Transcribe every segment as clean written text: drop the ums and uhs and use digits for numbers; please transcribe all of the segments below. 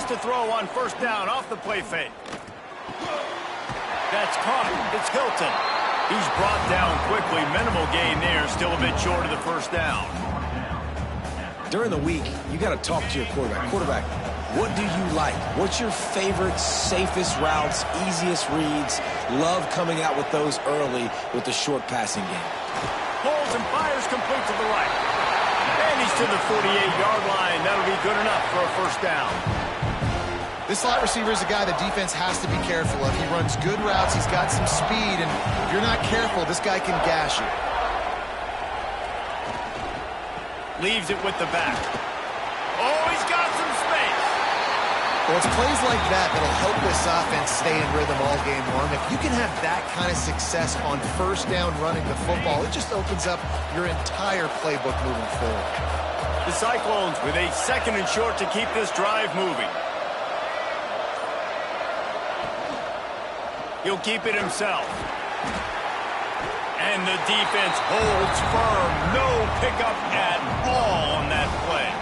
Just a throw on first down off the play fake. That's caught. It's Hilton. He's brought down quickly. Minimal gain there. Still a bit short of the first down. During the week, you got to talk to your quarterback. Quarterback, what do you like? What's your favorite, safest routes, easiest reads? Love coming out with those early with the short passing game. Pulls and fires complete to the right. And he's to the 48-yard line. That'll be good enough for a first down. This slot receiver is a guy the defense has to be careful of. He runs good routes. He's got some speed. And if you're not careful, this guy can gash you. Leaves it with the back. Oh, he's got some space. Well, it's plays like that that'll help this offense stay in rhythm all game long. If you can have that kind of success on first down running the football, it just opens up your entire playbook moving forward. The Cyclones with a second and short to keep this drive moving. He'll keep it himself. And the defense holds firm. No pickup at all on that play.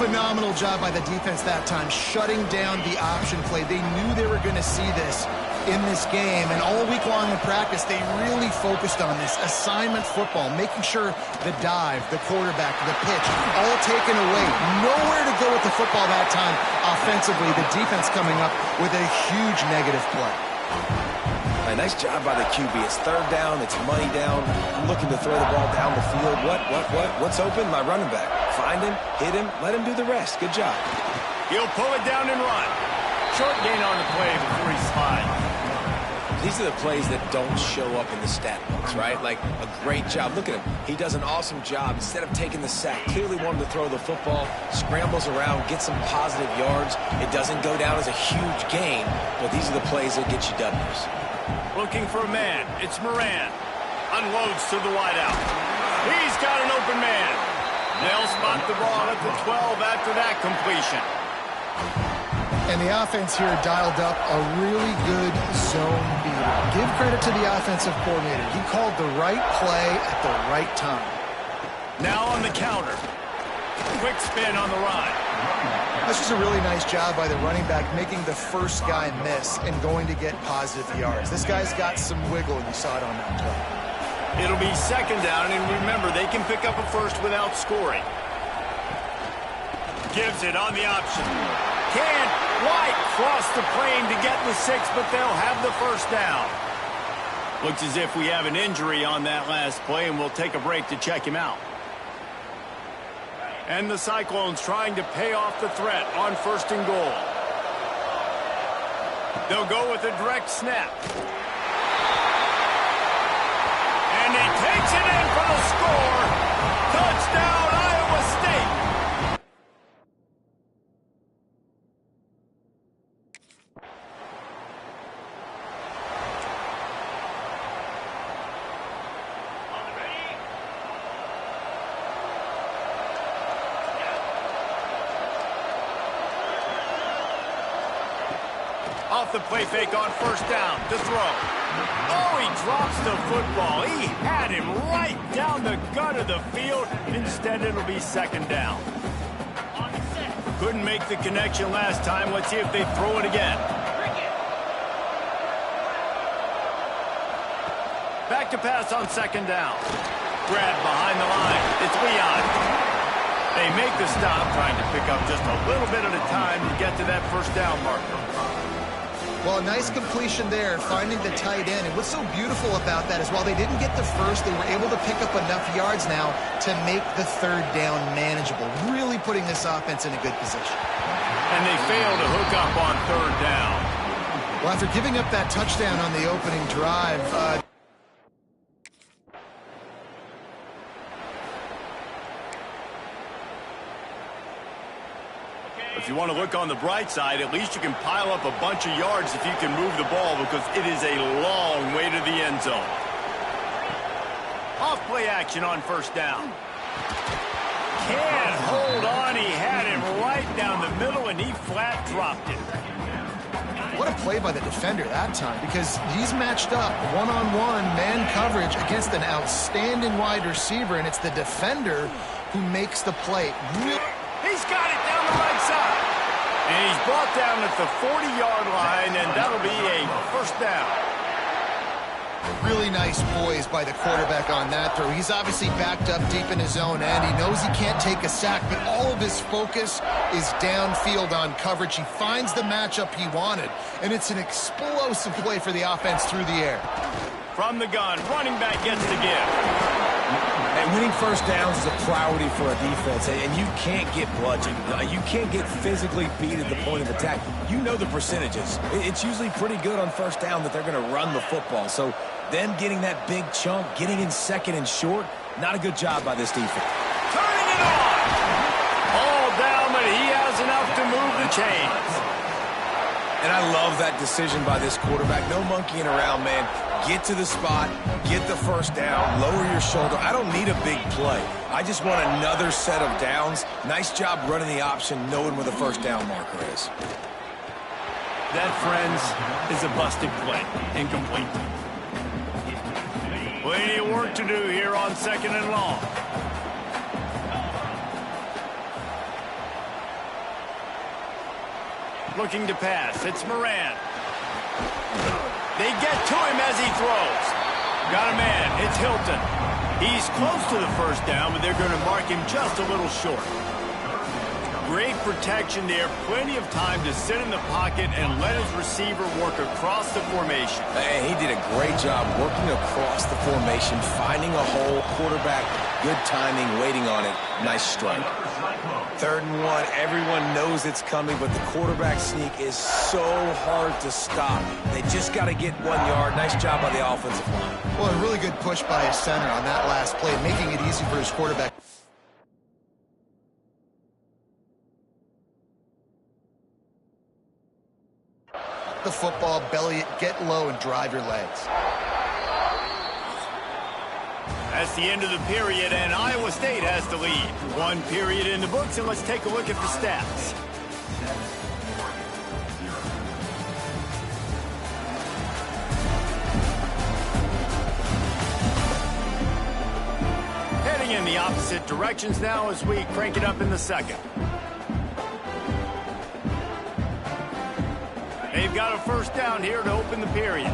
Phenomenal job by the defense that time, shutting down the option play. They knew they were going to see this in this game, and all week long in practice, they really focused on this assignment football, making sure the dive, the quarterback, the pitch, all taken away. Nowhere to go with the football that time offensively. The defense coming up with a huge negative play. Nice job by the QB. It's third down. It's money down. I'm looking to throw the ball down the field. What's open? My running back. Find him, hit him, let him do the rest. Good job. He'll pull it down and run. Short gain on the play before he slides. These are the plays that don't show up in the stat books, right? Like a great job. Look at him. He does an awesome job. Instead of taking the sack, clearly wanted to throw the football, scrambles around, gets some positive yards. It doesn't go down as a huge gain, but these are the plays that get you W's. Looking for a man. It's Moran. Unloads to the wideout. He's got an open man. They'll spot the ball at the 12 after that completion. And the offense here dialed up a really good zone beater. Give credit to the offensive coordinator. He called the right play at the right time. Now on the counter. Quick spin on the run. This was a really nice job by the running back, making the first guy miss and going to get positive yards. This guy's got some wiggle, and you saw it on that play. It'll be second down, and remember, they can pick up a first without scoring. Gives it on the option. Can't quite cross the plane to get the 6, but they'll have the first down. Looks as if we have an injury on that last play, and we'll take a break to check him out. And the Cyclones trying to pay off the threat on first and goal. They'll go with a direct snap. And he takes it in for the score. Touchdown, Iowa State. Off the play fake on first down to throw. Oh, he drops the football. He had him right down the gut of the field. Instead, it'll be second down. Couldn't make the connection last time. Let's see if they throw it again. Back to pass on second down. Grab behind the line. It's Leon. They make the stop, trying to pick up just a little bit at a time to get to that first down marker. Well, a nice completion there, finding the tight end. And what's so beautiful about that is while they didn't get the first, they were able to pick up enough yards now to make the third down manageable, really putting this offense in a good position. And they fail to hook up on third down. Well, after giving up that touchdown on the opening drive, if you want to look on the bright side, at least you can pile up a bunch of yards if you can move the ball, because it is a long way to the end zone. Off play action on first down. Can't hold on. He had him right down the middle, and he flat dropped it. What a play by the defender that time, because he's matched up one-on-one man coverage against an outstanding wide receiver, and it's the defender who makes the play. He's got it down the right side. And he's brought down at the 40-yard line, and that'll be a first down. Really nice poise by the quarterback on that throw. He's obviously backed up deep in his own end. He knows he can't take a sack, but all of his focus is downfield on coverage. He finds the matchup he wanted, and it's an explosive play for the offense through the air. From the gun, running back gets the give. And winning first downs is a priority for a defense, and you can't get bludgeoned. You can't get physically beat at the point of attack. You know the percentages. It's usually pretty good on first down that they're going to run the football. So them getting that big chunk, getting in second and short, not a good job by this defense. Turning it on! All down, but he has enough to move the chains. And I love that decision by this quarterback. No monkeying around, man. Get to the spot, get the first down, lower your shoulder. I don't need a big play. I just want another set of downs. Nice job running the option, knowing where the first down marker is. That, friends, is a busted play. Incomplete. Plenty of work to do here on second and long. Looking to pass. It's Moran. They get to him as he throws. Got a man. It's Hilton. He's close to the first down, but they're going to mark him just a little short. Great protection there. Plenty of time to sit in the pocket and let his receiver work across the formation. And he did a great job working across the formation, finding a hole. Quarterback, good timing, waiting on it. Nice strike. 3rd and 1, everyone knows it's coming, but the quarterback sneak is so hard to stop. They just got to get 1 yard. Nice job by the offensive line. Well, a really good push by his center on that last play, making it easy for his quarterback. The football, belly it, get low, and drive your legs. That's the end of the period, and Iowa State has the lead. 1 period in the books, and let's take a look at the stats. Heading in the opposite directions now as we crank it up in the second. They've got a first down here to open the period.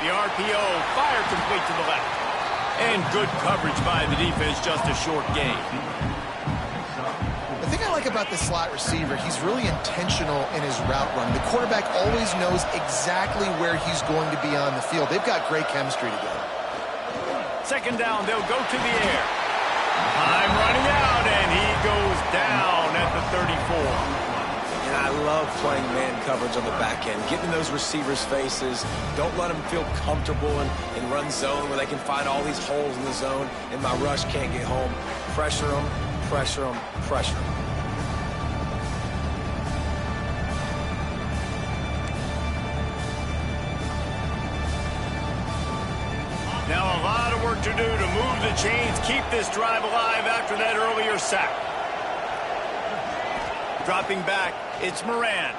The RPO, fire complete to the left. And good coverage by the defense, just a short gain. The thing I like about the slot receiver, he's really intentional in his route run. The quarterback always knows exactly where he's going to be on the field. They've got great chemistry together. Second down, they'll go to the air. Time running out, and he goes down at the 34. And I love playing man coverage on the back end, getting in those receivers' faces. Don't let them feel comfortable in run zone where they can find all these holes in the zone and my rush can't get home. Pressure them, pressure them, pressure them. Now a lot of work to do to move the chains, keep this drive alive after that earlier sack. Dropping back, it's Moran.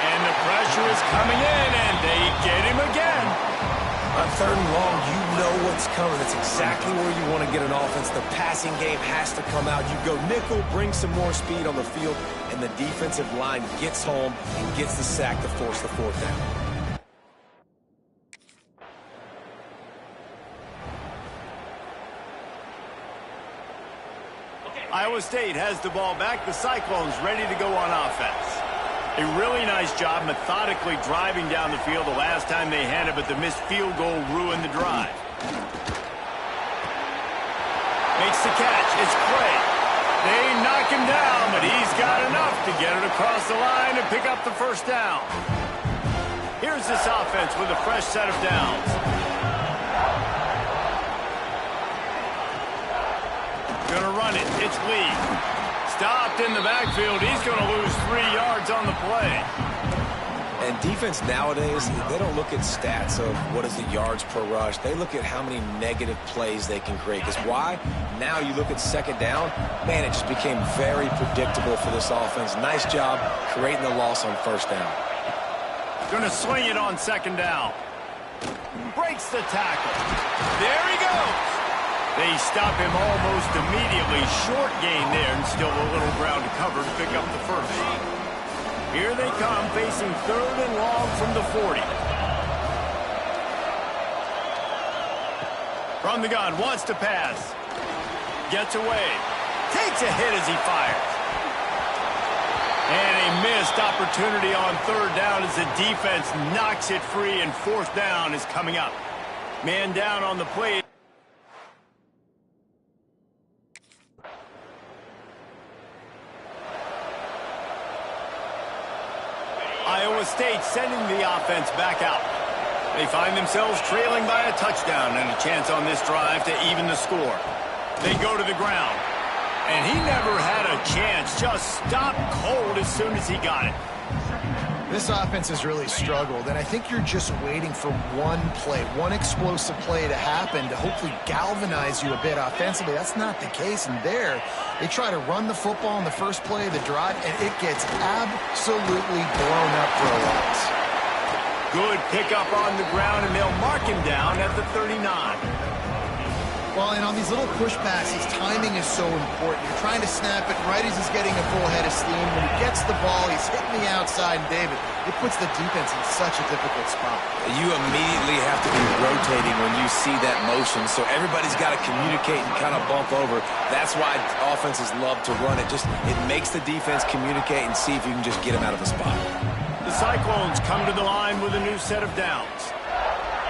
And the pressure is coming in, and they get him again. On 3rd and long, you know what's coming. It's exactly where you want to get an offense. The passing game has to come out. You go nickel, bring some more speed on the field, and the defensive line gets home and gets the sack to force the 4th down. Iowa State has the ball back. The Cyclones ready to go on offense. A really nice job methodically driving down the field the last time they had it, but the missed field goal ruined the drive. Makes the catch. It's Clay. They knock him down, but he's got enough to get it across the line and pick up the first down. Here's this offense with a fresh set of downs. Gonna run it. It's Lee. Stopped in the backfield. He's gonna lose 3 yards on the play. And defense nowadays, they don't look at stats of what is the yards per rush. They look at how many negative plays they can create. Because why? Now you look at second down, man, it just became very predictable for this offense. Nice job creating the loss on first down. Gonna swing it on second down. Breaks the tackle. There he goes. They stop him almost immediately. Short gain there, and still a little ground to cover to pick up the first. Here they come, facing 3rd and long from the 40. From the gun, wants to pass. Gets away. Takes a hit as he fires. And a missed opportunity on 3rd down as the defense knocks it free, and 4th down is coming up. Man down on the plate. Iowa State sending the offense back out. They find themselves trailing by a touchdown and a chance on this drive to even the score. They go to the ground. And he never had a chance. Just stopped cold as soon as he got it. This offense has really struggled, and I think you're just waiting for one play, one explosive play to happen to hopefully galvanize you a bit offensively. That's not the case, and there, they try to run the football in the first play of the drive, and it gets absolutely blown up for a loss. Good pickup on the ground, and they'll mark him down at the 39. Well, and on these little push passes, timing is so important. You're trying to snap it right as he's getting a full head of steam. When he gets the ball, he's hitting the outside, and David, it puts the defense in such a difficult spot. You immediately have to be rotating when you see that motion, so everybody's got to communicate and kind of bump over. That's why offenses love to run it. It makes the defense communicate and see if you can just get them out of the spot. The Cyclones come to the line with a new set of downs.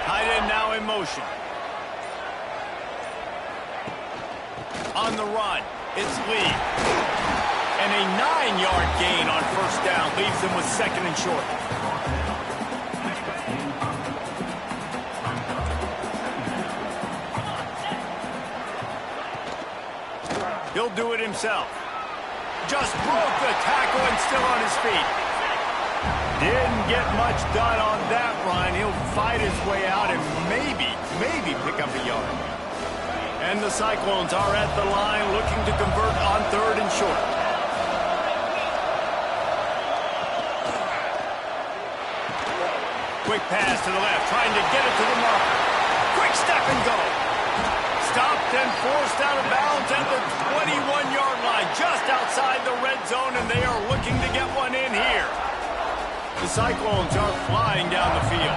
Tight end now in motion. On the run, it's Lee. And a 9-yard gain on 1st down leaves them with 2nd and short. He'll do it himself. Just broke the tackle and still on his feet. Didn't get much done on that run. He'll fight his way out and maybe pick up a yard. And the Cyclones are at the line looking to convert on 3rd and short. Quick pass to the left, trying to get it to the marker. Quick step and go. Stopped and forced out of bounds at the 21-yard line, just outside the red zone, and they are looking to get one in here. The Cyclones are flying down the field.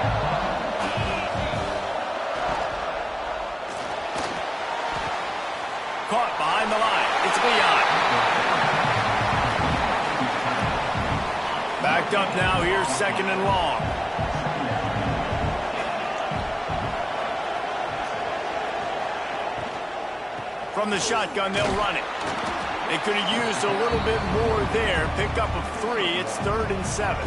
Caught behind the line. It's Leon. Backed up now. Here's 2nd and long. From the shotgun, they'll run it. They could have used a little bit more there. Pick up of 3. It's 3rd and 7.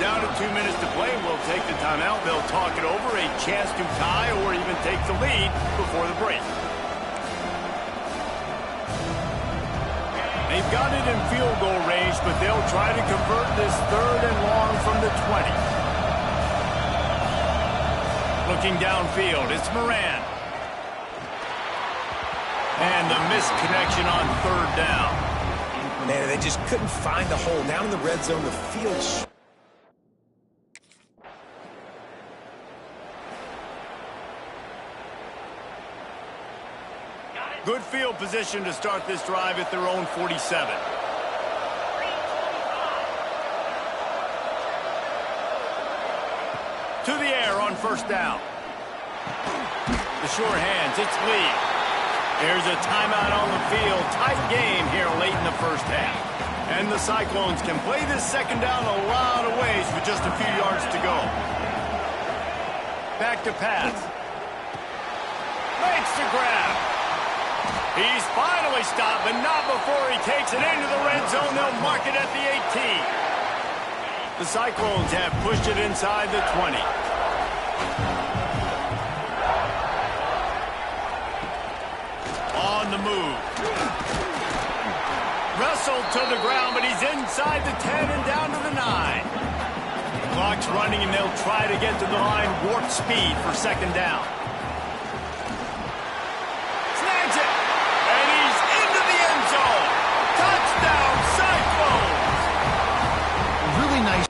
Down to 2 minutes to play. We'll take the timeout. They'll talk it over. A chance to tie or even take the lead before the break. They've got it in field goal range, but they'll try to convert this 3rd and long from the 20. Looking downfield, it's Moran. And the missed connection on 3rd down. Man, they just couldn't find the hole. Down in the red zone, the field... Good field position to start this drive at their own 47. To the air on 1st down. The short hands, it's Lee. There's a timeout on the field. Tight game here late in the 1st half. And the Cyclones can play this 2nd down a lot of ways with just a few yards to go. Back to pass. Makes the grab. He's finally stopped, but not before he takes it into the red zone. They'll mark it at the 18. The Cyclones have pushed it inside the 20. On the move. Wrestled to the ground, but he's inside the 10 and down to the 9. Clock's running, and they'll try to get to the line warp speed for 2nd down. Touchdown, Cyclones! Really nice.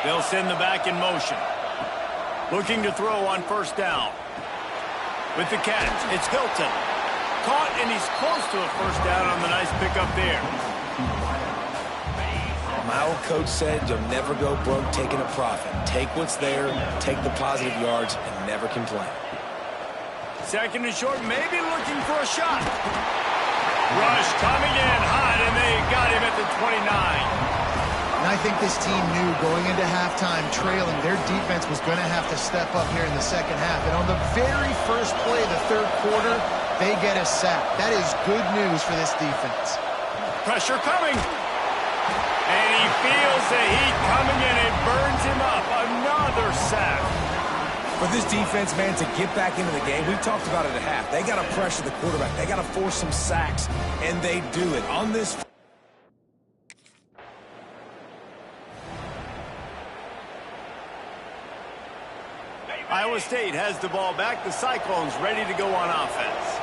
They'll send the back in motion. Looking to throw on first down. With the catch, it's Hilton. Caught, and he's close to a first down on the nice pickup there. My old coach said you'll never go broke taking a profit. Take what's there, take the positive yards, and never complain. Second and short, maybe looking for a shot. Rush coming in hot, and they got him at the 29. And I think this team knew going into halftime trailing, their defense was going to have to step up here in the second half. And on the very first play of the third quarter, they get a sack. That is good news for this defense. Pressure coming. And he feels the heat coming in. It burns him up. Another sack. For this defense, man, to get back into the game, we talked about it at half. They got to pressure the quarterback. They got to force some sacks, and they do it. On this Iowa State has the ball back. The Cyclones ready to go on offense.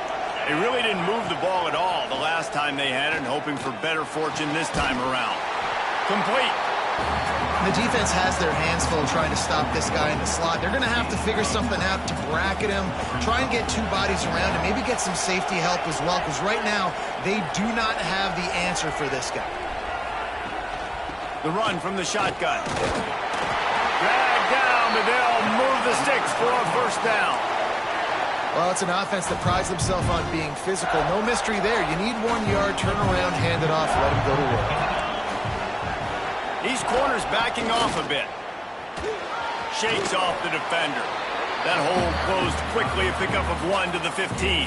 They really didn't move the ball at all the last time they had it, and hoping for better fortune this time around. Complete. The defense has their hands full trying to stop this guy in the slot. They're going to have to figure something out to bracket him, try and get two bodies around him, maybe get some safety help as well, because right now they do not have the answer for this guy. The run from the shotgun. Dragged down, but they'll move the sticks for a first down. Well, it's an offense that prides themselves on being physical. No mystery there. You need 1 yard, turn around, hand it off, let him go to work. These corners backing off a bit. Shakes off the defender. That hole closed quickly, a pickup of 1 to the 15.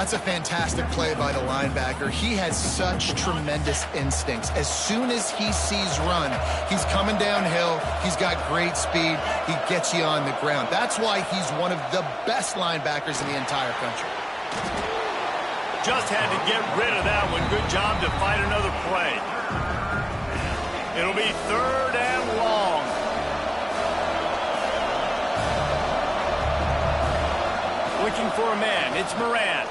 That's a fantastic play by the linebacker. He has such tremendous instincts. As soon as he sees run, he's coming downhill. He's got great speed. He gets you on the ground. That's why he's one of the best linebackers in the entire country. Just had to get rid of that one. Good job to fight another play. It'll be third and long. Looking for a man. It's Moran.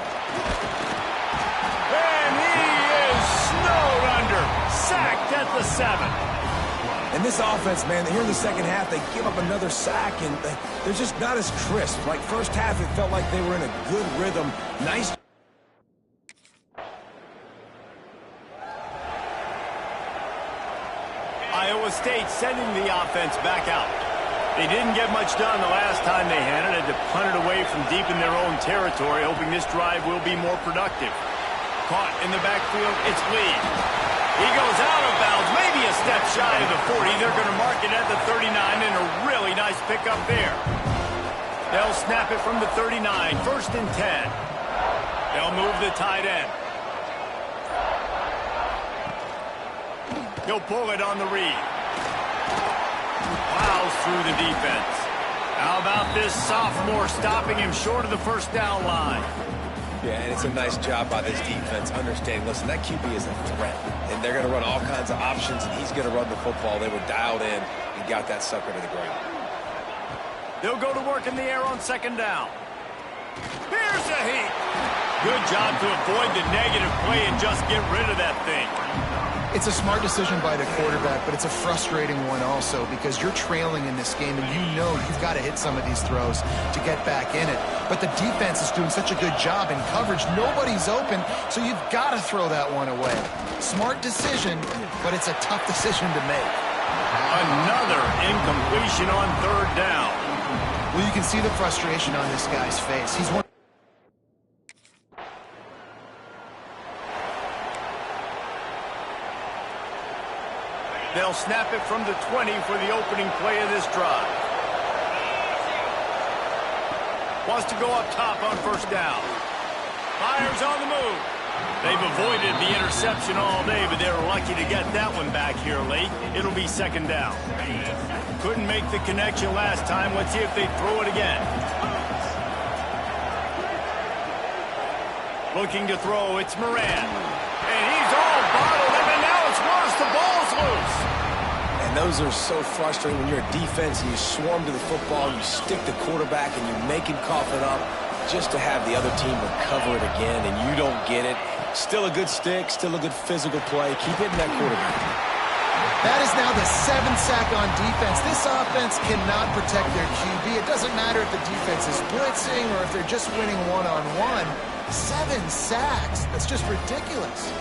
And he is snowed under. Sacked at the 7. And this offense, man, here in the second half, they give up another sack, and they're just not as crisp. Like first half, it felt like they were in a good rhythm. Nice. Iowa State sending the offense back out. They didn't get much done the last time they had it. Had to punt it away from deep in their own territory, hoping this drive will be more productive. Caught in the backfield, it's Lee. He goes out of bounds, maybe a step shy of the 40. They're going to mark it at the 39, and a really nice pickup there. They'll snap it from the 39, first and 10. They'll move the tight end. He'll pull it on the read. Plows through the defense. How about this sophomore stopping him short of the first down line? Yeah, and it's a nice job by this defense understanding, listen, that QB is a threat, and they're going to run all kinds of options, and he's going to run the football. They were dialed in and got that sucker to the ground. They'll go to work in the air on second down. Here's a heat. Good job to avoid the negative play and just get rid of that thing. It's a smart decision by the quarterback, but it's a frustrating one also because you're trailing in this game and you know you've got to hit some of these throws to get back in it. But the defense is doing such a good job in coverage. Nobody's open, so you've got to throw that one away. Smart decision, but it's a tough decision to make. Another incompletion on third down. Well, you can see the frustration on this guy's face. He's one. They'll snap it from the 20 for the opening play of this drive. Wants to go up top on first down. Fires on the move. They've avoided the interception all day, but they're lucky to get that one back here late. It'll be second down. Couldn't make the connection last time. Let's see if they throw it again. Looking to throw, it's Moran. And he's all bottled up, and now it's worse. The ball's loose. And those are so frustrating when you're a defense and you swarm to the football, you stick the quarterback, and you make him cough it up just to have the other team recover it again, and you don't get it. Still a good stick, still a good physical play. Keep hitting that quarterback. That is now the 7th sack on defense. This offense cannot protect their QB. It doesn't matter if the defense is blitzing or if they're just winning one-on-one. 7 sacks. That's just ridiculous.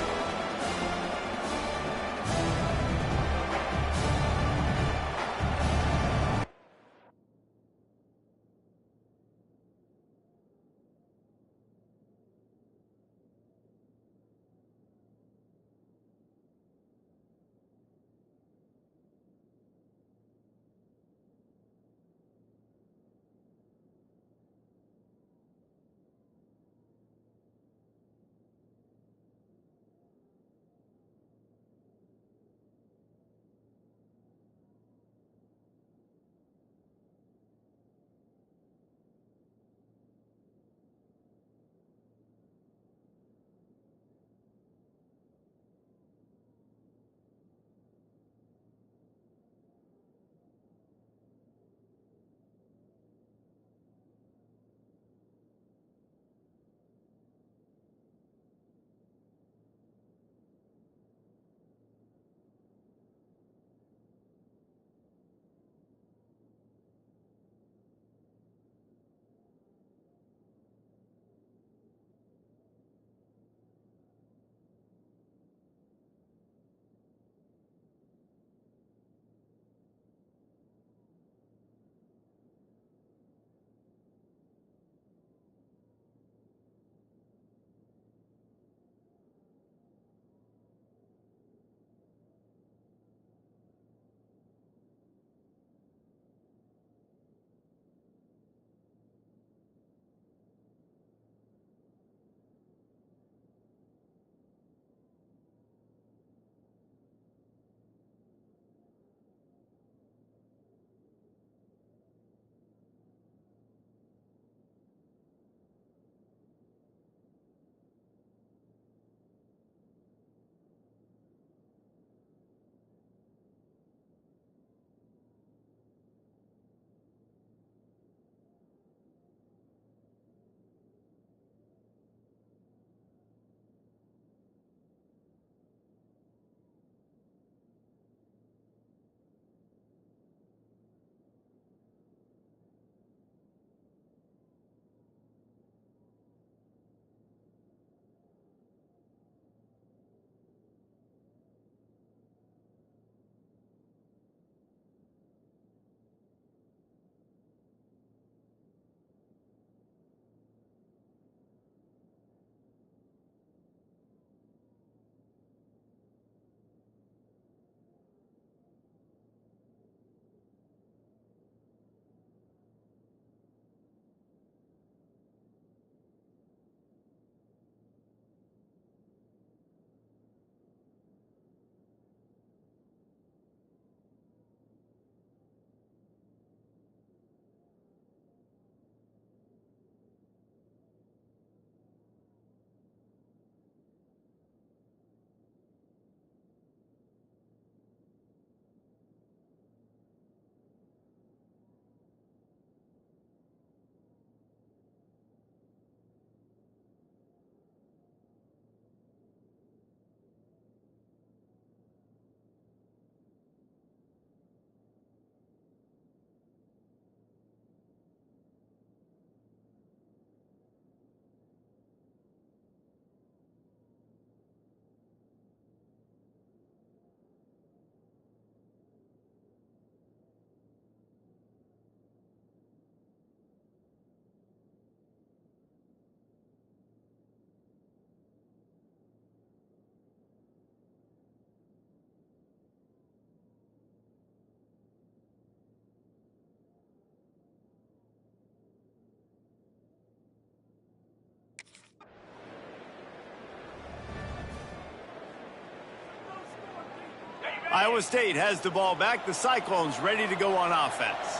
Iowa State has the ball back. The Cyclones ready to go on offense.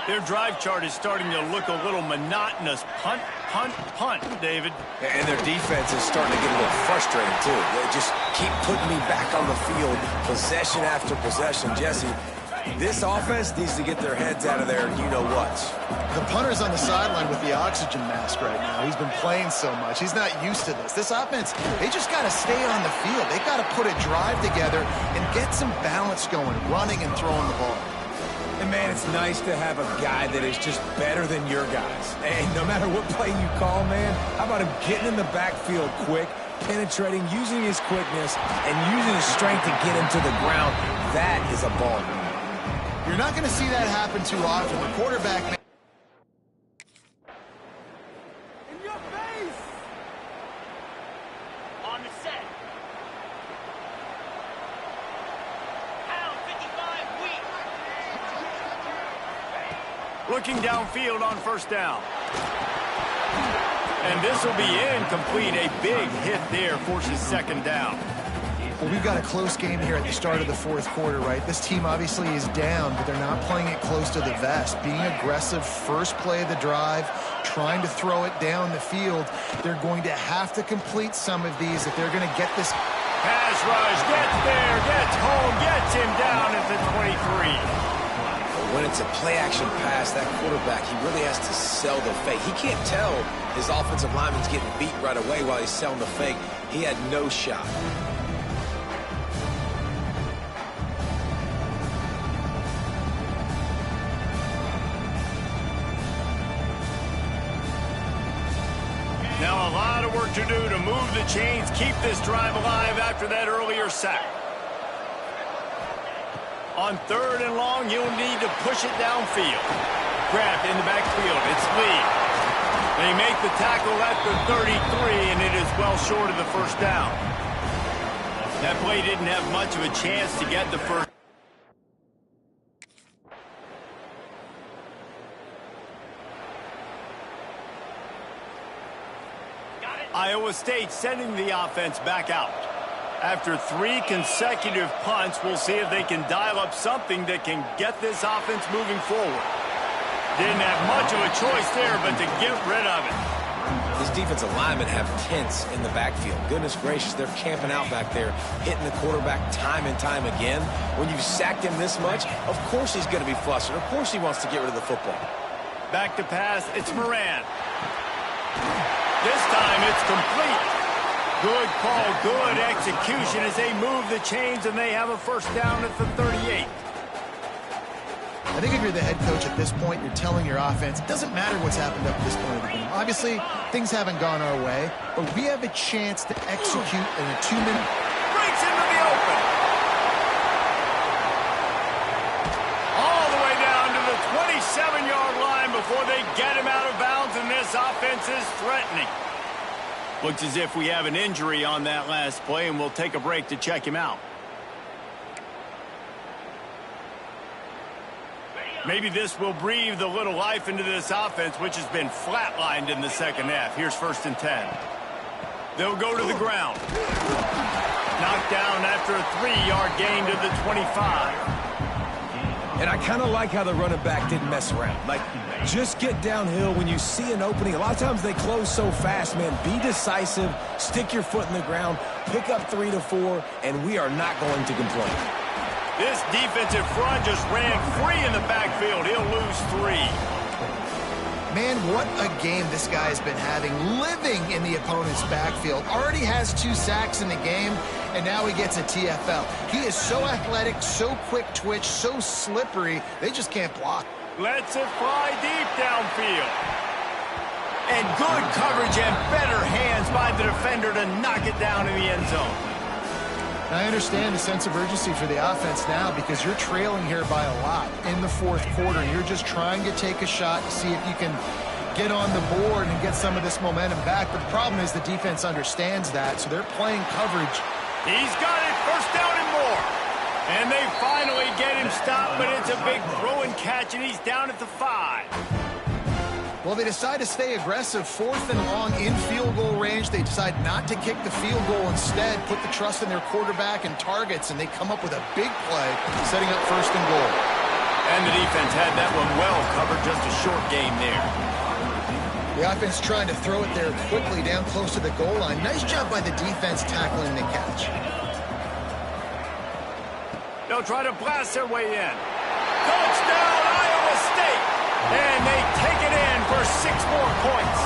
Their drive chart is starting to look a little monotonous. Punt, punt, punt, David. And their defense is starting to get a little frustrated, too. They just keep putting me back on the field, possession after possession. Jesse, This offense needs to get their heads out of there, you-know-whats. The punter's on the sideline with the oxygen mask right now. He's been playing so much. He's not used to this. This offense, they just got to stay on the field. They got to put a drive together and get some balance going, running and throwing the ball. And, man, it's nice to have a guy that is just better than your guys. And no matter what play you call, man, how about him getting in the backfield quick, penetrating, using his quickness, and using his strength to get him to the ground. That is a ball. You're not going to see that happen too often. The quarterback... In your face! On the set. Pound 55 weak. Looking downfield on first down. And this will be incomplete. A big hit there forces second down. Well, we've got a close game here at the start of the fourth quarter, right? This team obviously is down, but they're not playing it close to the vest. Being aggressive, first play of the drive, trying to throw it down the field. They're going to have to complete some of these if they're going to get this. Pass rush, gets there, gets home, gets him down at the 23. When it's a play-action pass, that quarterback, he really has to sell the fake. He can't tell his offensive lineman's getting beat right away while he's selling the fake. He had no shot. Now a lot of work to do to move the chains, keep this drive alive after that earlier sack. On third and long, you'll need to push it downfield. Grabbed in the backfield, it's Lee. They make the tackle at the 33, and it is well short of the first down. That play didn't have much of a chance to get the first. Iowa State sending the offense back out. After 3 consecutive punts, we'll see if they can dial up something that can get this offense moving forward. Didn't have much of a choice there, but to get rid of it. These defensive linemen have tents in the backfield. Goodness gracious, they're camping out back there, hitting the quarterback time and time again. When you've sacked him this much, of course he's going to be flustered. Of course he wants to get rid of the football. Back to pass, it's Moran. This time it's complete. Good call, good execution as they move the chains and they have a first down at the 38. I think if you're the head coach at this point, you're telling your offense, it doesn't matter what's happened up to this point of the game. Obviously, things haven't gone our way, but we have a chance to execute in a 2-minute. Breaks into the open. All the way down to the 27-yard line before they get him out of bounds, and this offense is threatening. Looks as if we have an injury on that last play, and we'll take a break to check him out. Maybe this will breathe a little life into this offense, which has been flatlined in the second half. Here's 1st and 10. They'll go to the ground. Knocked down after a 3-yard gain to the 25. And I kind of like how the running back didn't mess around. Like, just get downhill when you see an opening. A lot of times they close so fast, man. Be decisive, stick your foot in the ground, pick up 3 to 4, and we are not going to complain. This defensive front just ran free in the backfield. He'll lose 3. Man, what a game this guy's been having, living in the opponent's backfield. Already has 2 sacks in the game, and now he gets a TFL. He is so athletic, so quick twitch, so slippery, they just can't block. Lets it fly deep downfield. And good coverage and better hands by the defender to knock it down in the end zone. I understand the sense of urgency for the offense now because you're trailing here by a lot in the fourth quarter. You're just trying to take a shot to see if you can get on the board and get some of this momentum back. But the problem is the defense understands that, so they're playing coverage. He's got it, first down and more. And they finally get him stopped, but it's a big throw and catch, and he's down at the 5. Well, they decide to stay aggressive, 4th and long in field goal range. They decide not to kick the field goal instead, put the trust in their quarterback and targets, and they come up with a big play, setting up 1st and goal. And the defense had that one well covered, just a short game there. The offense trying to throw it there quickly down close to the goal line. Nice job by the defense tackling the catch. They'll try to blast their way in. Touchdown, Iowa State! And they take it in for 6 more points.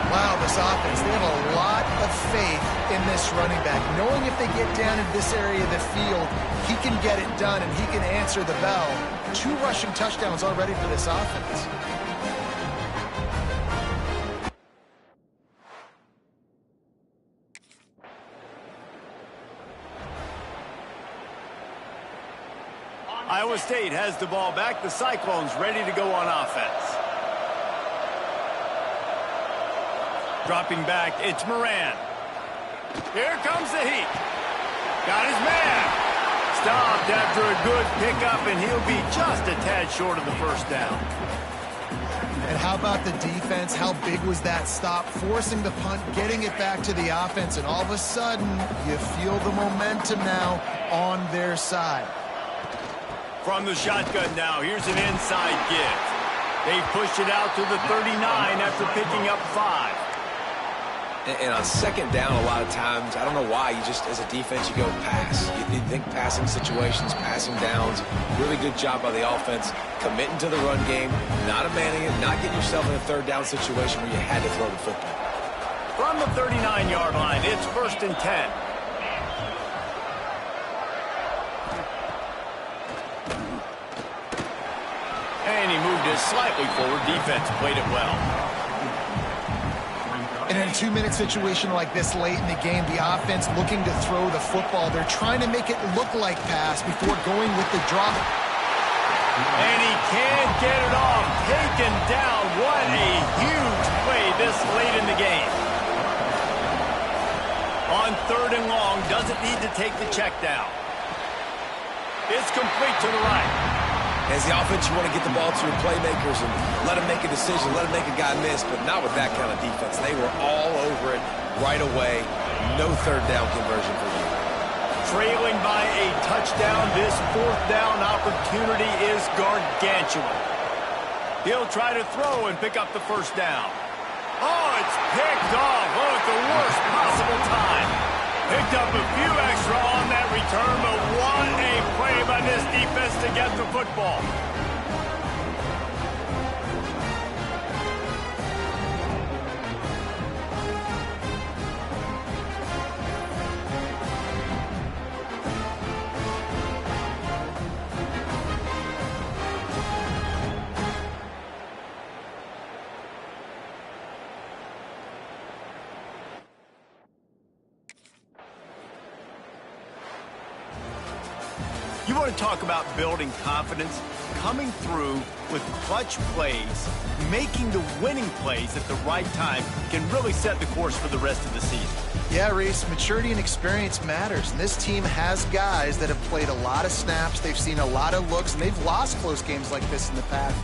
Wow, this offense, they have a lot of faith in this running back, knowing if they get down in this area of the field, he can get it done and he can answer the bell. 2 rushing touchdowns already for this offense. Iowa State has the ball back. The Cyclones ready to go on offense. Dropping back, it's Moran. Here comes the heat. Got his man. Stopped after a good pickup, and he'll be just a tad short of the first down. And how about the defense? How big was that stop? Forcing the punt, getting it back to the offense, and all of a sudden, you feel the momentum now on their side. From the shotgun now, here's an inside give. They pushed it out to the 39 after picking up 5. And on second down, a lot of times, I don't know why, you just, as a defense, you go pass. You think passing situations, passing downs, really good job by the offense, committing to the run game, not abandoning it, not getting yourself in a third down situation where you had to throw the football. From the 39-yard line, it's 1st and 10. And he moved it slightly forward. Defense played it well. And in a 2-minute situation like this late in the game, the offense looking to throw the football. They're trying to make it look like pass before going with the drop. And he can't get it off. Taken down. What a huge play this late in the game. On 3rd and long, doesn't need to take the check down. It's complete to the right. As the offense, you want to get the ball to your playmakers and let them make a decision, let them make a guy miss, but not with that kind of defense. They were all over it right away. No third down conversion for you. Trailing by a touchdown, this 4th down opportunity is gargantuan. He'll try to throw and pick up the 1st down. Oh, it's picked off. Oh, at the worst possible time. Picked up a few extra on that return, but what a play by this defense to get the football. You want to talk about building confidence? Coming through with clutch plays, making the winning plays at the right time can really set the course for the rest of the season. Yeah, Reese, maturity and experience matters. And this team has guys that have played a lot of snaps. They've seen a lot of looks, and they've lost close games like this in the past.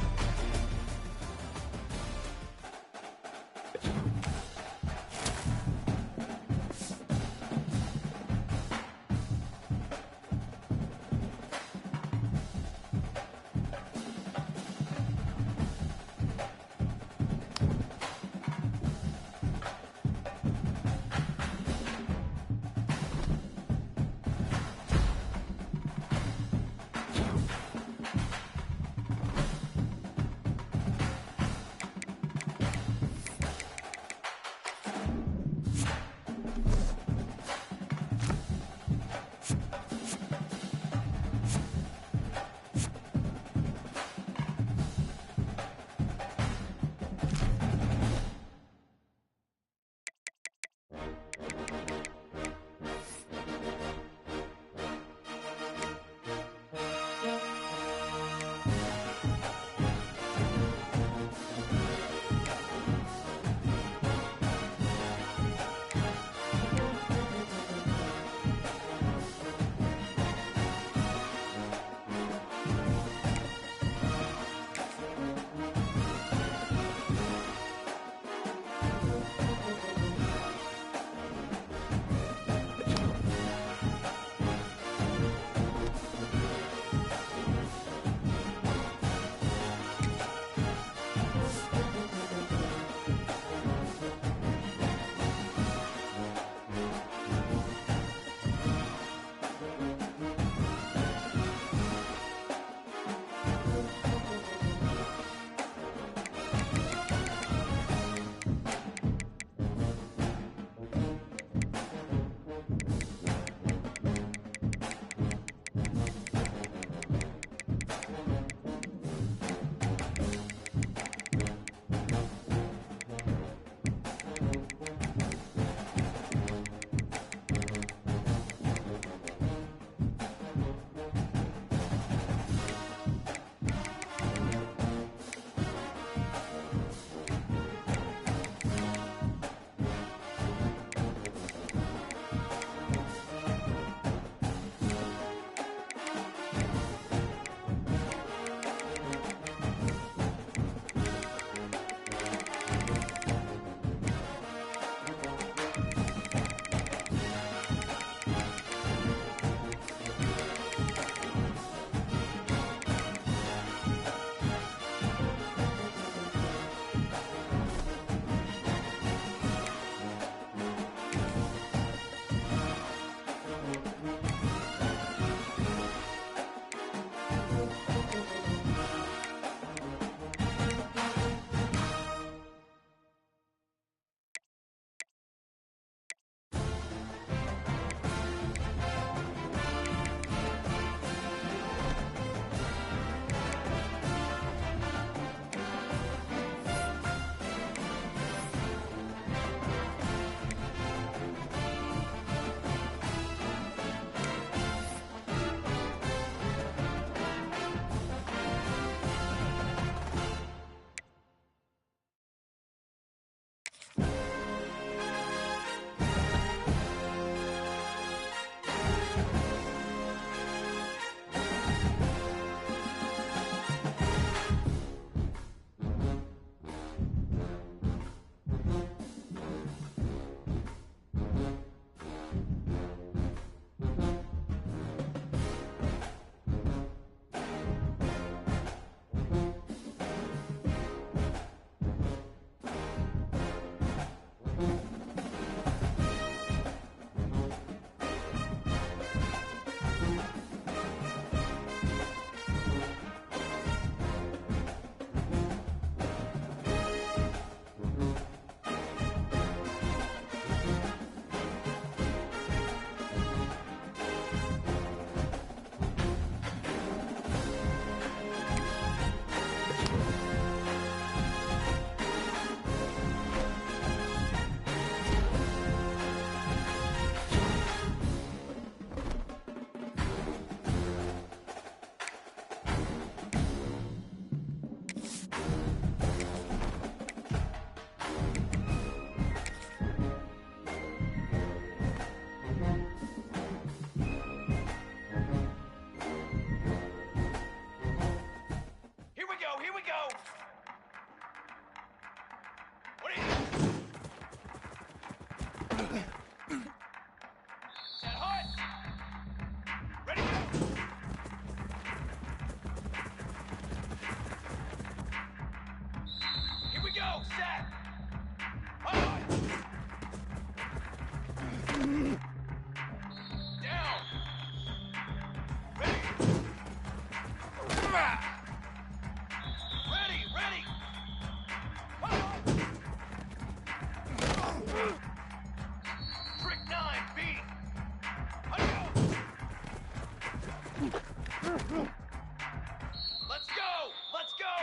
Let's go! Let's go!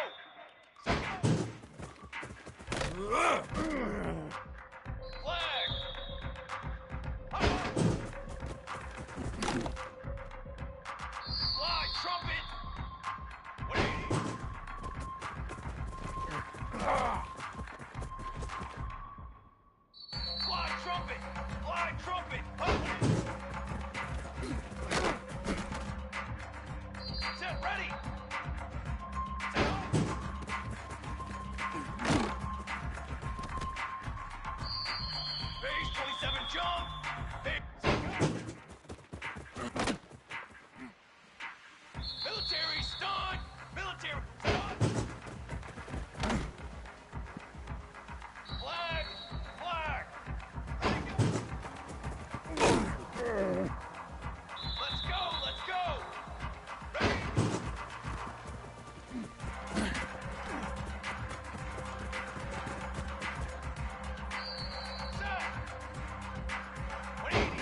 Flag! Fly, trumpet! 180! Fly, trumpet! Fly, trumpet! Set, ready! Set up! Base 27, jump! Military stun! Military stun! Flag! Flag! Let's go! Let's go! Ready? Set! 180!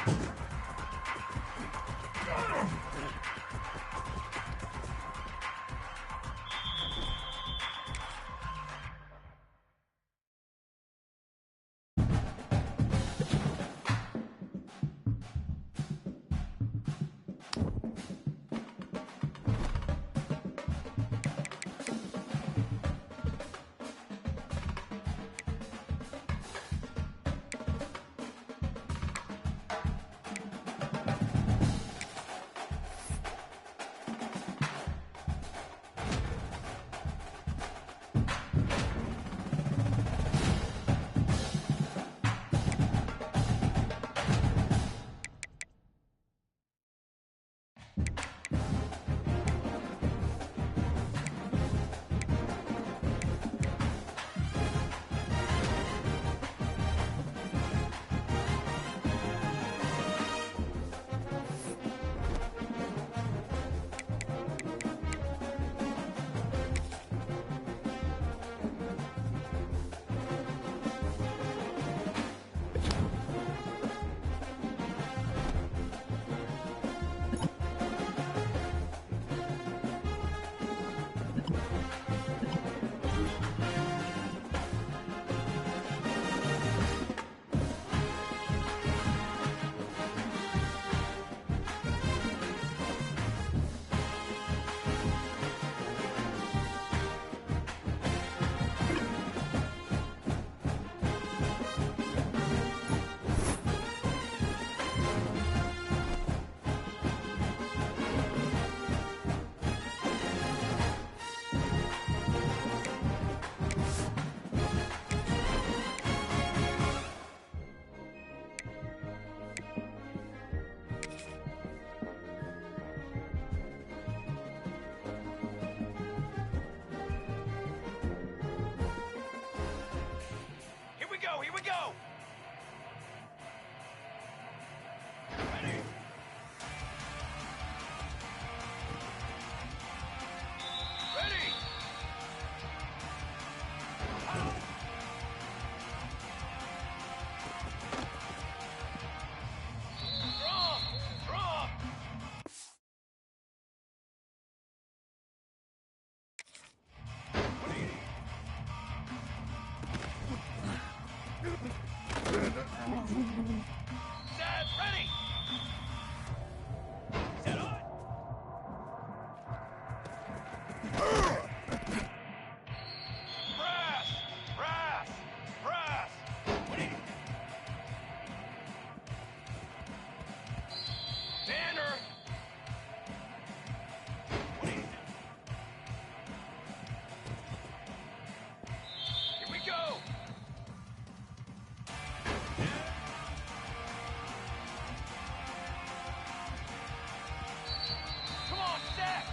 Here we go! Ready? Ready! Strong! Strong! Set, ready! Set on! Brass! Brass! Brass! 180! Banner! 180! Here we go! Come on, Zach!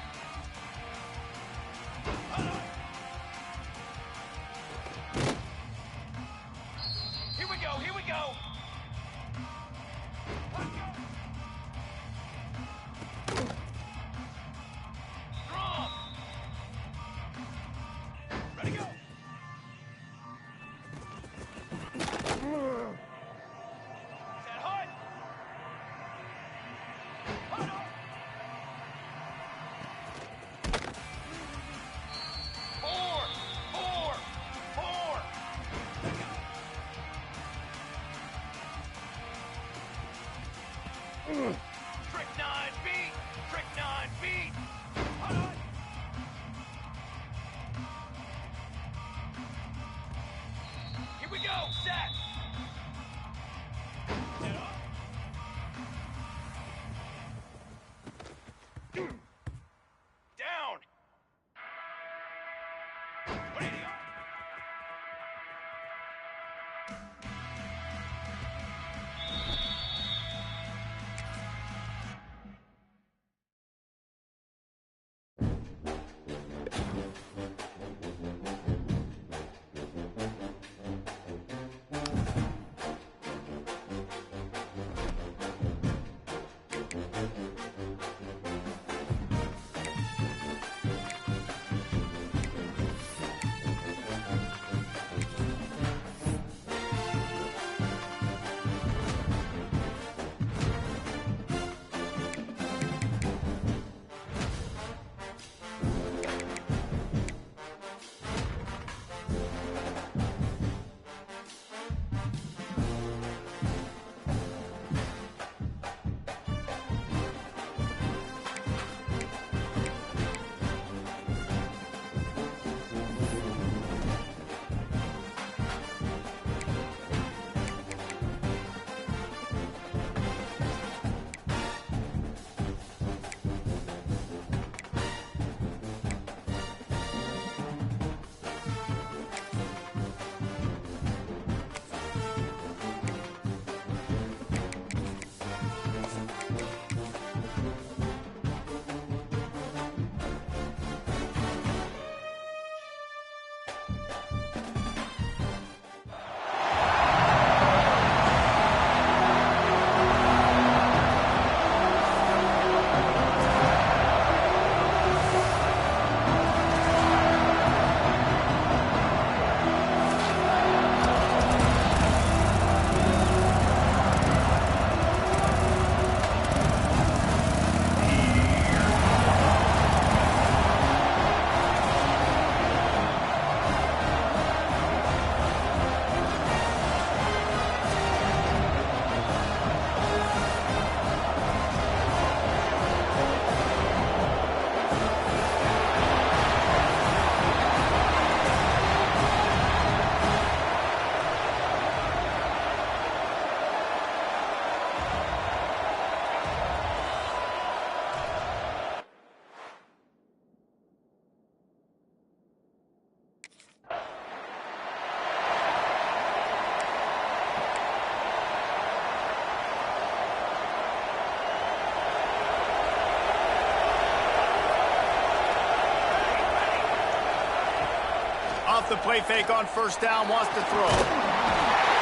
the play fake on first down, wants to throw.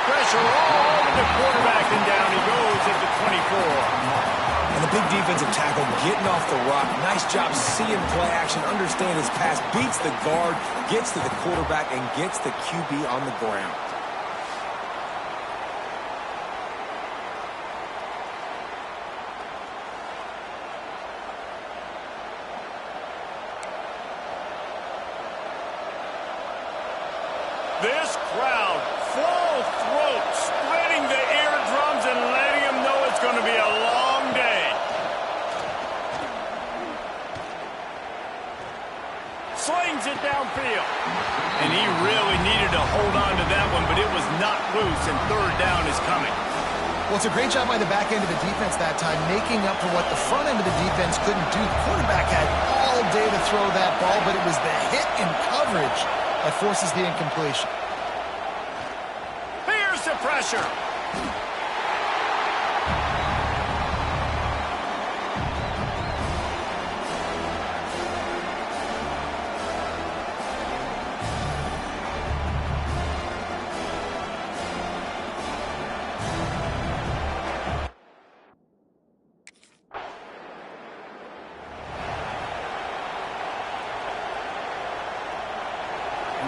Pressure all over the quarterback, and down he goes at the 24. And the big defensive tackle getting off the rock. Nice job seeing play action, understand his pass, beats the guard, gets to the quarterback, and gets the QB on the ground. This crowd, full throat, splitting the eardrums and letting them know it's going to be a long day. Slings it downfield. And he really needed to hold on to that one, but it was not loose, and third down is coming. Well, it's a great job by the back end of the defense that time, making up for what the front end of the defense couldn't do. The quarterback had all day to throw that ball, but it was the hit in coverage that forces the incompletion. Here's the pressure.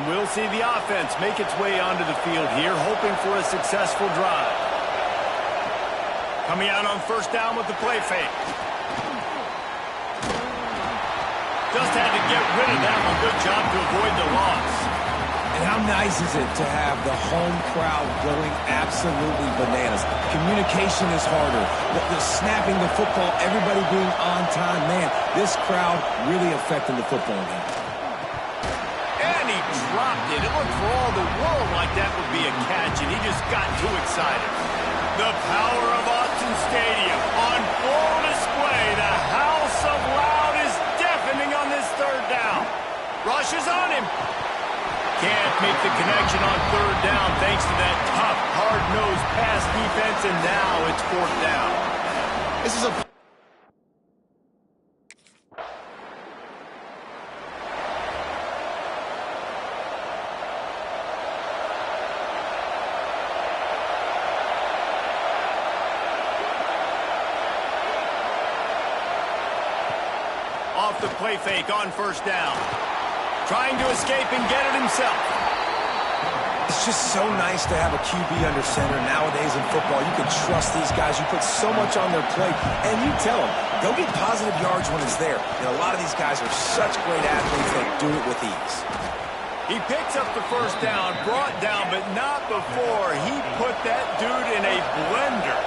We'll see the offense make its way onto the field here, hoping for a successful drive. Coming out on first down with the play fake. Just had to get rid of that one. Good job to avoid the loss. And how nice is it to have the home crowd going absolutely bananas? Communication is harder. The snapping the football, everybody being on time. Man, this crowd really affecting the football game. And he dropped it. It looked for all the world like that would be a catch, and he just got too excited. The power of Austin Stadium on full display. The house of loud is deafening on this third down. Rushes on him. Can't make the connection on third down thanks to that tough, hard-nosed pass defense, and now it's fourth down. This is a... Off the play fake on first down. Trying to escape and get it himself. It's just so nice to have a QB under center nowadays in football. You can trust these guys. You put so much on their plate, and you tell them, go get positive yards when it's there. And a lot of these guys are such great athletes, they do it with ease. He picks up the first down, brought down, but not before he put that dude in a blender.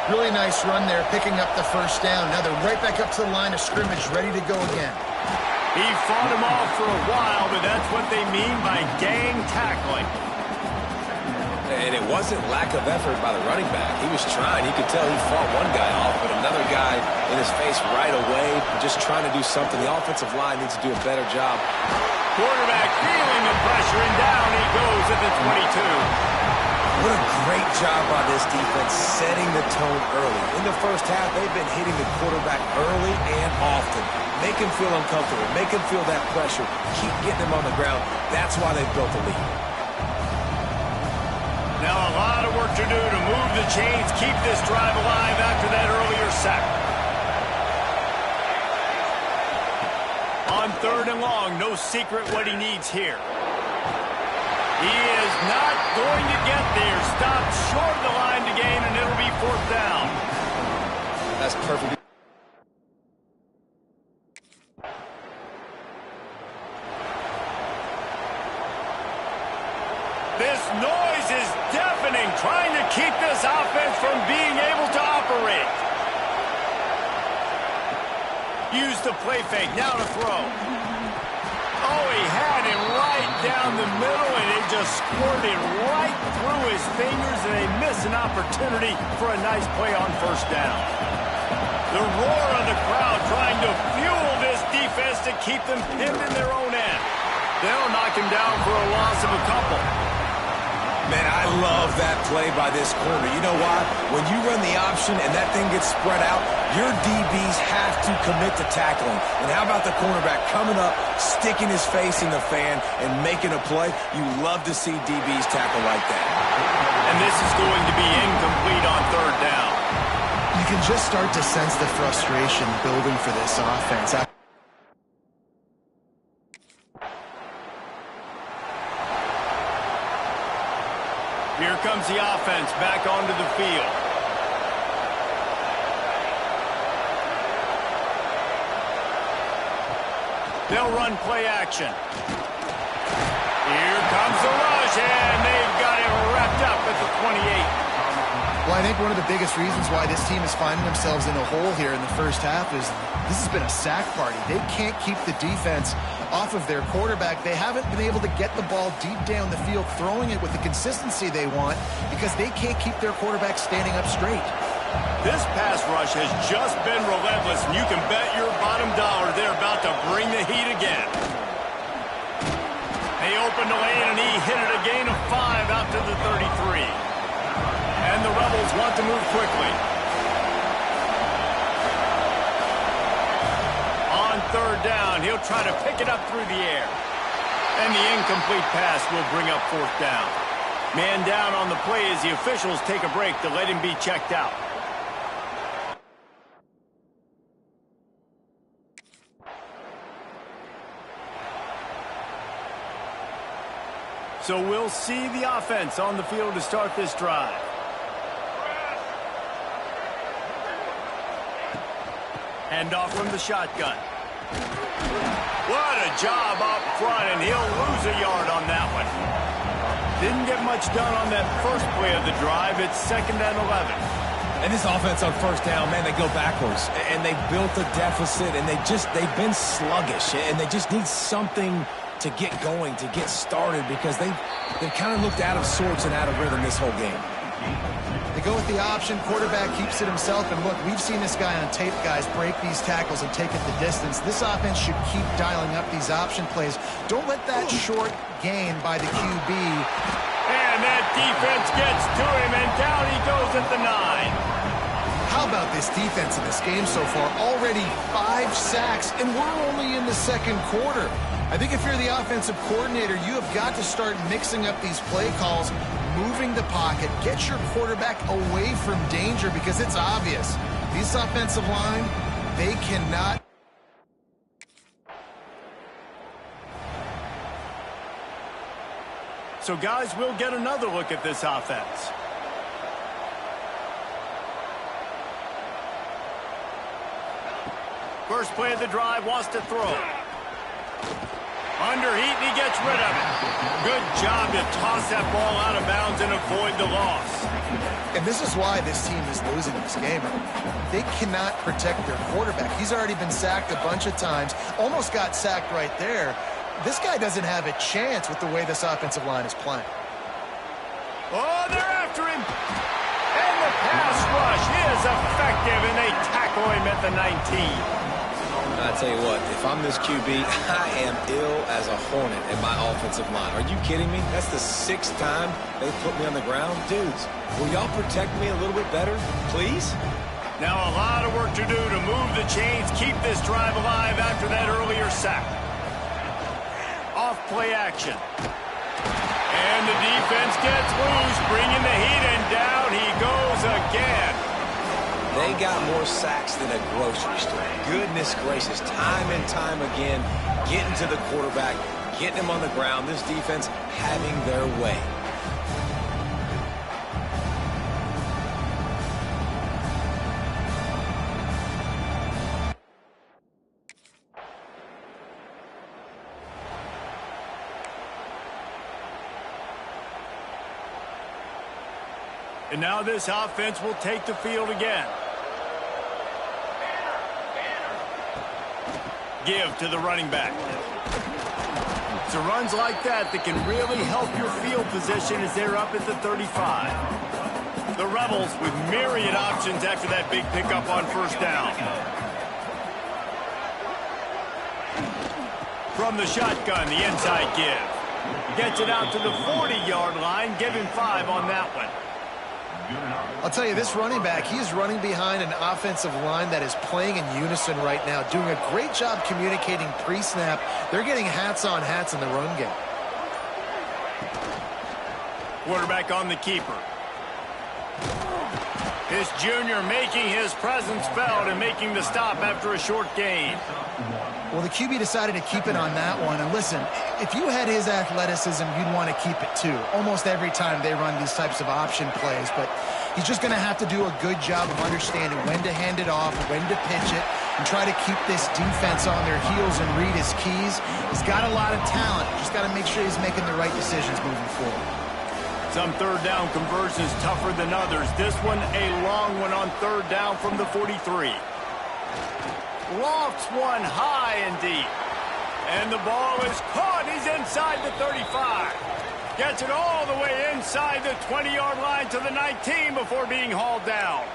Really nice run there, picking up the first down. Now they're right back up to the line of scrimmage, ready to go again. He fought him off for a while, but that's what they mean by gang tackling. And it wasn't lack of effort by the running back. He was trying. You could tell he fought one guy off, but another guy in his face right away, just trying to do something. The offensive line needs to do a better job. Quarterback feeling the pressure, and down he goes at the 22. What a great job by this defense setting the tone early. In the first half, they've been hitting the quarterback early and often. Make him feel uncomfortable. Make him feel that pressure. Keep getting him on the ground. That's why they've built the lead. Now a lot of work to do to move the chains, keep this drive alive after that earlier sack. On third and long, no secret what he needs here. He is not going to get there. Stopped short of the line to gain, and it'll be fourth down. That's perfect. This noise is deafening, trying to keep this offense from being able to operate. Use the play fake, now to throw. Oh, he had him right down the middle, and it just squirted right through his fingers, and they missed an opportunity for a nice play on first down. The roar of the crowd trying to fuel this defense to keep them pinned in their own end. They'll knock him down for a loss of a couple. Man, I love that play by this corner. You know why? When you run the option and that thing gets spread out, your DBs have to commit to tackling. And how about the cornerback coming up, sticking his face in the fan, and making a play? You love to see DBs tackle like that. And this is going to be incomplete on third down. You can just start to sense the frustration building for this offense. Here comes the offense back onto the field. They'll run play action. Here comes the rush, and they've got it wrapped up at the 28. Well, I think one of the biggest reasons why this team is finding themselves in a hole here in the first half is this has been a sack party. They can't keep the defense off of their quarterback. They haven't been able to get the ball deep down the field, throwing it with the consistency they want because they can't keep their quarterback standing up straight. This pass rush has just been relentless, and you can bet your bottom dollar they're about to bring the heat again. They opened the lane, and he hit it a gain of 5 out to the 33. And the Rebels want to move quickly. On third down, he'll try to pick it up through the air. And the incomplete pass will bring up fourth down. Man down on the play as the officials take a break to let him be checked out. So we'll see the offense on the field to start this drive. Handoff from the shotgun. What a job up front, and he'll lose a yard on that one. Didn't get much done on that first play of the drive. It's 2nd and 11. And this offense on first down, man, they go backwards. And they built a deficit, and they've been sluggish. And they just need something to get going, to get started, because they've kind of looked out of sorts and out of rhythm this whole game. They go with the option. Quarterback keeps it himself. And look, we've seen this guy on tape, guys, break these tackles and take it the distance. This offense should keep dialing up these option plays. Don't let that short gain by the QB. And that defense gets to him, and down he goes at the 9. How about this defense in this game so far? Already 5 sacks, and we're only in the second quarter. I think if you're the offensive coordinator, you have got to start mixing up these play calls, moving the pocket, get your quarterback away from danger, because it's obvious. This offensive line, they cannot. So, guys, we'll get another look at this offense. First play of the drive, wants to throw. Under heat, and he gets rid of it. Good job to toss that ball out of bounds and avoid the loss. And this is why this team is losing this game. They cannot protect their quarterback. He's already been sacked a bunch of times, almost got sacked right there. This guy doesn't have a chance with the way this offensive line is playing. Oh, they're after him. And the pass rush is effective, and they tackle him at the 19. I tell you what, if I'm this QB, I am ill as a hornet in my offensive line. Are you kidding me? That's the 6th time they put me on the ground. Dudes, will y'all protect me a little bit better, please? Now a lot of work to do to move the chains, keep this drive alive after that earlier sack. Off play action. And the defense gets loose, bringing the heat, and down he goes again. They got more sacks than a grocery store. Goodness gracious, time and time again, getting to the quarterback, getting him on the ground. This defense having their way. And now this offense will take the field again. Give to the running back. It's the runs like that that can really help your field position as they're up at the 35. The Rebels with myriad options after that big pickup on first down. From the shotgun, the inside give. Gets it out to the 40-yard line. Give him 5 on that one. I'll tell you, this running back, he is running behind an offensive line that is playing in unison right now, doing a great job communicating pre-snap. They're getting hats on hats in the run game. Quarterback on the keeper. This junior making his presence felt and making the stop after a short gain. Well, the QB decided to keep it on that one. And listen, if you had his athleticism, you'd want to keep it too. Almost every time they run these types of option plays. But he's just going to have to do a good job of understanding when to hand it off, when to pitch it, and try to keep this defense on their heels and read his keys. He's got a lot of talent. Just got to make sure he's making the right decisions moving forward. Some third down conversions tougher than others. This one a long one on third down from the 43. Lofts one high and deep. And the ball is caught. He's inside the 35. Gets it all the way inside the 20-yard line to the 19 before being hauled down.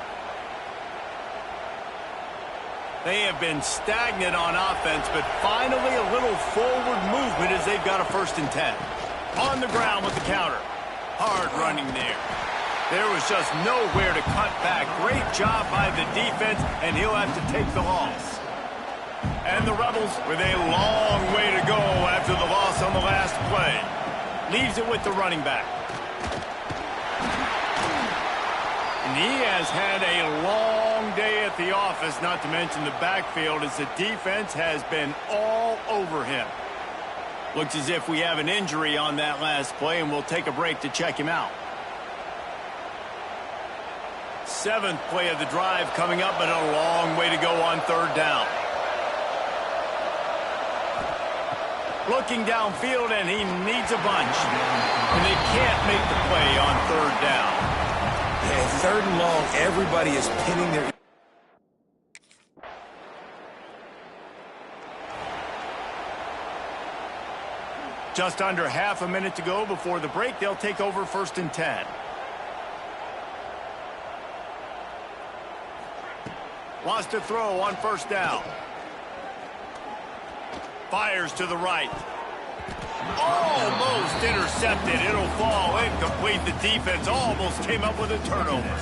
They have been stagnant on offense, but finally a little forward movement as they've got a 1st and 10. On the ground with the counter. Hard running there. There was just nowhere to cut back. Great job by the defense, and he'll have to take the loss. And the Rebels with a long way to go after the loss on the last play. Leaves it with the running back. And he has had a long day at the office, not to mention the backfield, as the defense has been all over him. Looks as if we have an injury on that last play, and we'll take a break to check him out. 7th play of the drive coming up, but a long way to go on third down. Looking downfield, and he needs a bunch. And they can't make the play on third down. Yeah, 3rd and long, everybody is pinning their... Just under half a minute to go before the break. They'll take over 1st and 10. Wants to throw on 1st down. Fires to the right. Almost intercepted. It'll fall incomplete. The defense almost came up with a turnover.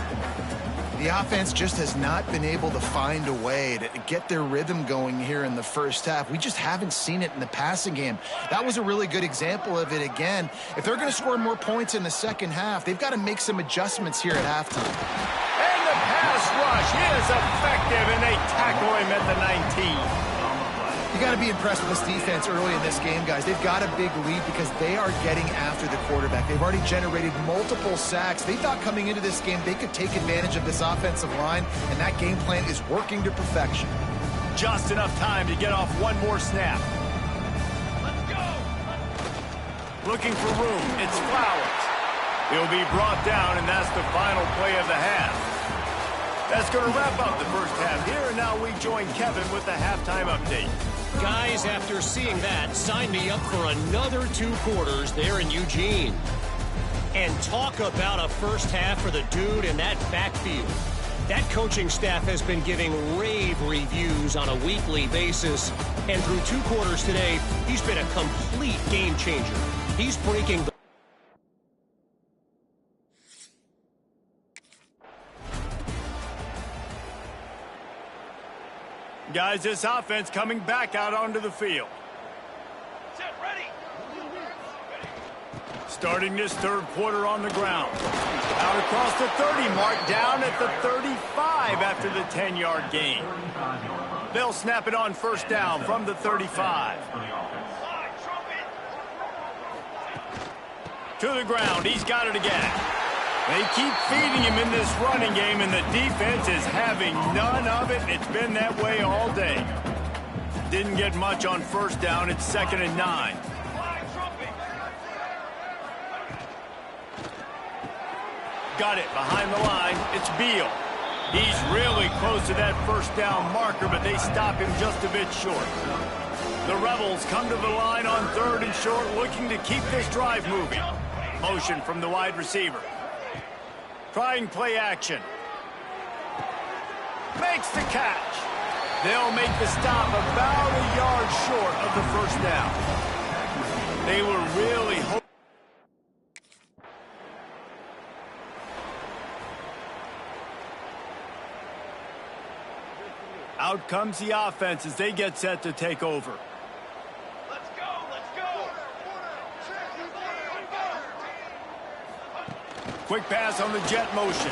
The offense just has not been able to find a way to get their rhythm going here in the first half. We just haven't seen it in the passing game. That was a really good example of it again. If they're going to score more points in the second half, they've got to make some adjustments here at halftime. And the pass rush is effective, and they tackle him at the 19. You got to be impressed with this defense early in this game, guys. They've got a big lead because they are getting after the quarterback. They've already generated multiple sacks. They thought coming into this game they could take advantage of this offensive line, and that game plan is working to perfection. Just enough time to get off one more snap. Let's go! Looking for room. It's Flowers. He'll be brought down, and that's the final play of the half. That's going to wrap up the first half here, and now we join Kevin with the halftime update. Guys, after seeing that, sign me up for another 2 quarters there in Eugene. And talk about a first half for the dude in that backfield. That coaching staff has been giving rave reviews on a weekly basis. And through 2 quarters today, he's been a complete game changer. He's breaking the... Guys, this offense coming back out onto the field. Set, ready. Starting this third quarter on the ground. Out across the 30 mark, down at the 35 after the 10-yard gain. They'll snap it on 1st down from the 35. To the ground, he's got it again. They keep feeding him in this running game, and the defense is having none of it. It's been that way all day. Didn't get much on 1st down. It's 2nd and 9. Got it behind the line. It's Beal. He's really close to that 1st down marker, but they stop him just a bit short. The Rebels come to the line on 3rd and short, looking to keep this drive moving. Motion from the wide receiver. Trying play action. Makes the catch. They'll make the stop about a yard short of the 1st down. They were really hoping. Out comes the offense as they get set to take over. Let's go, let's go. Quick pass on the jet motion.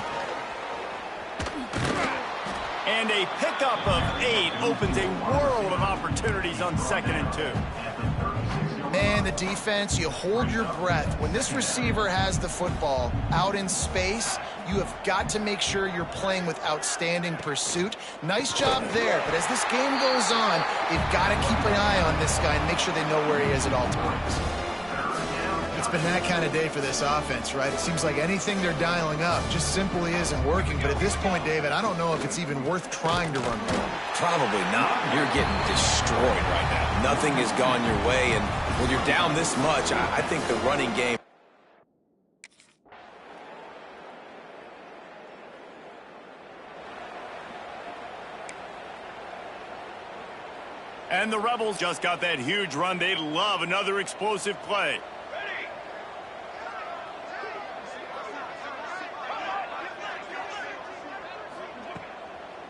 And a pickup of 8 opens a world of opportunities on 2nd and 2. Man, the defense, you hold your breath. When this receiver has the football out in space, you have got to make sure you're playing with outstanding pursuit. Nice job there, but as this game goes on, you've got to keep an eye on this guy and make sure they know where he is at all times. It's been that kind of day for this offense, right? It seems like anything they're dialing up just simply isn't working. But at this point, David, I don't know if it's even worth trying to run the ball. Probably not. You're getting destroyed right now. Nothing has gone your way, and when you're down this much, I think the running game. And the Rebels just got that huge run. They'd love another explosive play.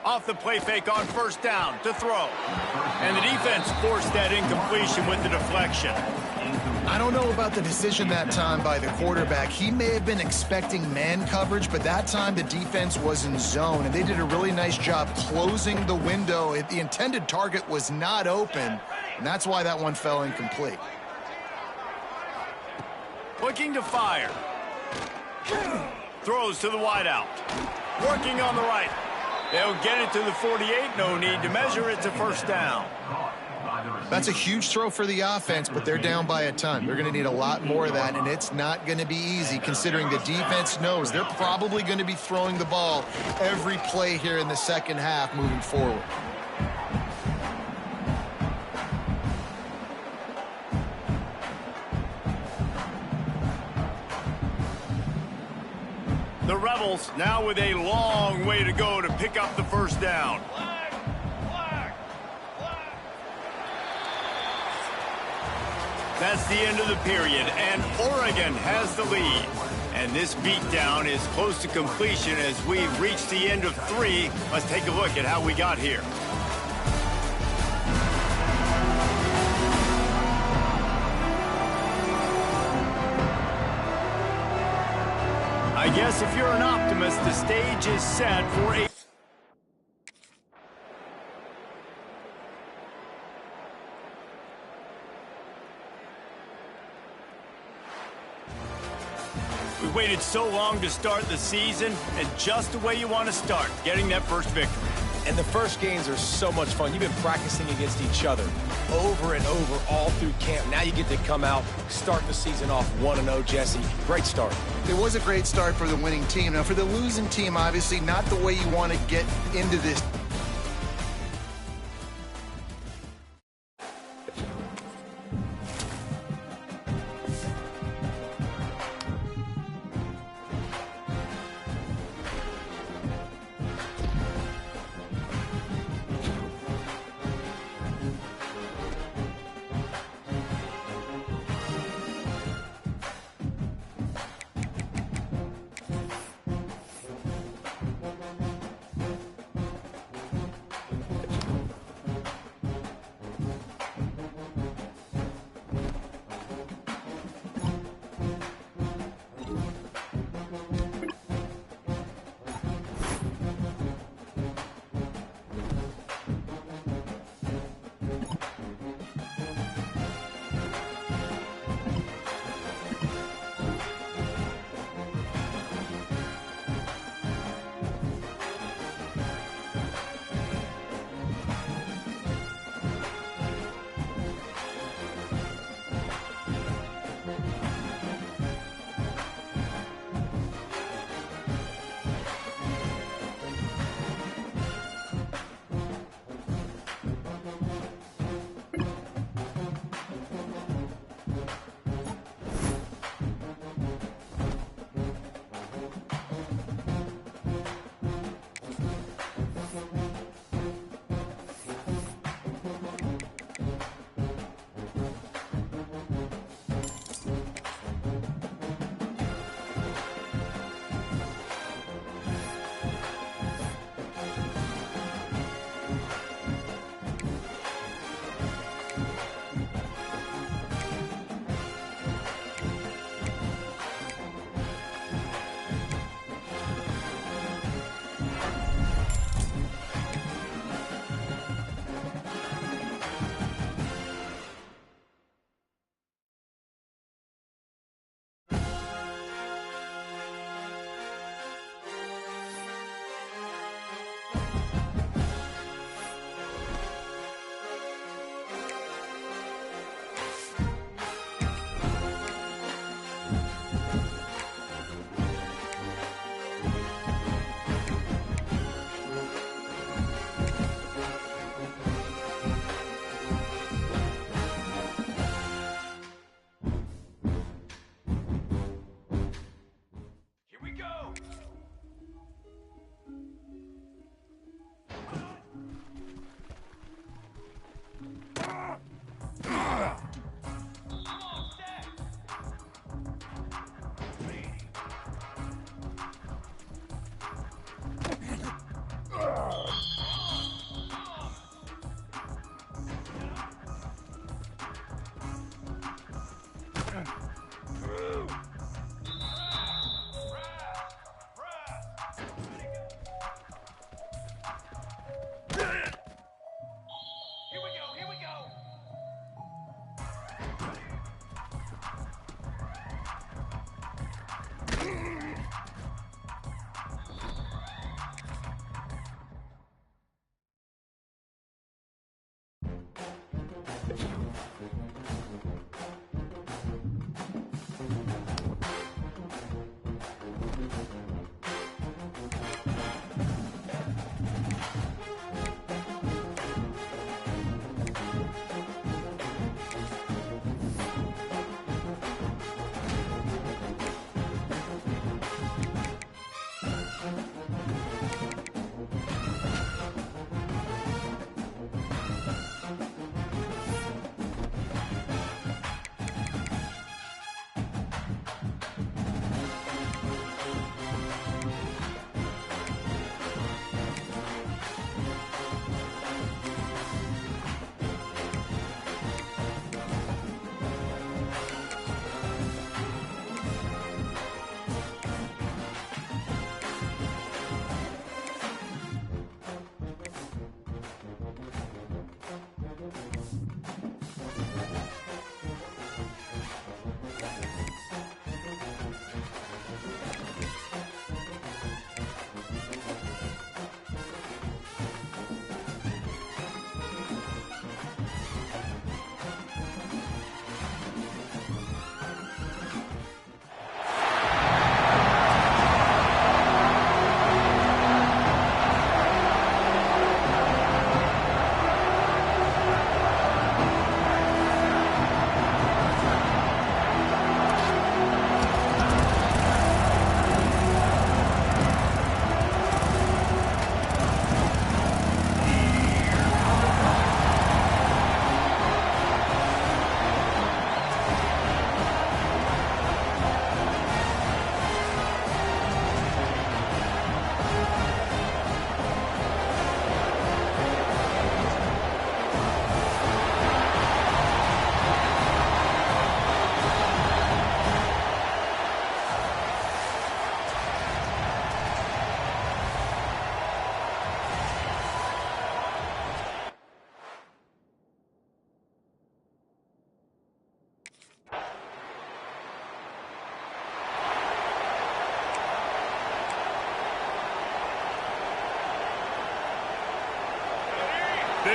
Off the play fake on 1st down to throw. And the defense forced that incompletion with the deflection. I don't know about the decision that time by the quarterback. He may have been expecting man coverage, but that time the defense was in zone, and they did a really nice job closing the window. The intended target was not open, and that's why that one fell incomplete. Looking to fire. Throws to the wideout. Working on the right. They'll get it to the 48. No need to measure it to 1st down. That's a huge throw for the offense, but they're down by a ton. They're going to need a lot more of that, and it's not going to be easy considering the defense knows they're probably going to be throwing the ball every play here in the 2nd half moving forward. The Rebels now with a long way to go to pick up the 1st down. Flag, flag, flag. That's the end of the period, and Oregon has the lead. And this beatdown is close to completion as we've reached the end of 3. Let's take a look at how we got here. I guess if you're an optimist, the stage is set for a... We waited so long to start the season, and just the way you want to start, getting that first victory. And the first games are so much fun. You've been practicing against each other over and over all through camp. Now you get to come out, start the season off 1-0, Jesse. Great start. It was a great start for the winning team. Now, for the losing team, obviously not the way you want to get into this.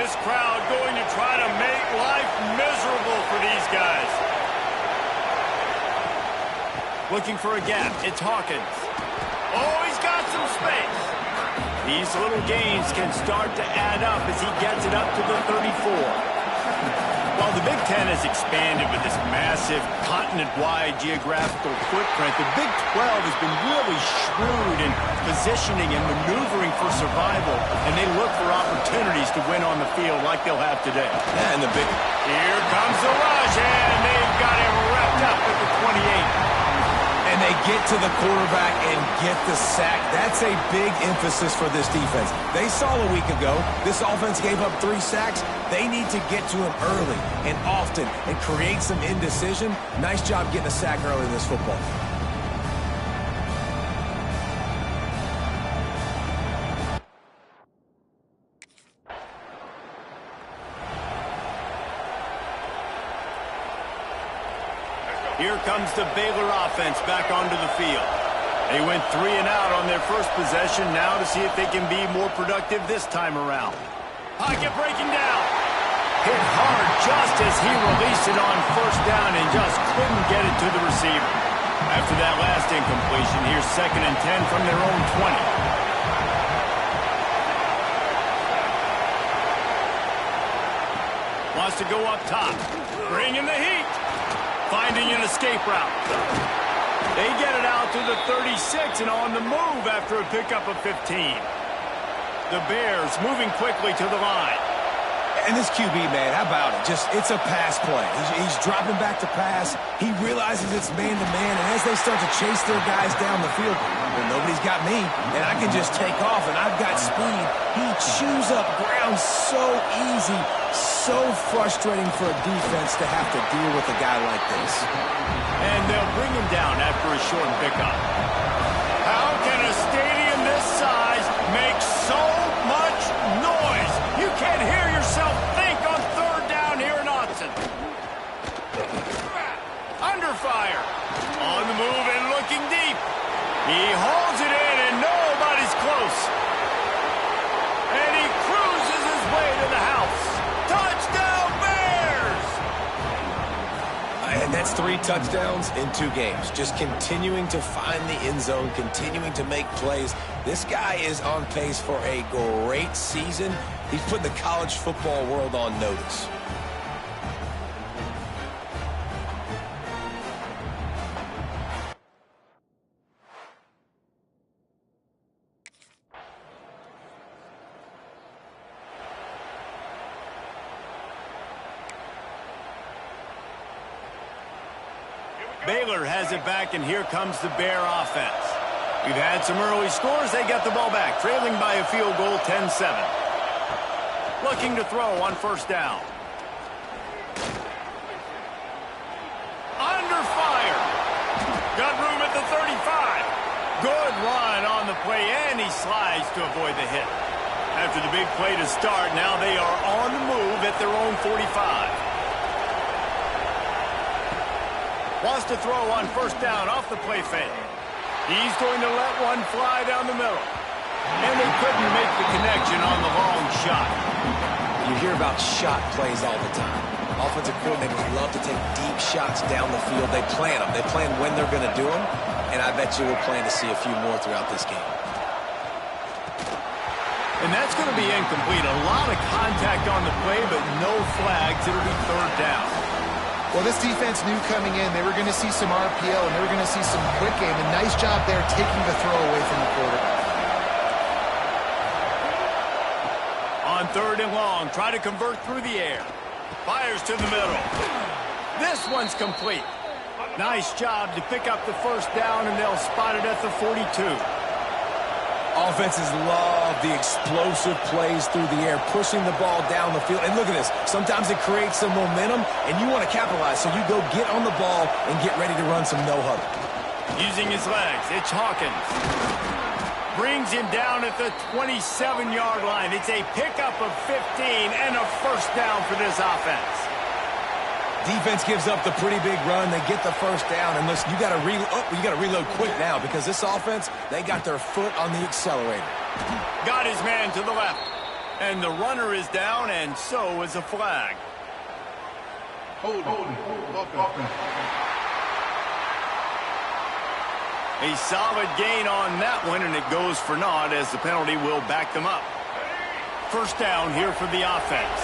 this crowd going to try to make life miserable for these guys. Looking for a gap. It's Hawkins. Oh, he's got some space. These little gains can start to add up as he gets it up to the 34. While the Big Ten has expanded with this massive continent-wide geographical footprint, the Big 12 has been really shrewd in positioning and maneuvering for survival, and they look for opportunities to win on the field like they'll have today. Yeah, and the big... Here comes the rush, and they've got him wrapped up at the 28. And they get to the quarterback and get the sack. That's a big emphasis for this defense. They saw a week ago, this offense gave up 3 sacks. They need to get to him early and often and create some indecision. Nice job getting a sack early in this football. Here comes the Baylor offense back onto the field. They went 3 and out on their first possession, now to see if they can be more productive this time around. Pocket breaking down. Hit hard just as he released it on first down and just couldn't get it to the receiver. After that last incompletion, here's 2nd and 10 from their own 20. Wants to go up top. Bring in the heat. Finding an escape route. They get it out to the 36 and on the move after a pickup of 15. The Bears moving quickly to the line. And this QB, man, how about it? It's a pass play. He's dropping back to pass. He realizes it's man-to-man, and as they start to chase their guys down the field, well, nobody's got me, and I can just take off, and I've got speed. He chews up ground so easy, so frustrating for a defense to have to deal with a guy like this. And they'll bring him down after a short pickup. How can a stadium this size make so much noise? You can't hear yourself think on 3rd down here in Austin. Under fire. On the move and looking deep. He holds it in and nobody's close. And he cruises his way to the house. Touchdown Bears! And that's 3 touchdowns in 2 games. Just continuing to find the end zone, continuing to make plays. This guy is on pace for a great season. He's putting the college football world on notice. Baylor has it back, and here comes the Bear offense. We've had some early scores. They got the ball back, trailing by a field goal, 10-7. Looking to throw on first down. Under fire. Got room at the 35. Good run on the play, and he slides to avoid the hit. After the big play to start, now they are on the move at their own 45. Wants to throw on first down off the play fake. He's going to let one fly down the middle. And they couldn't make the connection on the long shot. You hear about shot plays all the time. Offensive coordinators love to take deep shots down the field. They plan them. They plan when they're going to do them. And I bet you we'll plan to see a few more throughout this game. And that's going to be incomplete. A lot of contact on the play, but no flags. It'll be 3rd down. Well, this defense knew coming in they were going to see some RPO and they were going to see some quick game. And nice job there taking the throw away from the quarterback. On 3rd and long, try to convert through the air. Fires to the middle. This one's complete. Nice job to pick up the first down, and they'll spot it at the 42. Offenses love the explosive plays through the air, pushing the ball down the field. And look at this. Sometimes it creates some momentum, and you want to capitalize. So you go get on the ball and get ready to run some no-huddle. Using his legs, it's Hawkins. Brings him down at the 27-yard line. It's a pickup of 15 and a first down for this offense. Defense gives up the pretty big run. They get the first down. And listen, you got to reload quick now because this offense, they got their foot on the accelerator. Got his man to the left. And the runner is down, and so is a flag. Hold. A solid gain on that one, and it goes for naught as the penalty will back them up. First down here for the offense.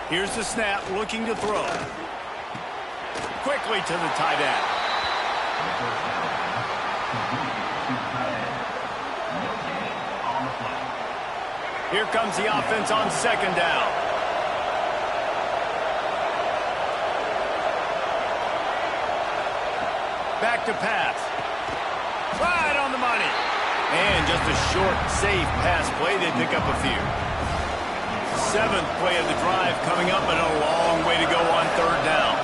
Here's the snap, looking to throw. Quickly to the tight end. Here comes the offense on second down. Back to pass. Right on the money. And just a short, safe pass play. They pick up a few. Seventh play of the drive coming up, and a long way to go on third down.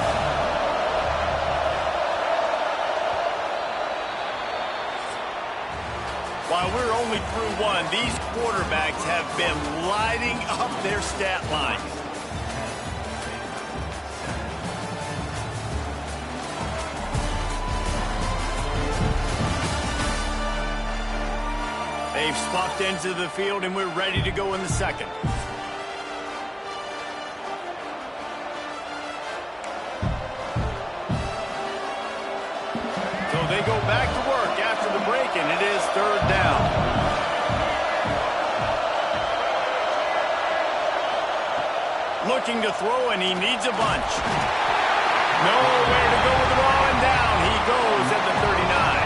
While we're only through one, these quarterbacks have been lighting up their stat lines. They've swapped into the field, and we're ready to go in the second. So they go back to work after the break, and it is third down. Looking to throw, and he needs a bunch. Nowhere to go with the ball, and down he goes at the 39.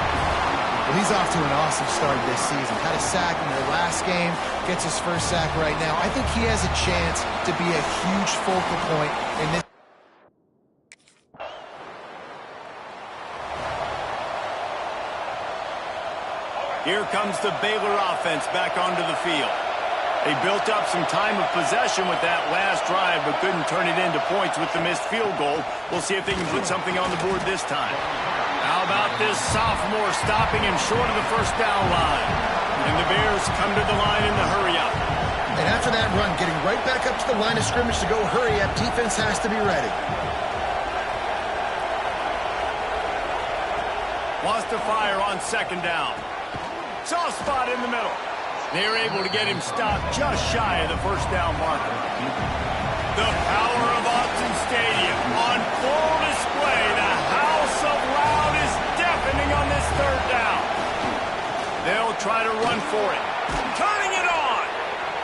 Well, he's off to an awesome start this season. Had a sack in their last game, gets his first sack right now. I think he has a chance to be a huge focal point in this. Here comes the Baylor offense back onto the field. They built up some time of possession with that last drive, but couldn't turn it into points with the missed field goal. We'll see if they can put something on the board this time. How about this sophomore stopping him short of the first down line? And the Bears come to the line in the hurry-up. And after that run, getting right back up to the line of scrimmage to go hurry-up, defense has to be ready. Wants to fire on second down. Soft spot in the middle. They're able to get him stopped just shy of the first down marker. The power of Autzen Stadium on full display. The house of loud is deafening on this third down. They'll try to run for it. Turning it on.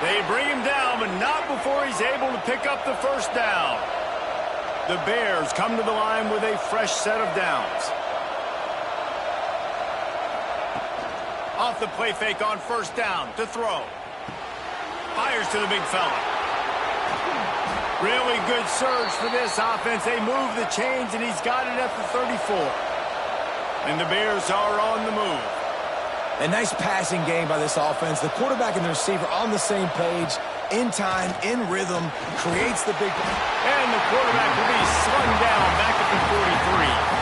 They bring him down, but not before he's able to pick up the first down. The Bears come to the line with a fresh set of downs. Off the play fake on first down to throw. Fires to the big fella. Really good surge for this offense. They move the chains, and he's got it at the 34. And the Bears are on the move. A nice passing game by this offense. The quarterback and the receiver on the same page, in time, in rhythm, creates the big play. And the quarterback will be slung down back at the 43.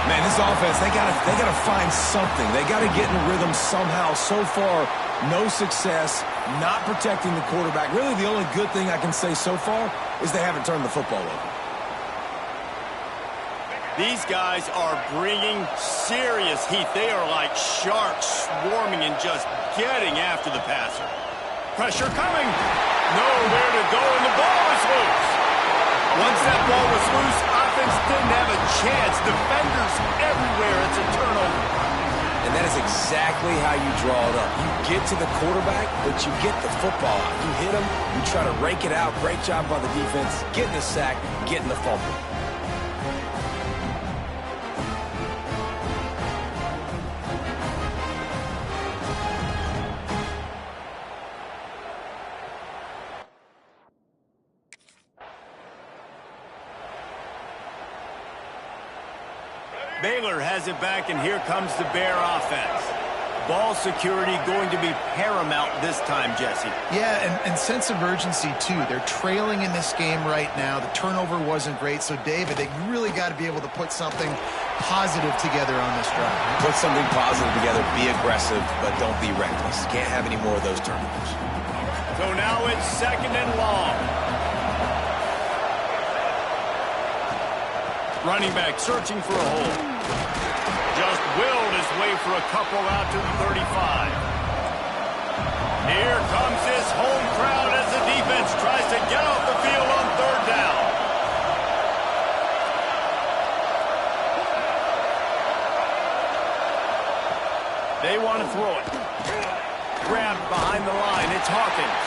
Man, this offense, they gotta find something. They gotta get in rhythm somehow. So far, no success, not protecting the quarterback. Really, the only good thing I can say so far is they haven't turned the football over. These guys are bringing serious heat. They are like sharks swarming and just getting after the passer. Pressure coming. Nowhere to go, and the ball is loose. Once that ball was loose, offense didn't have a chance. Defenders everywhere. It's a turnover. And that is exactly how you draw it up. You get to the quarterback, but you get the football out. You hit him, you try to rake it out. Great job by the defense, getting the sack, getting the fumble. Baylor has it back, and here comes the Bear offense. Ball security going to be paramount this time, Jesse. Yeah, and sense of urgency, too. They're trailing in this game right now. The turnover wasn't great. So, David, they really got to be able to put something positive together on this drive. Put something positive together, be aggressive, but don't be reckless. Can't have any more of those turnovers. So now it's second and long. Running back searching for a hole. Just willed his way for a couple out to the 35. Here comes his home crowd as the defense tries to get off the field on third down. They want to throw it. Grabbed behind the line. It's Hawkins.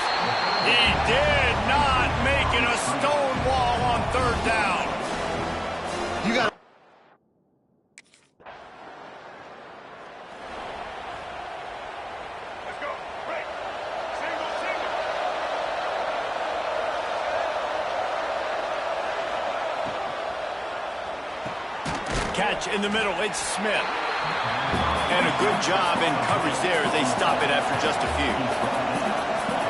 He did not make it a stone wall on third down. You got. Let's go. Break. Single, single. Catch in the middle. It's Smith. And a good job in coverage there as they stop it after just a few.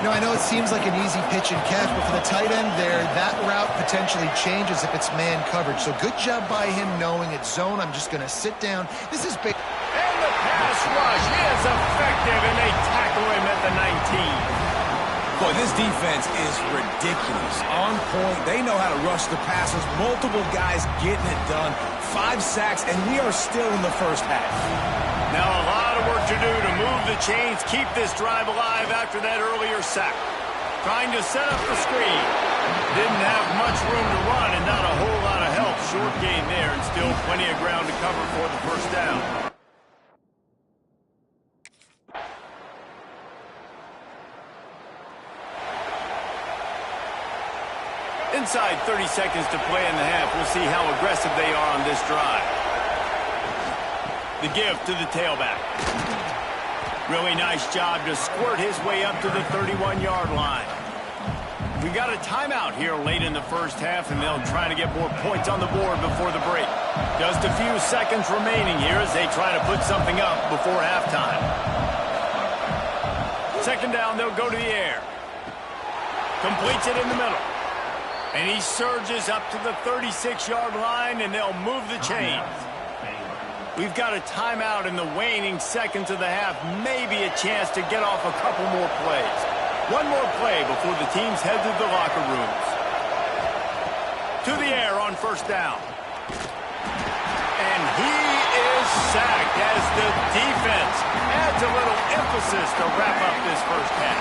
I know it seems like an easy pitch and catch, but for the tight end there, that route potentially changes if it's man coverage. So good job by him knowing it's zone. I'm just going to sit down. This is big. And the pass rush is effective, and they tackle him at the 19. Boy, this defense is ridiculous. On point. They know how to rush the passers. Multiple guys getting it done. 5 sacks, and we are still in the first half. Now a lot of work to do to move the chains, keep this drive alive after that earlier sack. Trying to set up the screen. Didn't have much room to run and not a whole lot of help. Short gain there and still plenty of ground to cover for the first down. Inside 30 seconds to play in the half. We'll see how aggressive they are on this drive. The give to the tailback. Really nice job to squirt his way up to the 31-yard line. We got a timeout here late in the first half, and they'll try to get more points on the board before the break. Just a few seconds remaining here as they try to put something up before halftime. Second down, they'll go to the air. Completes it in the middle. And he surges up to the 36-yard line, and they'll move the chains. We've got a timeout in the waning seconds of the half. Maybe a chance to get off a couple more plays. One more play before the teams head to the locker rooms. To the air on first down. And he is sacked as the defense adds a little emphasis to wrap up this first half.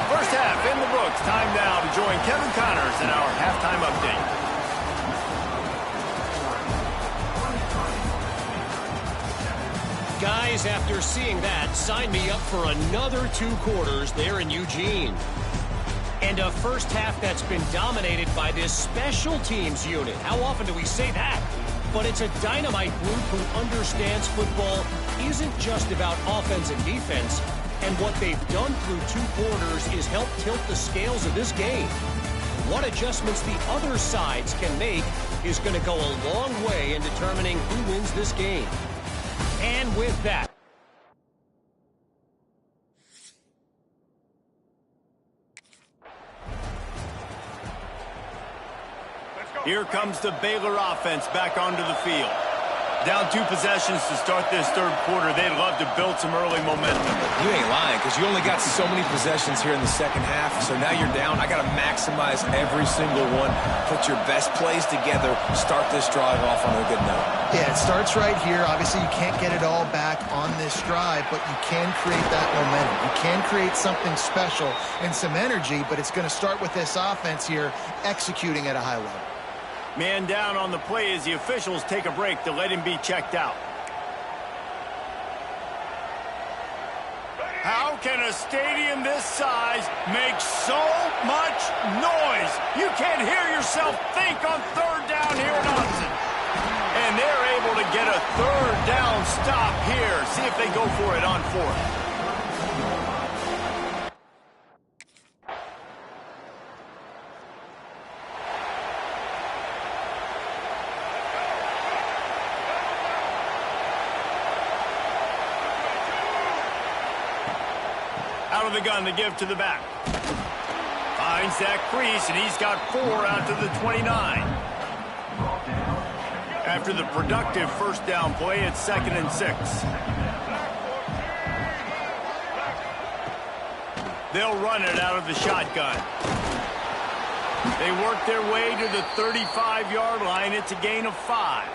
First half in the books. Time now to join Kevin Connors in our halftime update. Guys, after seeing that, sign me up for another 2 quarters there in Eugene. And a first half that's been dominated by this special teams unit. How often do we say that? But it's a dynamite group who understands football isn't just about offense and defense. And what they've done through 2 quarters is help tilt the scales of this game. What adjustments the other sides can make is going to go a long way in determining who wins this game. And with that, here comes the Baylor offense back onto the field. Down 2 possessions to start this third quarter. They'd love to build some early momentum. You ain't lying, because you only got so many possessions here in the second half, so now you're down. I got to maximize every single one. Put your best plays together. Start this drive off on a good note. Yeah, it starts right here. Obviously, you can't get it all back on this drive, but you can create that momentum. You can create something special and some energy, but it's going to start with this offense here executing at a high level. Man down on the play as the officials take a break to let him be checked out. How can a stadium this size make so much noise? You can't hear yourself think on third down here at Austin. And they're able to get a third down stop here. See if they go for it on fourth. Out of the gun to give to the back. Finds that crease, and he's got 4 out to the 29. After the productive first down play, it's 2nd and 6. They'll run it out of the shotgun. They work their way to the 35-yard line. It's a gain of 5.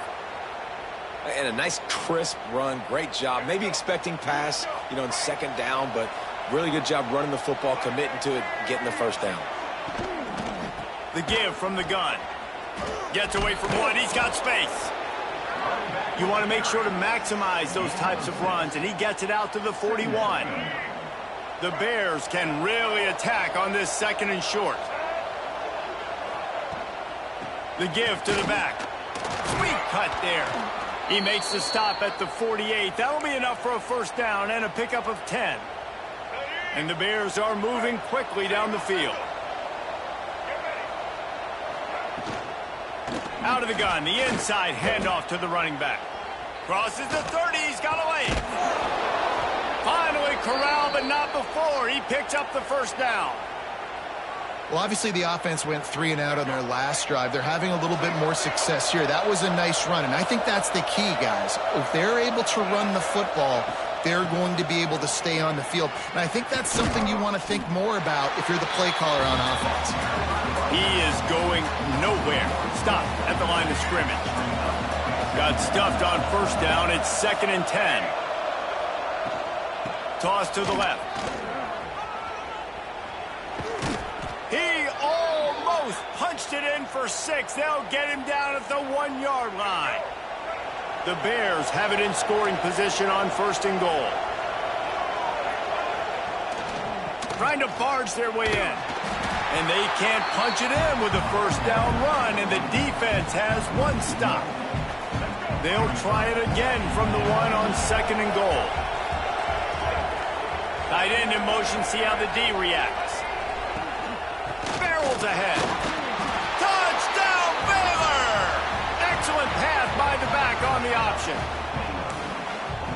And a nice crisp run. Great job. Maybe expecting pass, you know, in second down, but really good job running the football, committing to it, getting the first down. The give from the gun. Gets away from one. He's got space. You want to make sure to maximize those types of runs, and he gets it out to the 41. The Bears can really attack on this second and short. The give to the back. Sweet cut there. He makes the stop at the 48. That'll be enough for a first down and a pickup of 10. And the Bears are moving quickly down the field. Out of the gun, the inside handoff to the running back. Crosses the 30, he's got a lane. Finally corralled, but not before. He picks up the first down. Well, obviously the offense went 3 and out on their last drive. They're having a little bit more success here. That was a nice run, and I think that's the key, guys. If they're able to run the football, they're going to be able to stay on the field. And I think that's something you want to think more about if you're the play caller on offense. He is going nowhere. Stop at the line of scrimmage. Got stuffed on first down. It's 2nd and 10. Toss to the left. He almost punched it in for 6. They'll get him down at the 1-yard line. The Bears have it in scoring position on 1st and goal. Trying to barge their way in. And they can't punch it in with a first down run, and the defense has 1 stop. They'll try it again from the 1 on 2nd and goal. Tight end in motion, see how the D reacts. Barrels ahead. Touchdown, Baylor! Excellent pass by the back on the option.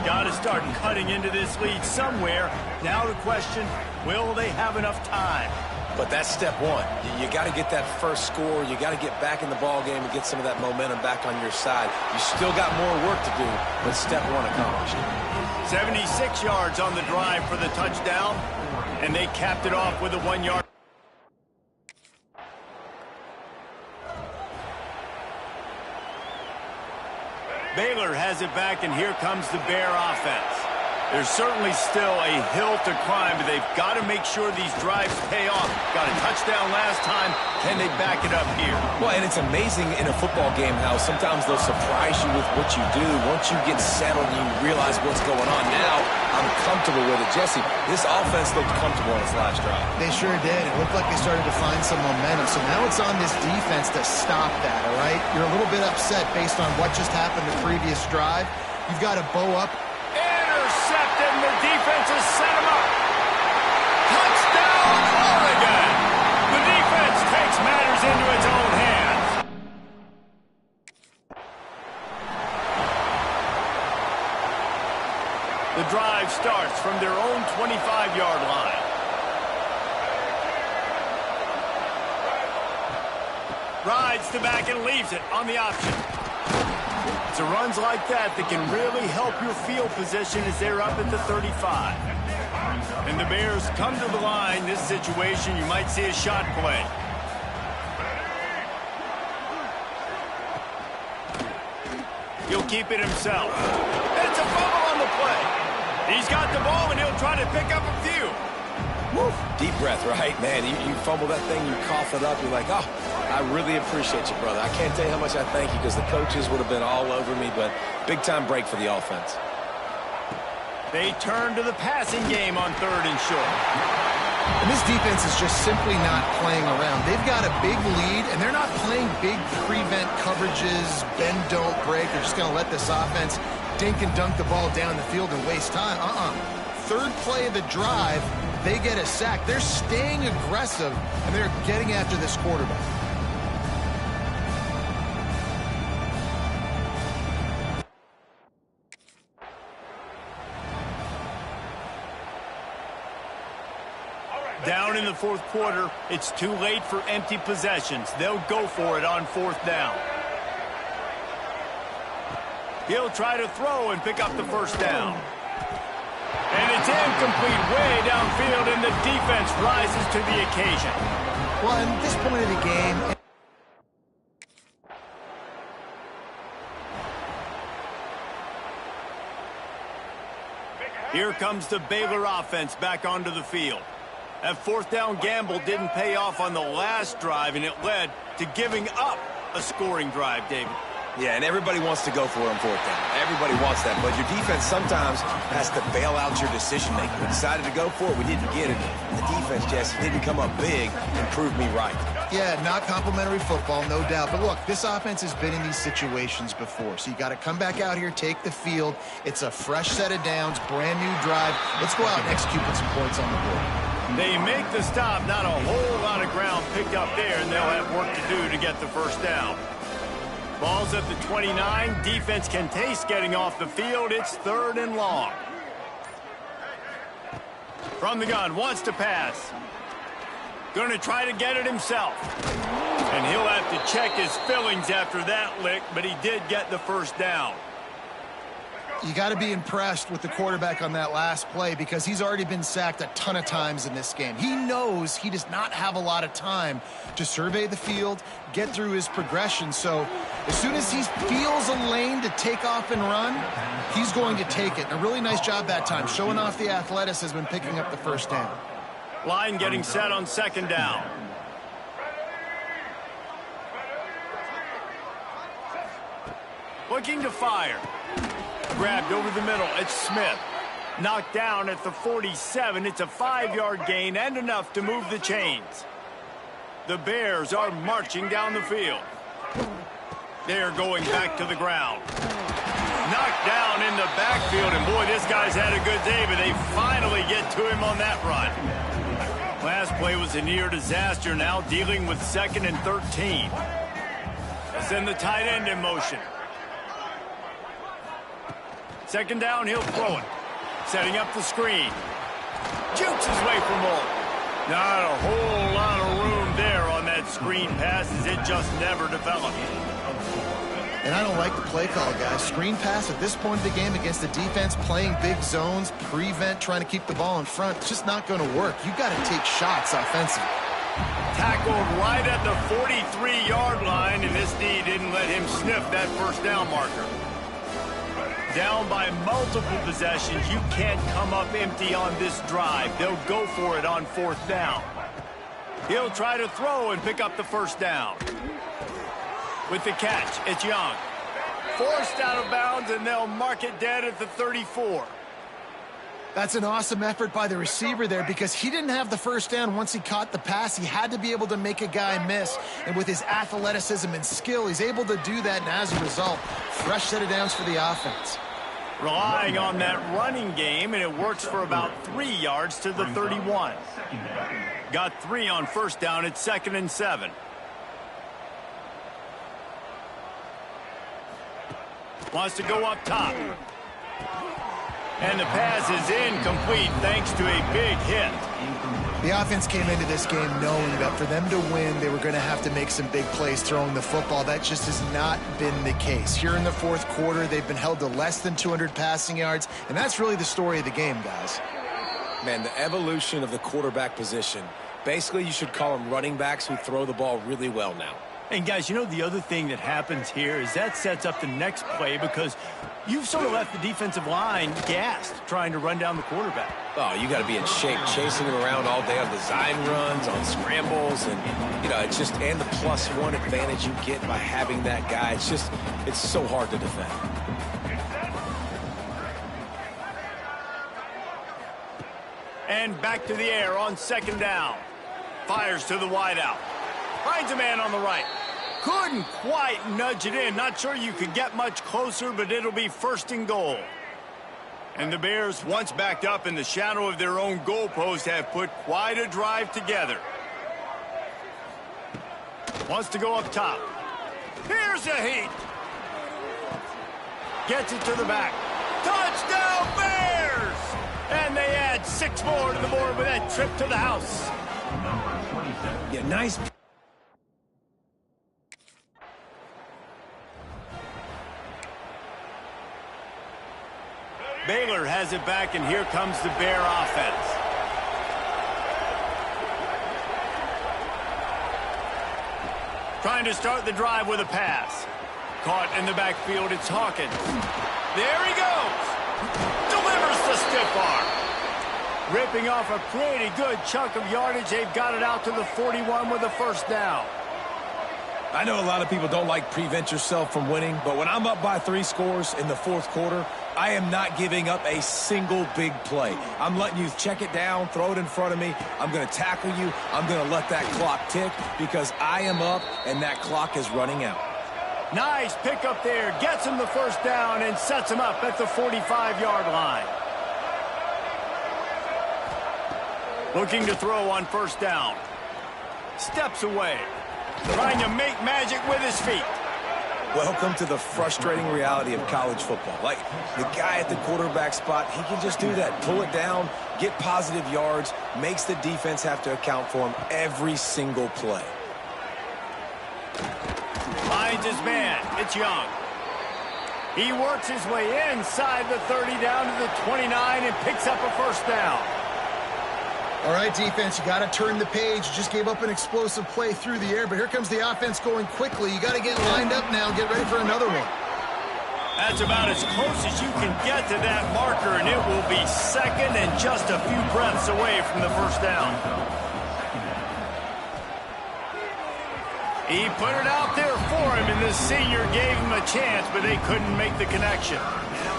Got to start cutting into this lead somewhere. Now the question, will they have enough time? But that's step 1. You got to get that first score. You got to get back in the ball game and get some of that momentum back on your side. You still got more work to do, but step 1 accomplished. 76 yards on the drive for the touchdown, and they capped it off with a 1-yard. Baylor has it back, and here comes the Bear offense. There's certainly still a hill to climb, but they've got to make sure these drives pay off. Got a touchdown last time. Can they back it up here? Well, and it's amazing in a football game how sometimes they'll surprise you with what you do. Once you get settled and you realize what's going on, now I'm comfortable with it. Jesse, this offense looked comfortable on its last drive. They sure did. It looked like they started to find some momentum. So now it's on this defense to stop that, all right? You're a little bit upset based on what just happened the previous drive. You've got to bow up. Intercepted, and the defense has set him up. Touchdown, Oregon! The defense takes matters into its own hands. The drive starts from their own 25-yard line. Rides to back and leaves it on the option. It's the runs like that that can really help your field position as they're up at the 35. And the Bears come to the line. This situation, you might see a shot play. He'll keep it himself. And it's a fumble on the play. He's got the ball, and he'll try to pick up a few. Woo. Deep breath, right? Man, you fumble that thing, you cough it up, you're like, oh, I really appreciate you, brother. I can't tell you how much I thank you because the coaches would have been all over me, but big-time break for the offense. They turn to the passing game on 3rd and short. And this defense is just simply not playing around. They've got a big lead, and they're not playing big prevent coverages, bend, don't break. They're just going to let this offense dink and dunk the ball down the field and waste time. 3rd play of the drive, they get a sack. They're staying aggressive, and they're getting after this quarterback. Down in the 4th quarter, it's too late for empty possessions. They'll go for it on 4th down. He'll try to throw and pick up the first down. And it's incomplete way downfield, and the defense rises to the occasion. Well, at this point of the game, Here comes the Baylor offense back onto the field. That fourth down gamble didn't pay off on the last drive, and it led to giving up a scoring drive, David. Yeah, and everybody wants to go for it on fourth down. Everybody wants that, but your defense sometimes has to bail out your decision-making. We decided to go for it. We didn't get it. The defense, Jesse, didn't come up big and prove me right. Yeah, not complimentary football, no doubt. But look, this offense has been in these situations before. So you got to come back out here, take the field. It's a fresh set of downs, brand new drive. Let's go out and execute with some points on the board. They make the stop. Not a whole lot of ground picked up there, and they'll have work to do to get the first down. Ball's at the 29. Defense can taste getting off the field. It's 3rd and long. From the gun, wants to pass. Going to try to get it himself. And he'll have to check his fillings after that lick, but he did get the first down. You got to be impressed with the quarterback on that last play because he's already been sacked a ton of times in this game. He knows he does not have a lot of time to survey the field, get through his progression. So as soon as he feels a lane to take off and run, he's going to take it. And a really nice job that time, showing off the athleticism and picking up the first down. Line getting set on 2nd down. Looking to fire. Grabbed over the middle. It's Smith. Knocked down at the 47. It's a 5-yard gain and enough to move the chains. The Bears are marching down the field. They're going back to the ground. Knocked down in the backfield, and boy, this guy's had a good day, but they finally get to him on that run. Last play was a near disaster, now dealing with 2nd and 13. They'll send the tight end in motion. 2nd down, he'll throw it. Setting up the screen. Jukes his way for more. Not a whole lot of room there on that screen pass as it just never developed. And I don't like the play call, guys. Screen pass at this point of the game against the defense playing big zones, prevent, trying to keep the ball in front. It's just not going to work. You got to take shots offensively. Tackled right at the 43-yard line, and this D didn't let him sniff that first down marker. Down by multiple possessions, you can't come up empty on this drive. They'll go for it on 4th down. He'll try to throw and pick up the first down. With the catch, it's Young. Forced out of bounds, and they'll mark it dead at the 34. That's an awesome effort by the receiver there because he didn't have the first down once he caught the pass. He had to be able to make a guy miss. And with his athleticism and skill, he's able to do that. And as a result, fresh set of downs for the offense. Relying on that running game, and it works for about 3 yards to the 31. Got 3 on first down. It's 2nd and 7. Wants to go up top. And the pass is incomplete thanks to a big hit. The offense came into this game knowing that for them to win, they were going to have to make some big plays throwing the football. That just has not been the case. Here in the 4th quarter, they've been held to less than 200 passing yards, and that's really the story of the game, guys. Man, the evolution of the quarterback position. Basically, you should call them running backs who throw the ball really well now. And guys, you know the other thing that happens here is that sets up the next play because you've sort of left the defensive line gassed trying to run down the quarterback. Oh, you got to be in shape, chasing him around all day on design runs, on scrambles, and, you know, it's just, and the +1 advantage you get by having that guy. It's just, it's so hard to defend. And back to the air on 2nd down. Fires to the wideout. Finds a man on the right. Couldn't quite nudge it in. Not sure you could get much closer, but it'll be 1st and goal. And the Bears, once backed up in the shadow of their own goalpost, have put quite a drive together. Wants to go up top. Here's a heat. Gets it to the back. Touchdown, Bears! And they add 6 more to the board with that trip to the house. Yeah, nice. Baylor has it back, and here comes the Bear offense. Trying to start the drive with a pass. Caught in the backfield, it's Hawkins. There he goes. Delivers the stiff arm. Ripping off a pretty good chunk of yardage. They've got it out to the 41 with a first down. I know a lot of people don't like prevent yourself from winning, but when I'm up by 3 scores in the fourth quarter, I am not giving up a single big play. I'm letting you check it down, throw it in front of me. I'm going to tackle you. I'm going to let that clock tick because I am up and that clock is running out. Nice pick up there. Gets him the first down and sets him up at the 45-yard line. Looking to throw on first down. Steps away. Trying to make magic with his feet. Welcome to the frustrating reality of college football. Like, the guy at the quarterback spot, he can just do that. Pull it down, get positive yards, makes the defense have to account for him every single play. Finds his man. It's Young. He works his way inside the 30 down to the 29 and picks up a first down. All right, defense, you got to turn the page. You just gave up an explosive play through the air, but here comes the offense going quickly. You got to get lined up now, get ready for another one. That's about as close as you can get to that marker, and it will be second and just a few breaths away from the first down. He put it out there for him, and the senior gave him a chance, but they couldn't make the connection.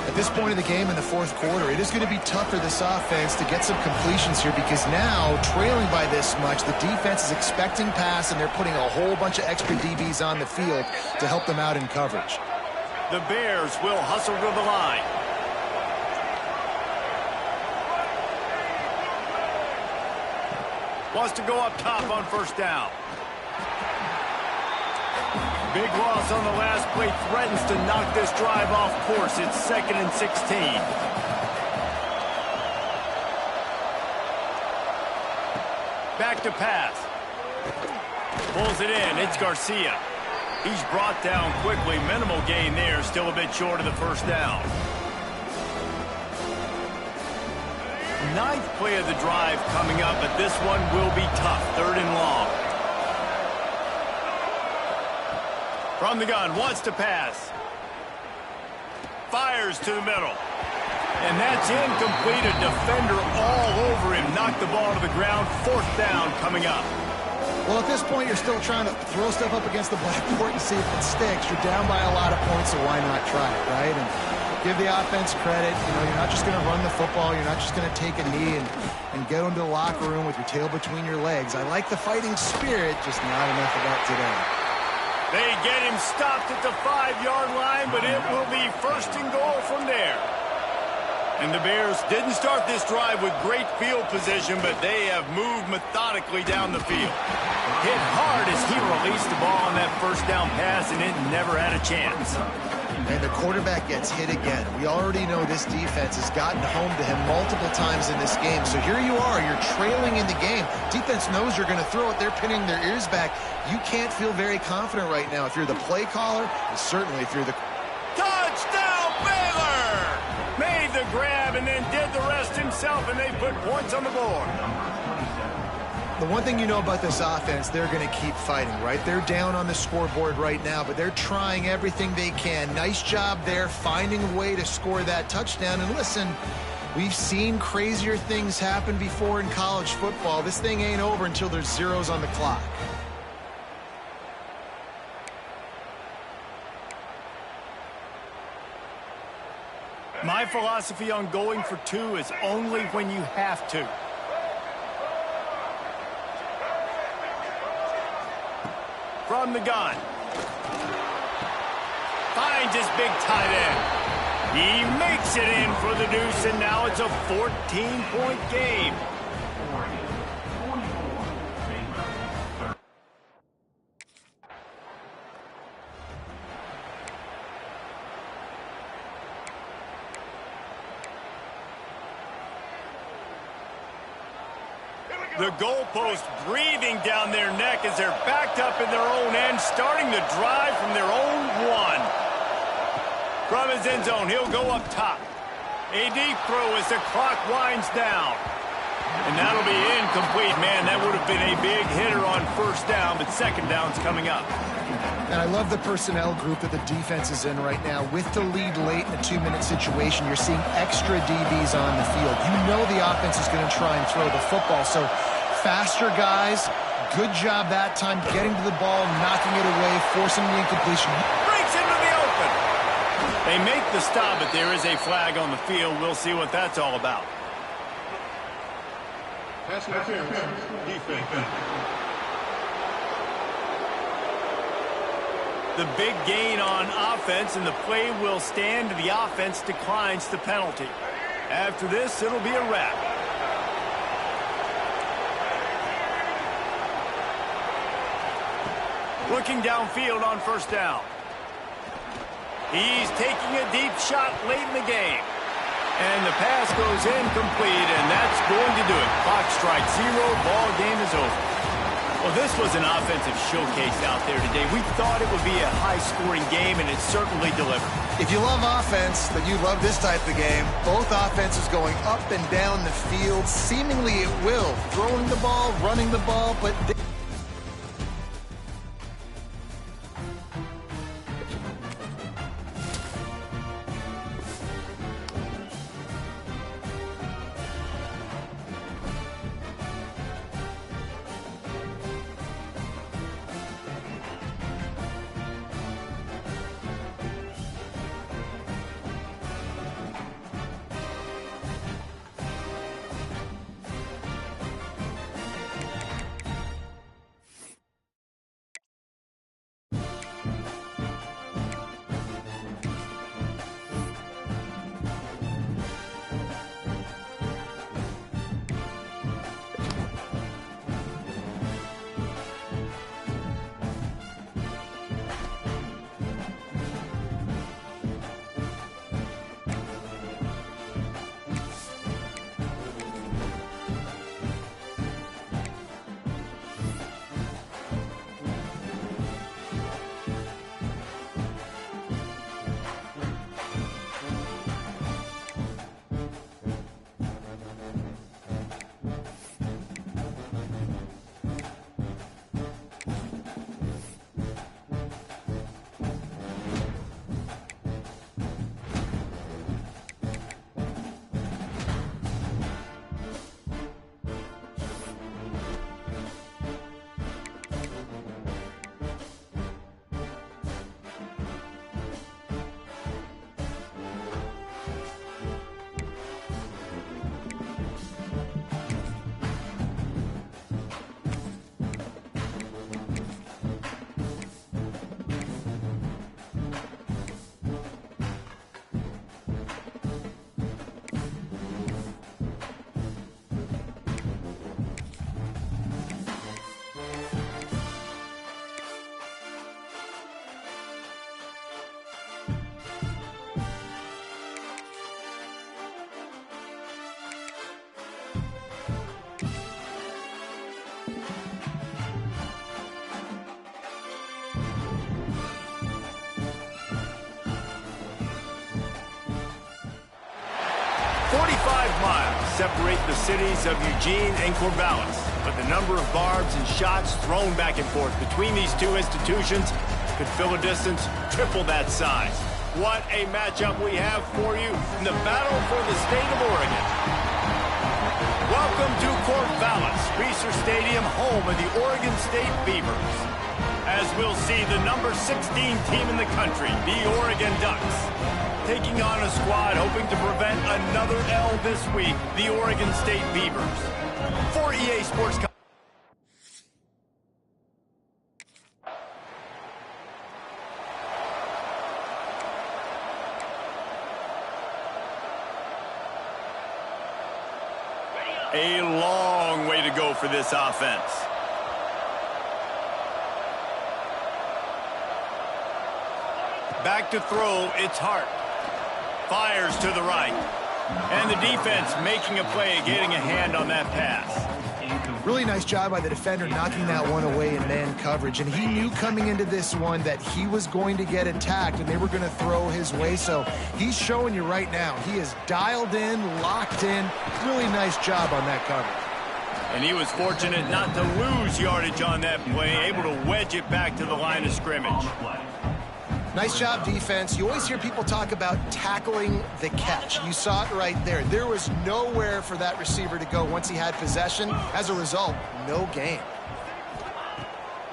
At this point of the game in the fourth quarter, it is going to be tough for this offense to get some completions here because now, trailing by this much, the defense is expecting pass, and they're putting a whole bunch of extra DBs on the field to help them out in coverage. The Bears will hustle to the line. Wants to go up top on first down. Big loss on the last play, threatens to knock this drive off course. It's 2nd and 16. Back to pass. Pulls it in. It's Garcia. He's brought down quickly. Minimal gain there. Still a bit short of the first down. 9th play of the drive coming up, but this one will be tough. 3rd and long. From the gun, wants to pass. Fires to the middle. And that's incomplete. A defender all over him. Knocked the ball to the ground. 4th down coming up. Well, at this point, you're still trying to throw stuff up against the blackboard and see if it sticks. You're down by a lot of points, so why not try it, right? And give the offense credit. You know, you're not just going to run the football. You're not just going to take a knee and go into the locker room with your tail between your legs. I like the fighting spirit, just not enough of that today. They get him stopped at the 5-yard line, but it will be 1st and goal from there. And the Bears didn't start this drive with great field position, but they have moved methodically down the field. Hit hard as he released the ball on that first down pass, and it never had a chance. And the quarterback gets hit again. We already know this defense has gotten home to him multiple times in this game. So here you are, you're trailing in the game. Defense knows you're going to throw it. They're pinning their ears back. You can't feel very confident right now if you're the play caller, and certainly if you're the... Touchdown, Baylor! Made the grab and then did the rest himself, and they put points on the board. The one thing you know about this offense, they're going to keep fighting, right? They're down on the scoreboard right now, but they're trying everything they can. Nice job there, finding a way to score that touchdown. And listen, we've seen crazier things happen before in college football. This thing ain't over until there's zeros on the clock. My philosophy on going for 2 is only when you have to. From the gun. Finds his big tight end. He makes it in for the deuce, and now it's a 14-point game. The goalpost breathing down their neck as they're backed up in their own end, starting the drive from their own 1. From his end zone, he'll go up top. A deep throw as the clock winds down. And that'll be incomplete. Man, that would have been a big hitter on first down, but second down's coming up. And I love the personnel group that the defense is in right now. With the lead late in a 2-minute situation, you're seeing extra DBs on the field. You know the offense is going to try and throw the football. So faster guys, good job that time getting to the ball, knocking it away, forcing the incompletion. Breaks into the open. They make the stop, but there is a flag on the field. We'll see what that's all about. Pass interference. Defense. The big gain on offense, and the play will stand. The offense declines the penalty. After this, it'll be a wrap. Looking downfield on first down. He's taking a deep shot late in the game. And the pass goes incomplete, and that's going to do it. Clock strikes 0, ball game is over. Well, this was an offensive showcase out there today. We thought it would be a high-scoring game, and it certainly delivered. If you love offense, then you love this type of game. Both offenses going up and down the field, seemingly at will. Throwing the ball, running the ball, but... 45 miles separate the cities of Eugene and Corvallis, but the number of barbs and shots thrown back and forth between these two institutions could fill a distance triple that size. What a matchup we have for you in the battle for the state of Oregon. Welcome to Corvallis, Reser Stadium, home of the Oregon State Beavers. As we'll see the number 16 team in the country, the Oregon Ducks, taking on a squad hoping to prevent another L this week, the Oregon State Beavers. For EA Sports... A long way to go for this offense. Back to throw, it's Hart. Fires to the right. And the defense making a play, getting a hand on that pass. Really nice job by the defender knocking that one away in man coverage, and he knew coming into this one that he was going to get attacked and they were going to throw his way. So he's showing you right now, he is dialed in, locked in. Really nice job on that coverage. And he was fortunate not to lose yardage on that play, able to wedge it back to the line of scrimmage. Nice job, defense. You always hear people talk about tackling the catch. You saw it right there. There was nowhere for that receiver to go once he had possession. As a result, no gain.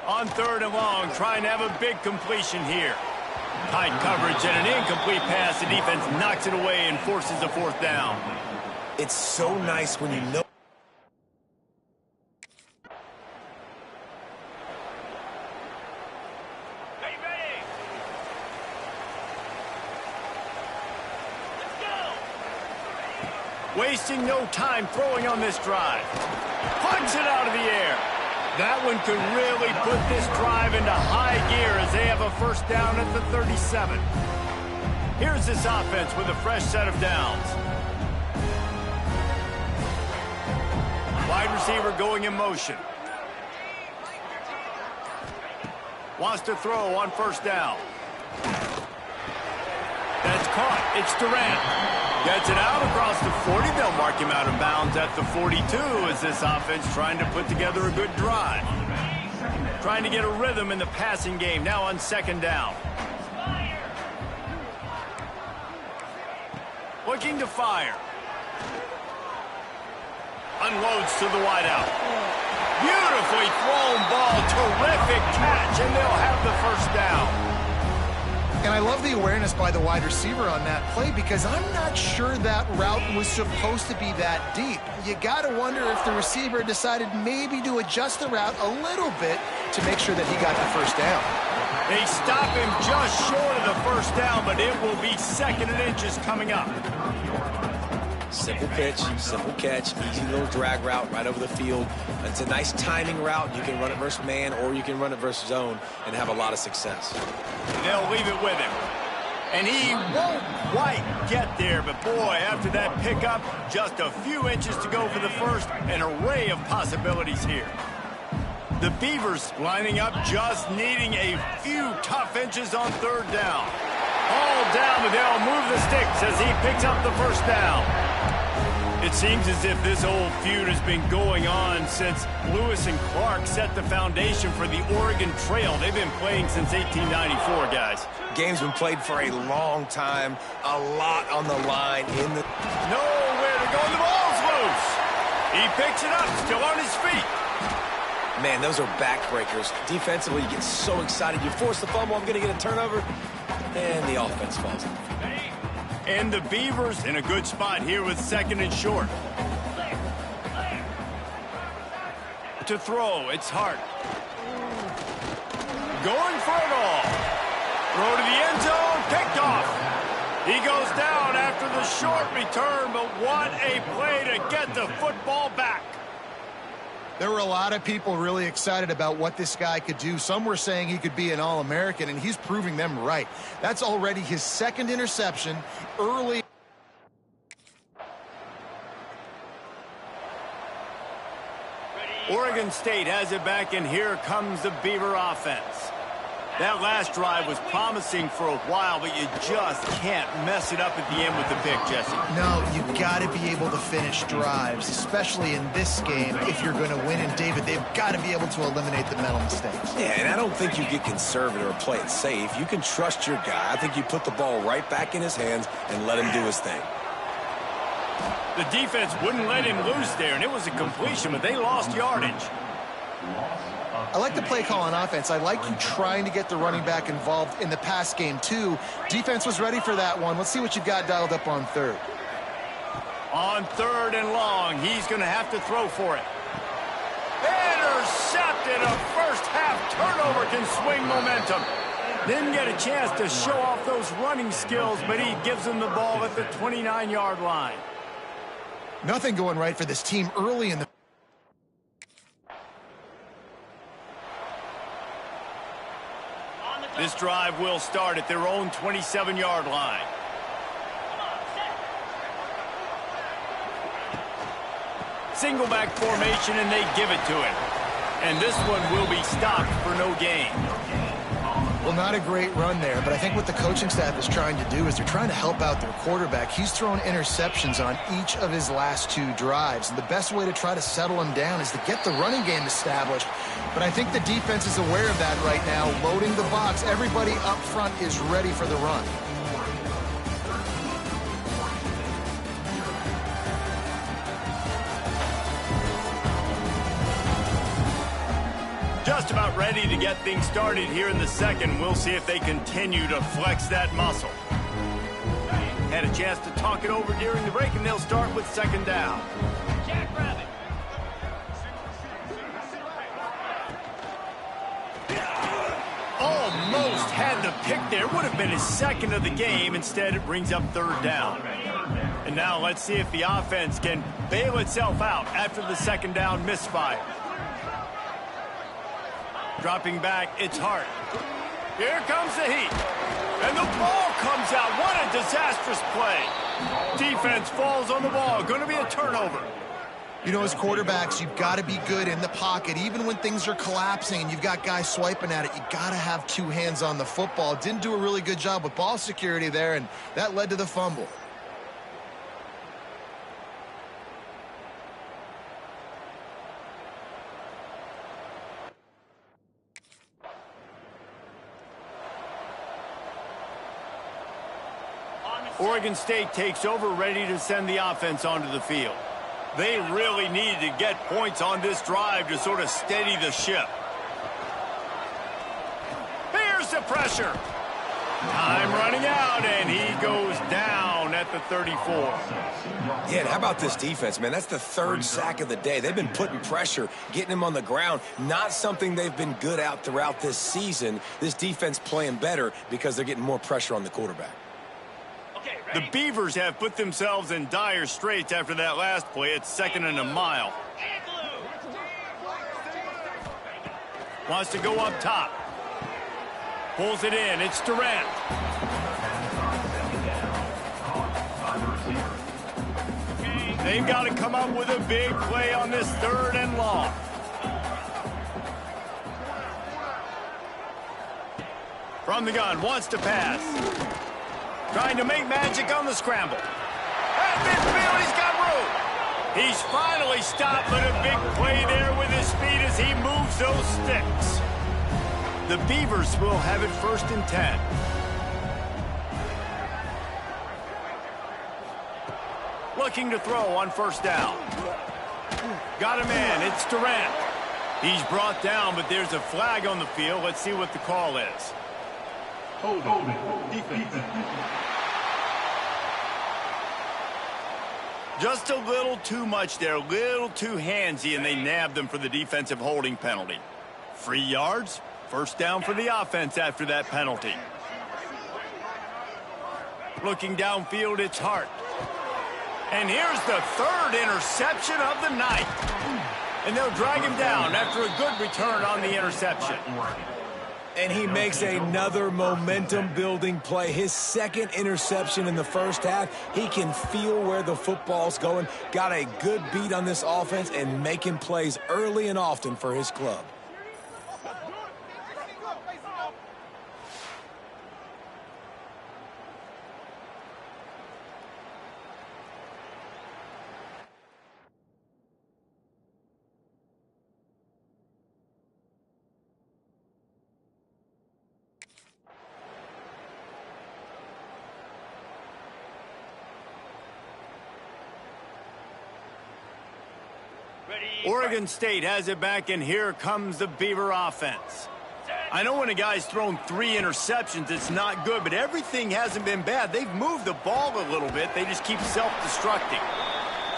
On 3rd and long, trying to have a big completion here. Tight coverage and an incomplete pass. The defense knocks it away and forces a 4th down. It's so nice when you know. Wasting no time throwing on this drive. Punch it out of the air. That one could really put this drive into high gear as they have a 1st down at the 37. Here's this offense with a fresh set of downs. Wide receiver going in motion. Wants to throw on 1st down. That's caught. It's Durant. Gets it out across the 40. They'll mark him out of bounds at the 42 as this offense trying to put together a good drive. Trying to get a rhythm in the passing game now on 2nd down. Looking to fire. Unloads to the wideout. Beautifully thrown ball. Terrific catch, and they'll have the 1st down. And I love the awareness by the wide receiver on that play because I'm not sure that route was supposed to be that deep. You got to wonder if the receiver decided maybe to adjust the route a little bit to make sure that he got the 1st down. They stop him just short of the 1st down, but it will be 2nd and inches coming up. Simple pitch, simple catch, easy little drag route right over the field. It's a nice timing route. You can run it versus man or you can run it versus zone and have a lot of success. They'll leave it with him. And he won't quite get there, but boy, after that pickup, just a few inches to go for the 1st. An array of possibilities here. The Beavers lining up, just needing a few tough inches on 3rd down. All down, but they'll move the sticks as he picks up the 1st down. It seems as if this old feud has been going on since Lewis and Clark set the foundation for the Oregon Trail. They've been playing since 1894, guys. Game's been played for a long time, a lot on the line in the... Nowhere to go, the ball's loose. He picks it up, still on his feet. Man, those are backbreakers. Defensively, you get so excited. You force the fumble, I'm going to get a turnover, and the offense falls off. And the Beavers in a good spot here with 2nd and short. To throw, it's Hart. Going for it all. Throw to the end zone, picked off. He goes down after the short return, but what a play to get the football back. There were a lot of people really excited about what this guy could do. Some were saying he could be an All-American, and he's proving them right. That's already his 2nd interception early. Oregon State has it back, and here comes the Beaver offense. That last drive was promising for a while, but you just can't mess it up at the end with the pick, Jesse. No, you got to be able to finish drives, especially in this game if you're going to win. And, David, they've got to be able to eliminate the mental mistakes. Yeah, and I don't think you get conservative or play it safe. You can trust your guy. I think you put the ball right back in his hands and let him do his thing. The defense wouldn't let him loose there, and it was a completion, but they lost yardage. I like the play call on offense. I like you trying to get the running back involved in the pass game, too. Defense was ready for that one. Let's see what you've got dialed up on 3rd. On 3rd and long, he's going to have to throw for it. Intercepted. A first-half turnover can swing momentum. Didn't get a chance to show off those running skills, but he gives them the ball at the 29-yard line. Nothing going right for this team early in the... This drive will start at their own 27-yard line. Single back formation, and they give it to him. And this one will be stopped for no gain. Well, not a great run there, but I think what the coaching staff is trying to do is they're trying to help out their quarterback. He's thrown interceptions on each of his last 2 drives, and the best way to try to settle him down is to get the running game established. But I think the defense is aware of that right now, loading the box. Everybody up front is ready for the run. Just about ready to get things started here in the second. We'll see if they continue to flex that muscle. Had a chance to talk it over during the break, and they'll start with second down. Jackrabbit. Almost had the pick there. Would have been his second of the game. Instead, it brings up third down. And now let's see if the offense can bail itself out after the second down misfire. Dropping back, it's Hart. Here comes the heat. And the ball comes out. What a disastrous play. Defense falls on the ball. Going to be a turnover. You know, as quarterbacks, you've got to be good in the pocket. Even when things are collapsing and you've got guys swiping at it, you got to have 2 hands on the football. Didn't do a really good job with ball security there, and that led to the fumble. Oregon State takes over, ready to send the offense onto the field. They really needed to get points on this drive to sort of steady the ship. Here's the pressure. Time running out, and he goes down at the 34. Yeah, and how about this defense, man? That's the 3rd sack of the day. They've been putting pressure, getting him on the ground. Not something they've been good at throughout this season. This defense playing better because they're getting more pressure on the quarterback. The Beavers have put themselves in dire straits after that last play. It's 2nd and a mile. Wants to go up top. Pulls it in. It's Durant. They've got to come up with a big play on this 3rd and long. From the gun, wants to pass. Trying to make magic on the scramble. At midfield, he's got room. He's finally stopped, but a big play there with his speed as he moves those sticks. The Beavers will have it 1st and 10. Looking to throw on 1st down. Got him in. It's Durant. He's brought down, but there's a flag on the field. Let's see what the call is. Holding. Defense. Just a little too much there, a little too handsy, and they nabbed them for the defensive holding penalty. 3 yards, 1st down for the offense after that penalty. Looking downfield, it's Hart. And here's the 3rd interception of the night. And they'll drag him down after a good return on the interception. And he makes another momentum-building play. His 2nd interception in the 1st half. He can feel where the football's going. Got a good beat on this offense and making plays early and often for his club. Oregon State has it back, and here comes the Beaver offense. I know when a guy's thrown 3 interceptions, it's not good, but everything hasn't been bad. They've moved the ball a little bit. They just keep self-destructing.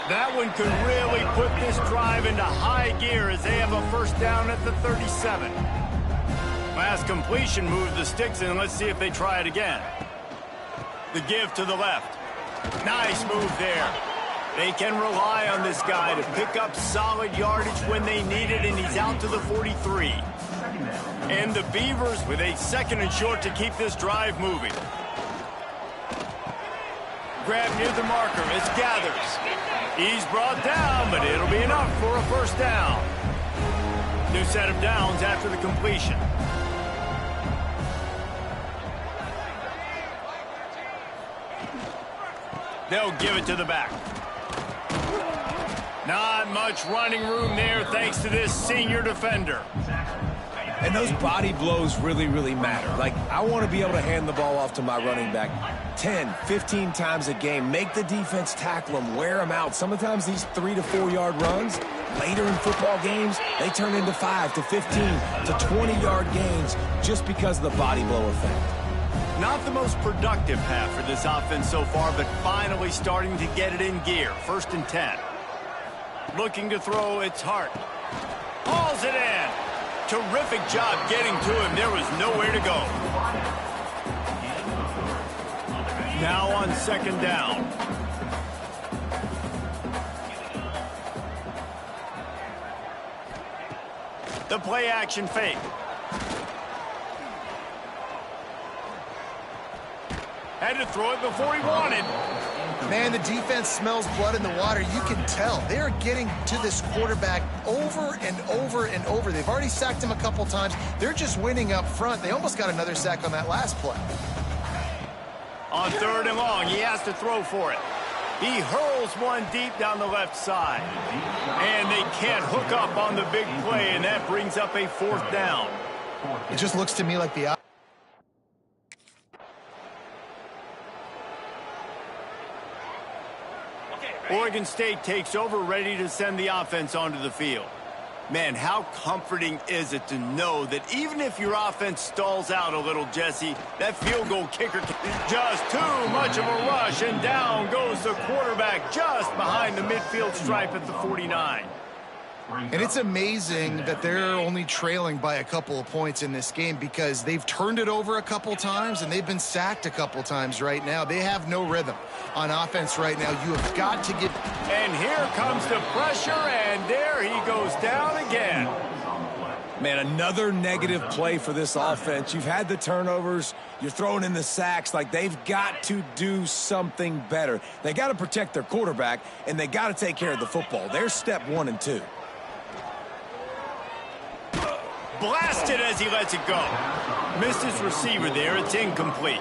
That one could really put this drive into high gear as they have a 1st down at the 37. Last completion moved the sticks in. Let's see if they try it again. The give to the left. Nice move there. They can rely on this guy to pick up solid yardage when they need it, and he's out to the 43. And the Beavers with a 2nd and short to keep this drive moving. Grab near the marker. It's Gathers. He's brought down, but it'll be enough for a 1st down. New set of downs after the completion. They'll give it to the back. Not much running room there thanks to this senior defender. And those body blows really, really matter. Like, I want to be able to hand the ball off to my running back 10, 15 times a game. Make the defense tackle them, wear them out. Sometimes these 3 to 4 yard runs, later in football games, they turn into 5 to 15 to 20-yard gains just because of the body blow effect. Not the most productive half for this offense so far, but finally starting to get it in gear. 1st and 10. Looking to throw, it's Hart. Hauls it in. Terrific job getting to him. There was nowhere to go. Now on 2nd down. The play action fake. Had to throw it before he wanted. Man, the defense smells blood in the water. You can tell. They are getting to this quarterback over and over and over. They've already sacked him a couple times. They're just winning up front. They almost got another sack on that last play. On 3rd and long, he has to throw for it. He hurls one deep down the left side. And they can't hook up on the big play, and that brings up a 4th down. It just looks to me like the... Oregon State takes over, ready to send the offense onto the field. Man, how comforting is it to know that even if your offense stalls out a little, Jesse, that field goal kicker just too much of a rush, and down goes the quarterback just behind the midfield stripe at the 49. And it's amazing that they're only trailing by a couple of points in this game because they've turned it over a couple times and they've been sacked a couple times right now. They have no rhythm on offense right now. You have got to get... And here comes the pressure, and there he goes down again. Man, another negative play for this offense. You've had the turnovers. You're throwing in the sacks. Like, they've got to do something better. They got to protect their quarterback, and they got to take care of the football. There's step 1 and 2. Blasted as he lets it go. Missed his receiver there. It's incomplete.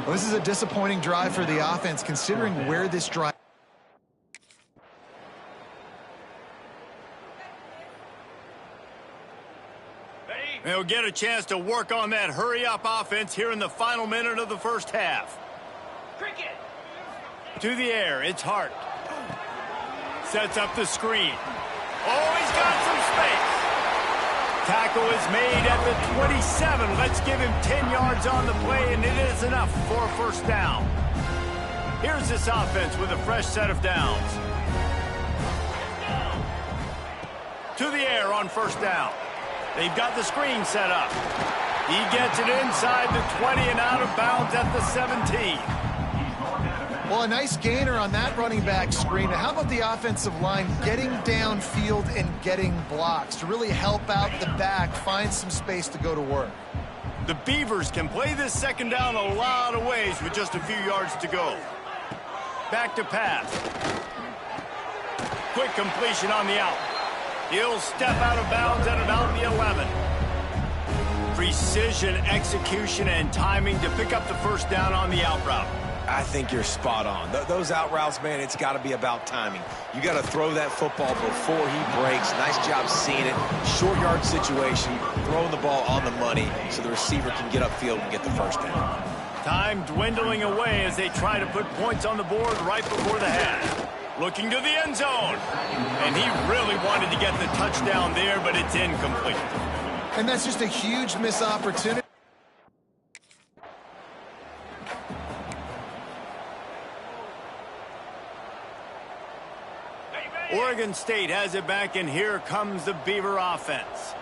Well, this is a disappointing drive for the offense considering where this drive... They'll get a chance to work on that hurry-up offense here in the final minute of the 1st half. Cricket. To the air, it's Hart. Sets up the screen. Oh, he's got some space. Tackle is made at the 27. Let's give him 10 yards on the play, and it is enough for a 1st down. Here's this offense with a fresh set of downs. To the air on 1st down. They've got the screen set up. He gets it inside the 20 and out of bounds at the 17. Well, a nice gainer on that running back screen. How about the offensive line getting downfield and getting blocks to really help out the back, find some space to go to work? The Beavers can play this 2nd down a lot of ways with just a few yards to go. Back to pass. Quick completion on the out. He'll step out of bounds at about the 11. Precision, execution, and timing to pick up the 1st down on the out route. I think you're spot on. Those out routes, man, it's got to be about timing. You got to throw that football before he breaks. Nice job seeing it. Short yard situation, throwing the ball on the money so the receiver can get upfield and get the 1st down. Time dwindling away as they try to put points on the board right before the half. Looking to the end zone. And he really wanted to get the touchdown there, but it's incomplete. And that's just a huge missed opportunity. Oregon State has it back, and here comes the Beaver offense.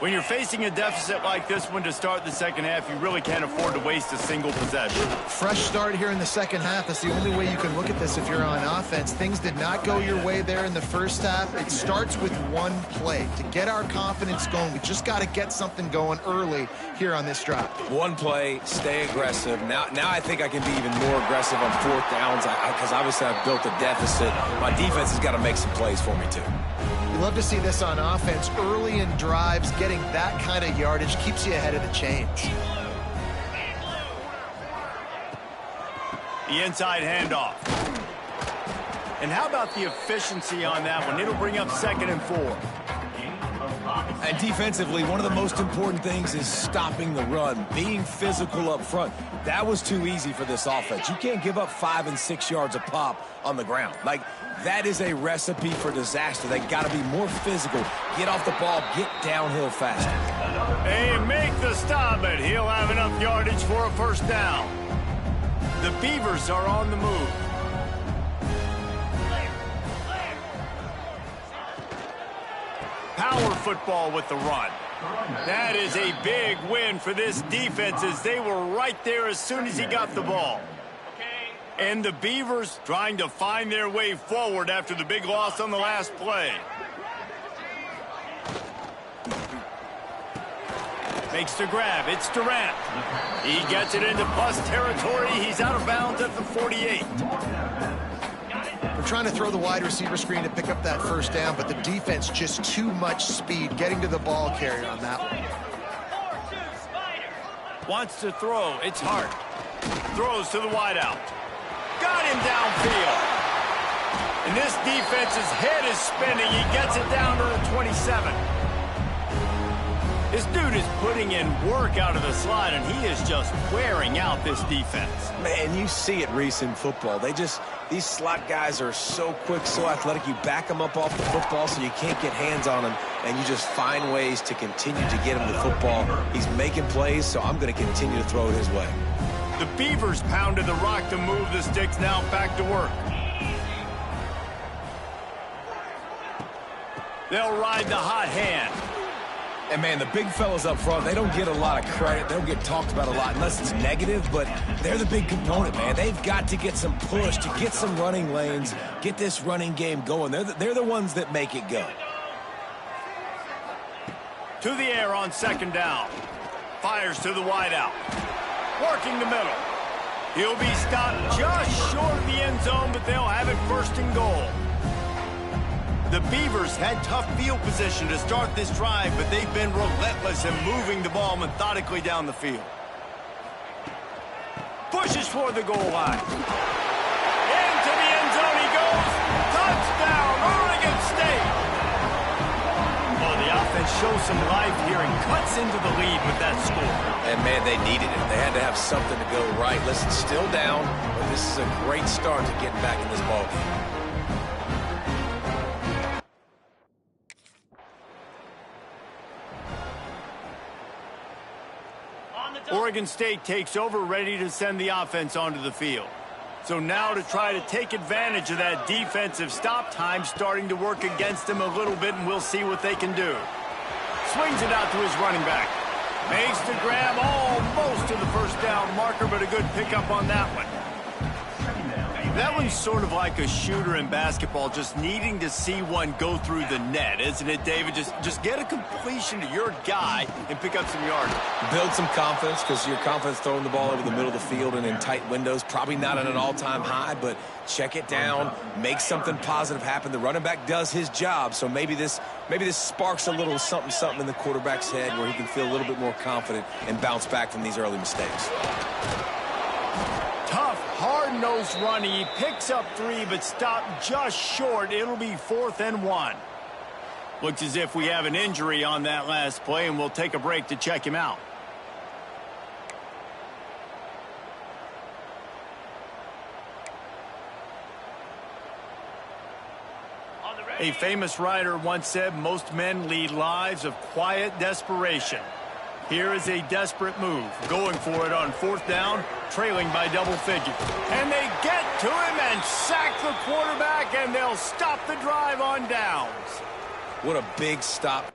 When you're facing a deficit like this one to start the 2nd half, you really can't afford to waste a single possession. Fresh start here in the 2nd half. That's the only way you can look at this if you're on offense. Things did not go your way there in the 1st half. It starts with one play. To get our confidence going, we just got to get something going early here on this drive. One play, stay aggressive. Now I think I can be even more aggressive on 4th downs because obviously I've built a deficit. My defense has got to make some plays for me, too. The love to see this on offense. Early in drives, getting that kind of yardage keeps you ahead of the chains. The inside handoff. And how about the efficiency on that one? It'll bring up 2nd and 4. And defensively, one of the most important things is stopping the run, being physical up front. That was too easy for this offense. You can't give up 5 and 6 yards a pop on the ground. Like, that is a recipe for disaster. They got to be more physical, get off the ball, get downhill faster. They make the stop, but he'll have enough yardage for a 1st down. The Beavers are on the move. Power football with the run. That is a big win for this defense as they were right there as soon as he got the ball. And the Beavers trying to find their way forward after the big loss on the last play. Makes the grab. It's Durant. He gets it into plus territory. He's out of bounds at the 48. We're trying to throw the wide receiver screen to pick up that 1st down, but the defense just too much speed getting to the ball carrier on that one. Wants to throw. It's Hart. Throws to the wideout. Got him downfield. And this defense's head is spinning. He gets it down to the 27. This dude is putting in work out of the slot, and he is just wearing out this defense. Man, you see it, Reese, in football. These slot guys are so quick, so athletic. You back them up off the football so you can't get hands on them, and you just find ways to continue to get him the football. He's making plays, so I'm going to continue to throw it his way. The Beavers pounded the rock to move the sticks. Now back to work. They'll ride the hot hand. And, man, the big fellas up front, they don't get a lot of credit. They don't get talked about a lot unless it's negative, but they're the big component, man. They've got to get some push, to get some running lanes, get this running game going. They're the ones that make it go. To the air on 2nd down. Fires to the wideout. Working the middle. He'll be stopped just short of the end zone, but they'll have it 1st and goal. The Beavers had tough field position to start this drive, but they've been relentless in moving the ball methodically down the field. Pushes for the goal line. Into the end zone he goes. Touchdown, Oregon State. Well, the offense shows some life here and cuts into the lead with that score. And, man, they needed it. They had to have something to go right. Listen, still down, but this is a great start to getting back in this ballgame. Oregon State takes over, ready to send the offense onto the field. So now to try to take advantage of that defensive stop time starting to work against them a little bit, and we'll see what they can do. Swings it out to his running back. Makes the grab almost to the 1st down marker, but a good pickup on that one. That one's sort of like a shooter in basketball, just needing to see one go through the net, isn't it, David? Just get a completion to your guy and pick up some yards. Build some confidence, because your confidence throwing the ball over the middle of the field and in tight windows, probably not at an all-time high, but check it down, make something positive happen. The running back does his job, so maybe this sparks a little something in the quarterback's head where he can feel a little bit more confident and bounce back from these early mistakes. Tough, hard-nosed running. He picks up 3, but stopped just short. It'll be 4th and 1. Looks as if we have an injury on that last play, and we'll take a break to check him out. A famous writer once said, most men lead lives of quiet desperation. Here is a desperate move, going for it on 4th down, trailing by double figures. And they get to him and sack the quarterback, and they'll stop the drive on downs. What a big stop.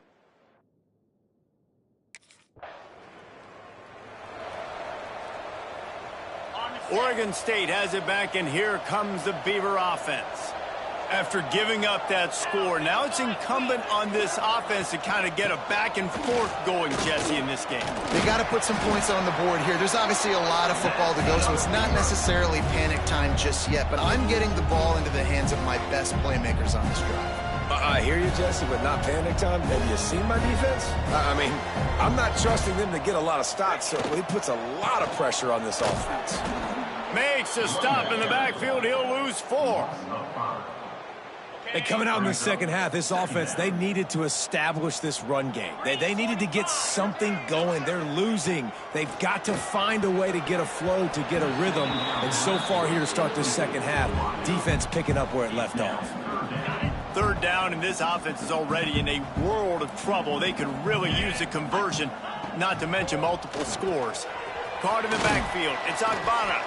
Oregon State has it back, and here comes the Beaver offense. After giving up that score, now it's incumbent on this offense to kind of get a back and forth going, Jesse, in this game. They got to put some points on the board here. There's obviously a lot of football to go, so it's not necessarily panic time just yet, but I'm getting the ball into the hands of my best playmakers on this drive. I hear you, Jesse, but not panic time. Have you seen my defense? I mean, I'm not trusting them to get a lot of stops, so it puts a lot of pressure on this offense. Makes a stop in the backfield. He'll lose 4. And coming out in the second half, this offense, they needed to establish this run game. They needed to get something going. They're losing. They've got to find a way to get a flow, to get a rhythm. And so far here to start this second half, defense picking up where it left off. 3rd down, and this offense is already in a world of trouble. They could really use a conversion, not to mention multiple scores. Caught in the backfield. It's Agbana.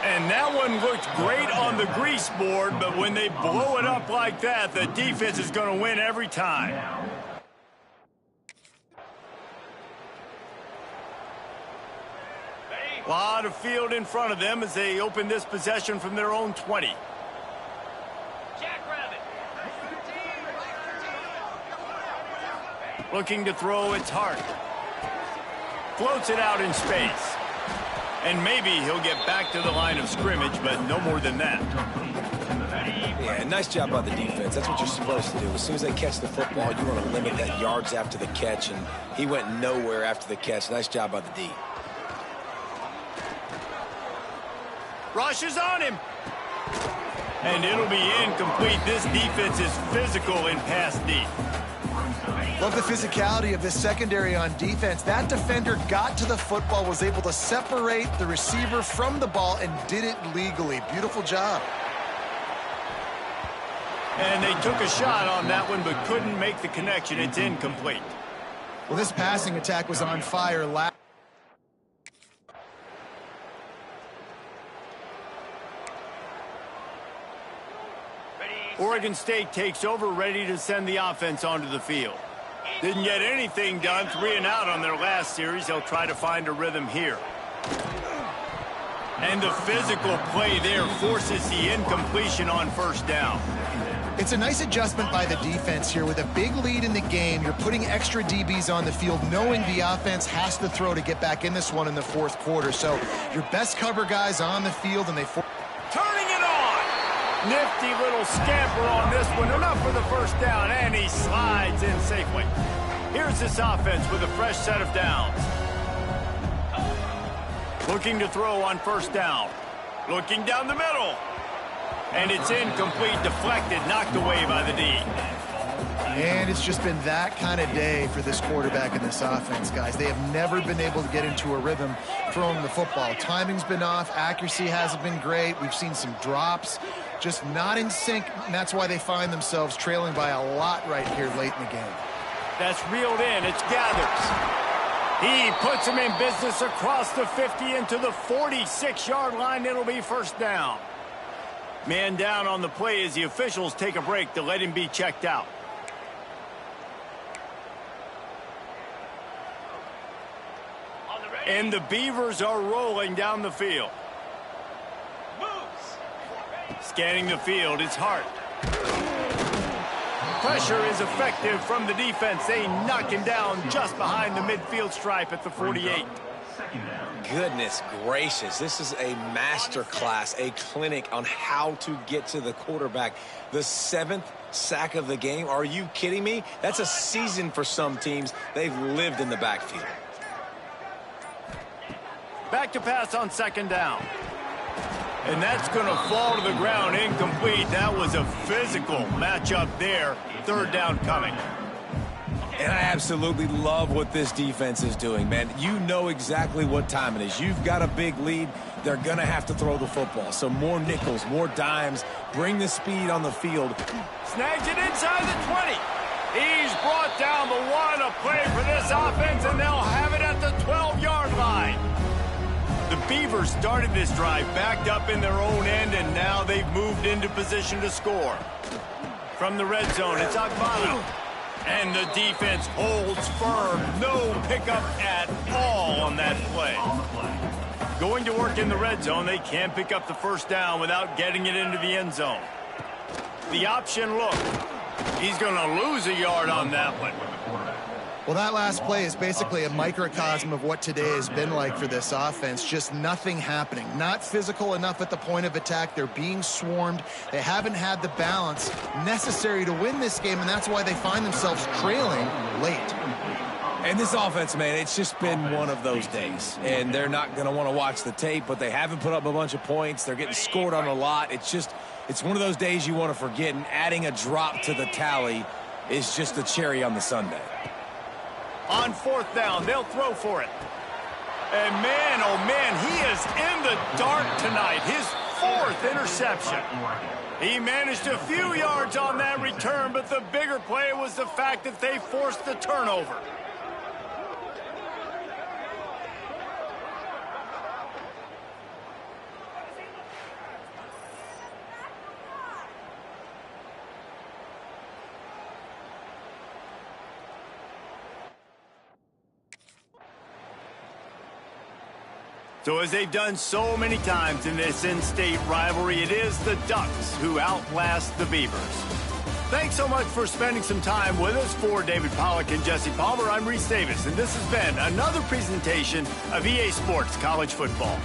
And that one looked great on the grease board, but when they blow it up like that, the defense is going to win every time. A lot of field in front of them as they open this possession from their own 20. Looking to throw, it's Hart. Floats it out in space. And maybe he'll get back to the line of scrimmage, but no more than that. Yeah, nice job by the defense. That's what you're supposed to do. As soon as they catch the football, you want to limit that yards after the catch, and he went nowhere after the catch. Nice job by the D. Rush is on him. And it'll be incomplete. This defense is physical in pass D. Love the physicality of this secondary on defense. That defender got to the football, was able to separate the receiver from the ball, and did it legally. Beautiful job. And they took a shot on that one, but couldn't make the connection. It's incomplete. Well, this passing attack was on fire last. Oregon State takes over, ready to send the offense onto the field. Didn't get anything done, 3 and out on their last series. They'll try to find a rhythm here. And the physical play there forces the incompletion on 1st down. It's a nice adjustment by the defense here. With a big lead in the game, you're putting extra DBs on the field, knowing the offense has to throw to get back in this one in the 4th quarter. So your best cover guys on the field, and they... Turning it on! Nifty little scamper on this one. Enough for the 1st down, and he slides in safely. Here's this offense with a fresh set of downs. Looking to throw on 1st down. Looking down the middle. And it's incomplete, deflected, knocked away by the D. And it's just been that kind of day for this quarterback and this offense, guys. They have never been able to get into a rhythm throwing the football. Timing's been off. Accuracy hasn't been great. We've seen some drops. Just not in sync, and that's why they find themselves trailing by a lot right here late in the game. That's reeled in. It's Gathers. He puts him in business across the 50 into the 46-yard line. It'll be 1st down. Man down on the play as the officials take a break to let him be checked out. And the Beavers are rolling down the field. Scanning the field, it's Hart. Pressure is effective from the defense. They knock him down just behind the midfield stripe at the 48. Goodness gracious, this is a master class, a clinic on how to get to the quarterback. The 7th sack of the game. Are you kidding me? That's a season for some teams. They've lived in the backfield. Back to pass on 2nd down. And that's going to fall to the ground incomplete. That was a physical matchup there. 3rd down coming. And I absolutely love what this defense is doing, man. You know exactly what time it is. You've got a big lead. They're going to have to throw the football. So more nickels, more dimes. Bring the speed on the field. Snags it inside the 20. He's brought down the 1, a play for this offense, and they'll have it at the 12-yard line. The Beavers started this drive backed up in their own end, and now they've moved into position to score. From the red zone, it's Agbana. And the defense holds firm. No pickup at all on that play. Going to work in the red zone, they can't pick up the 1st down without getting it into the end zone. The option look. He's going to lose a yard on that one. Well, that last play is basically a microcosm of what today has been like for this offense. Just nothing happening. Not physical enough at the point of attack. They're being swarmed. They haven't had the balance necessary to win this game, and that's why they find themselves trailing late. And this offense, man, it's just been one of those days. And they're not going to want to watch the tape, but they haven't put up a bunch of points. They're getting scored on a lot. It's one of those days you want to forget, and adding a drop to the tally is just a cherry on the sundae. On fourth down, they'll throw for it. And man, oh man, he is in the dark tonight. His 4th interception. He managed a few yards on that return, but the bigger play was the fact that they forced the turnover. So as they've done so many times in this in-state rivalry, it is the Ducks who outlast the Beavers. Thanks so much for spending some time with us. For David Pollack and Jesse Palmer, I'm Reese Davis, and this has been another presentation of EA Sports College Football.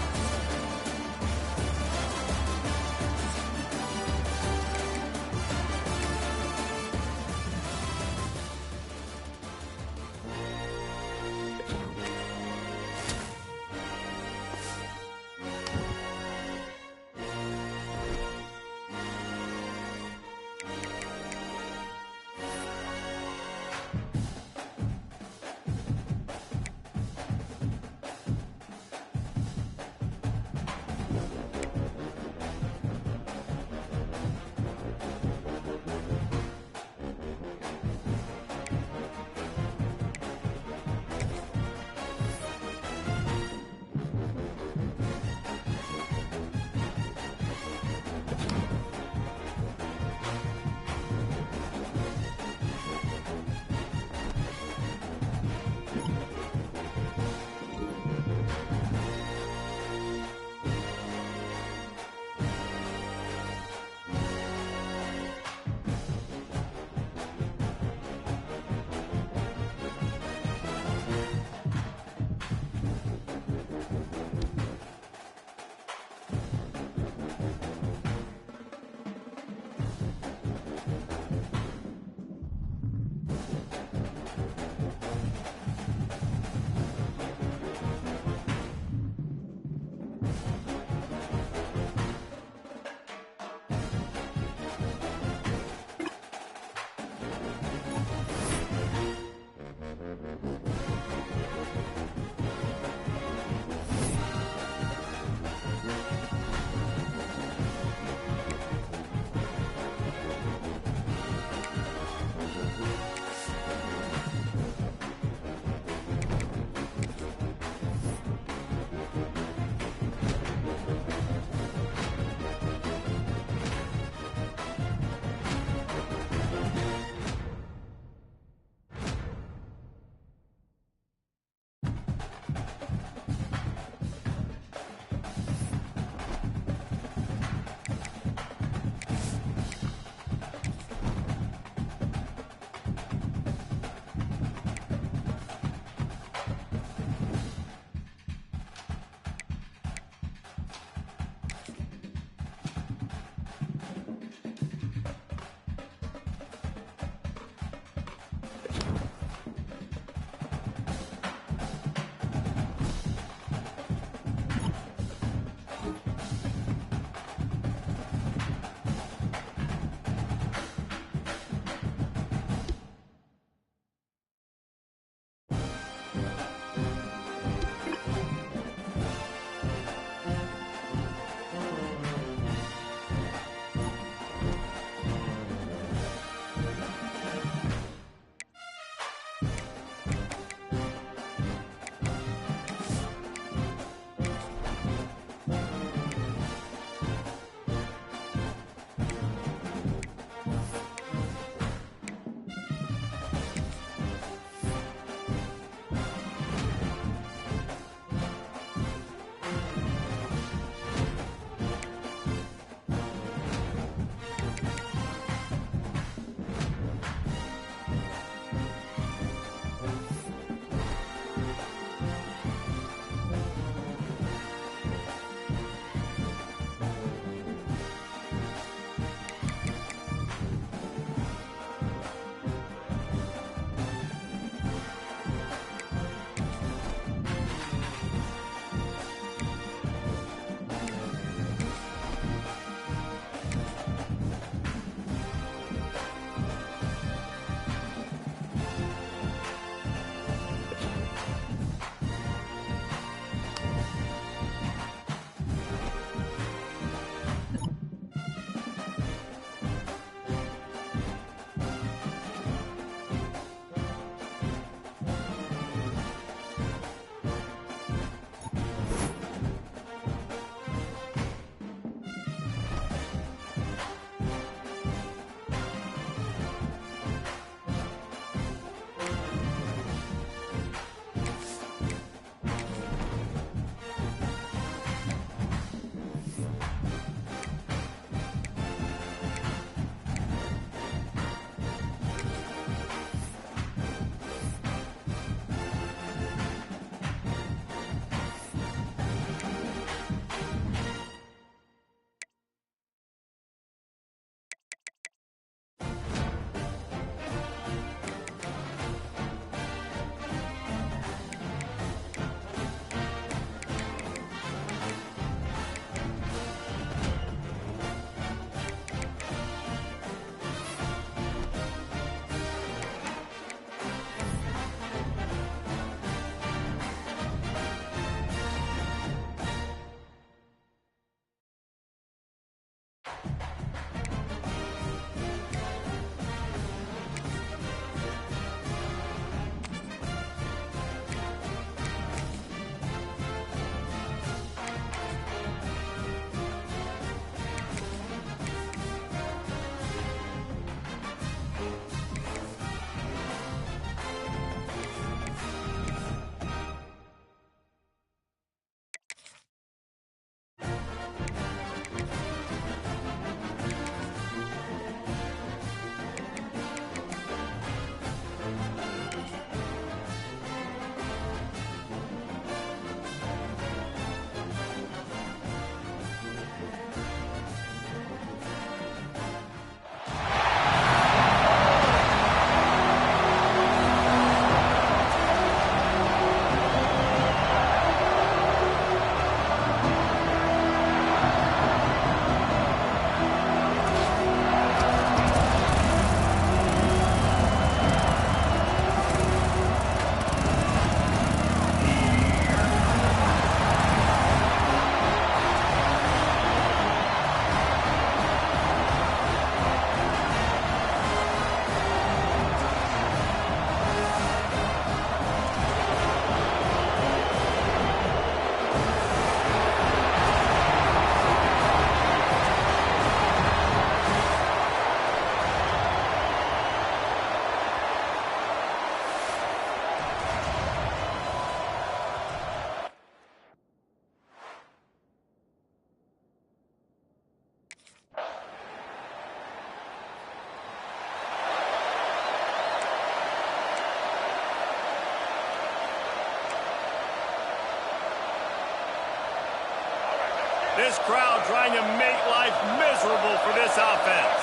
This crowd trying to make life miserable for this offense.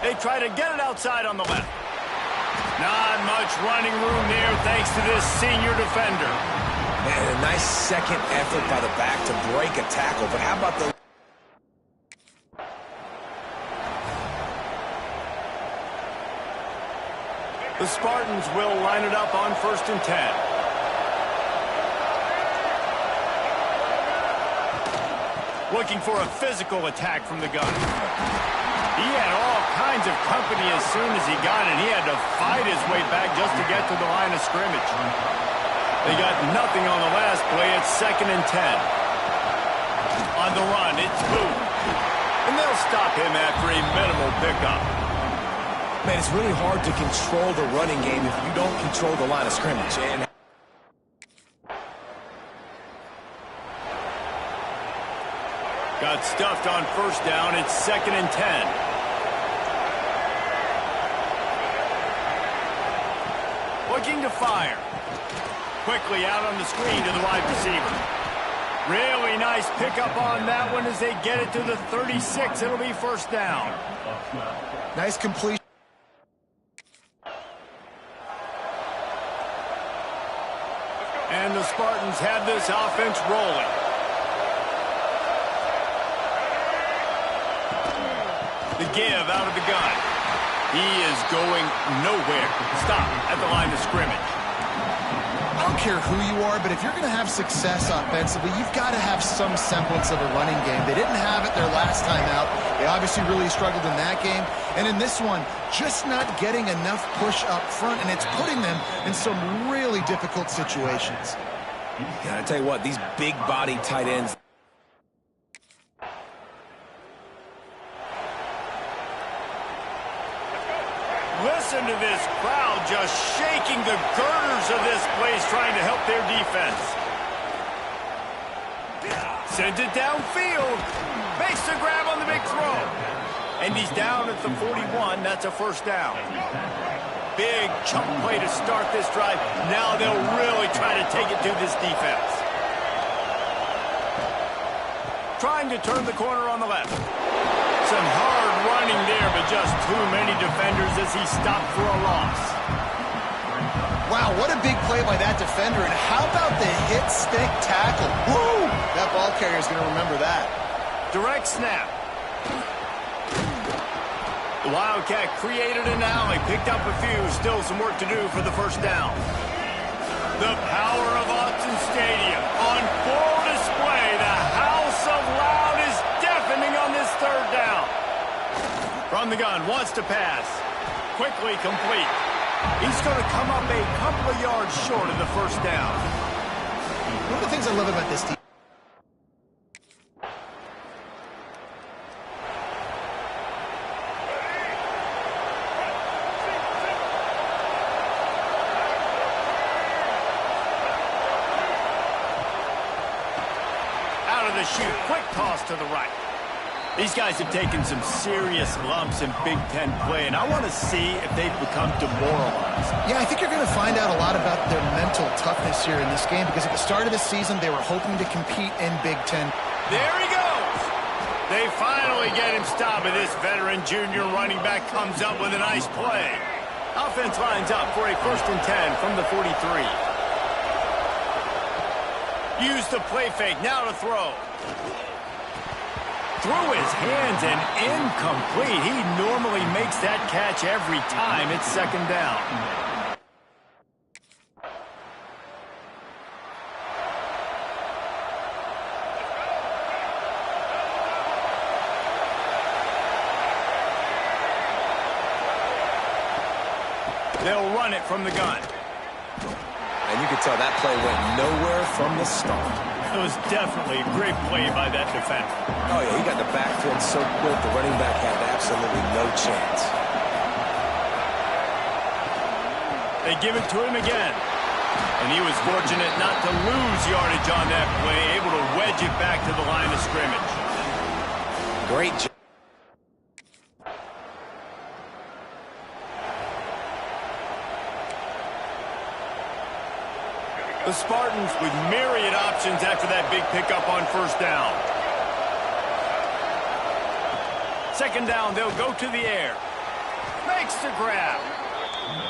They try to get it outside on the left. Not much running room there thanks to this senior defender. And a nice second effort by the back to break a tackle. But how about the... The Spartans will line it up on 1st and 10. Looking for a physical attack from the gun. He had all kinds of company as soon as he got it. He had to fight his way back just to get to the line of scrimmage. They got nothing on the last play. It's 2nd and 10. On the run, it's Booth. And they'll stop him after a minimal pickup. Man, it's really hard to control the running game if you don't control the line of scrimmage. And got stuffed on 1st down. It's 2nd and 10. Looking to fire. Quickly out on the screen to the wide receiver. Really nice pickup on that one as they get it to the 36. It'll be 1st down. Nice completion. And the Spartans have this offense rolling. The give out of the gun. He is going nowhere. Stop at the line of scrimmage. I don't care who you are, but if you're going to have success offensively, you've got to have some semblance of a running game. They didn't have it their last time out. They obviously really struggled in that game. And in this one, just not getting enough push up front, and it's putting them in some really difficult situations. yeah, I tell you what, these big body tight ends... Listen to this crowd just shaking the girders of this place trying to help their defense. Sends it downfield. Makes the grab on the big throw. And he's down at the 41. That's a 1st down. Big chunk play to start this drive. Now they'll really try to take it to this defense. Trying to turn the corner on the left. Some hard running there, but just too many defenders as he stopped for a loss. Wow, what a big play by that defender. And how about the hit stick tackle? Woo! That ball carrier is going to remember that. Direct snap. The Wildcat created an alley, picked up a few, still some work to do for the 1st down. The power of Autzen Stadium on full display. The house of loud is deafening on this 3rd down. From the gun, wants to pass. Quickly complete. He's going to come up a couple of yards short of the 1st down. One of the things I love about this team. Out of the chute, quick toss to the right. These guys have taken some serious lumps in Big Ten play, and I want to see if they've become demoralized. Yeah, I think you're going to find out a lot about their mental toughness here in this game, because at the start of the season, they were hoping to compete in Big Ten. There he goes. They finally get him stopped, and this veteran junior running back comes up with a nice play. Offense lines up for a 1st and 10 from the 43. Use the play fake, now to throw. Through his hands and incomplete. He normally makes that catch every time. It's 2nd down. They'll run it from the gun. And you can tell that play went nowhere from the start. It was definitely a great play by that defender. Oh, yeah, he got the backfield so quick, the running back had absolutely no chance. They give it to him again. And he was fortunate not to lose yardage on that play, able to wedge it back to the line of scrimmage. Great job. The Spartans with myriad options after that big pickup on first down. Second down, they'll go to the air. Makes the grab.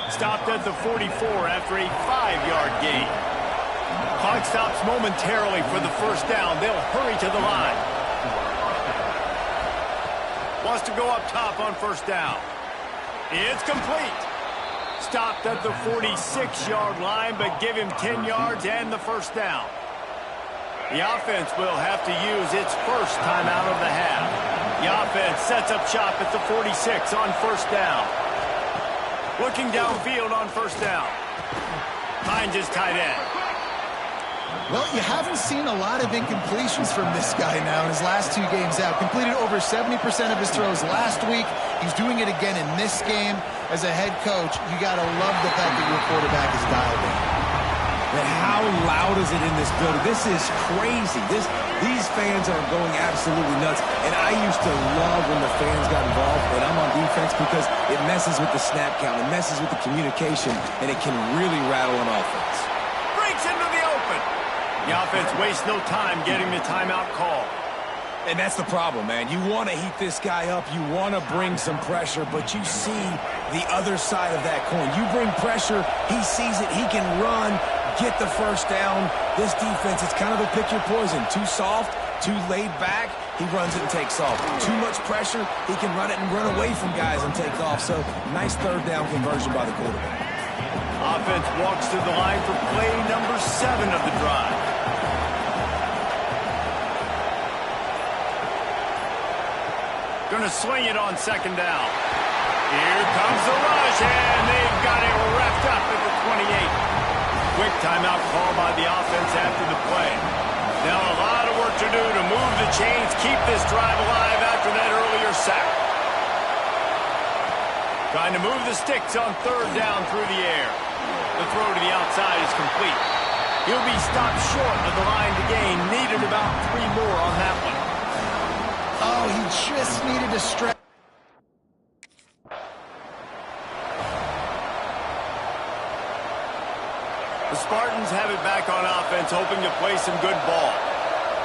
Stopped at the 44 after a 5-yard gain. Clock stops momentarily for the first down. They'll hurry to the line. Wants to go up top on first down. It's complete. Stopped at the 46-yard line, but give him 10 yards and the first down. The offense will have to use its first timeout of the half. The offense sets up shop at the 46 on first down. Looking downfield on first down. Finds his tight end. Well, you haven't seen a lot of incompletions from this guy now in his last 2 games out. Completed over 70% of his throws last week. He's doing it again in this game. As a head coach, you got to love the fact that your quarterback is dialed in. And how loud is it in this building? This is crazy. These fans are going absolutely nuts. And I used to love when the fans got involved when I'm on defense because it messes with the snap count. It messes with the communication, and it can really rattle an offense. Breaks into the open. The offense wastes no time getting the timeout call. And that's the problem, man. You want to heat this guy up. You want to bring some pressure, but you see the other side of that coin. You bring pressure, he sees it, he can run, get the first down. This defense, it's kind of a pick your poison. Too soft, too laid back, he runs it and takes off. Too much pressure, he can run it and run away from guys and take off. So, nice third down conversion by the quarterback. Offense walks to the line for play number 7 of the drive. Going to swing it on second down. Here comes the rush, and they've got it wrapped up at the 28. Quick timeout call by the offense after the play. Now a lot of work to do to move the chains, keep this drive alive after that earlier sack. Trying to move the sticks on third down through the air. The throw to the outside is complete. He'll be stopped short of the line to gain. Needed about 3 more on that one. Oh, he just needed to stretch. The Spartans have it back on offense, hoping to play some good ball.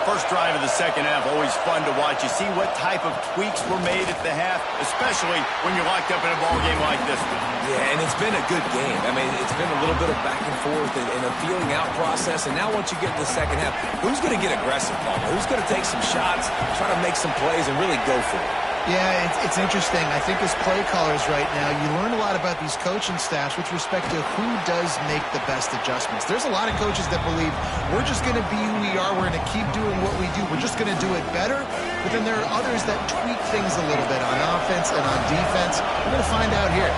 First drive of the second half, always fun to watch. You see what type of tweaks were made at the half, especially when you're locked up in a ball game like this one. Yeah, and it's been a good game. I mean, it's been a little bit of back and forth and a feeling out process. And now once you get to the second half, who's going to get aggressive, Paul? Who's going to take some shots, try to make some plays, and really go for it? Yeah, it's interesting. I think as play callers right now, you learn a lot about these coaching staffs with respect to who does make the best adjustments. There's a lot of coaches that believe we're just going to be who we are. We're going to keep doing what we do. We're just going to do it better. But then there are others that tweak things a little bit on offense and on defense. We're going to find out here.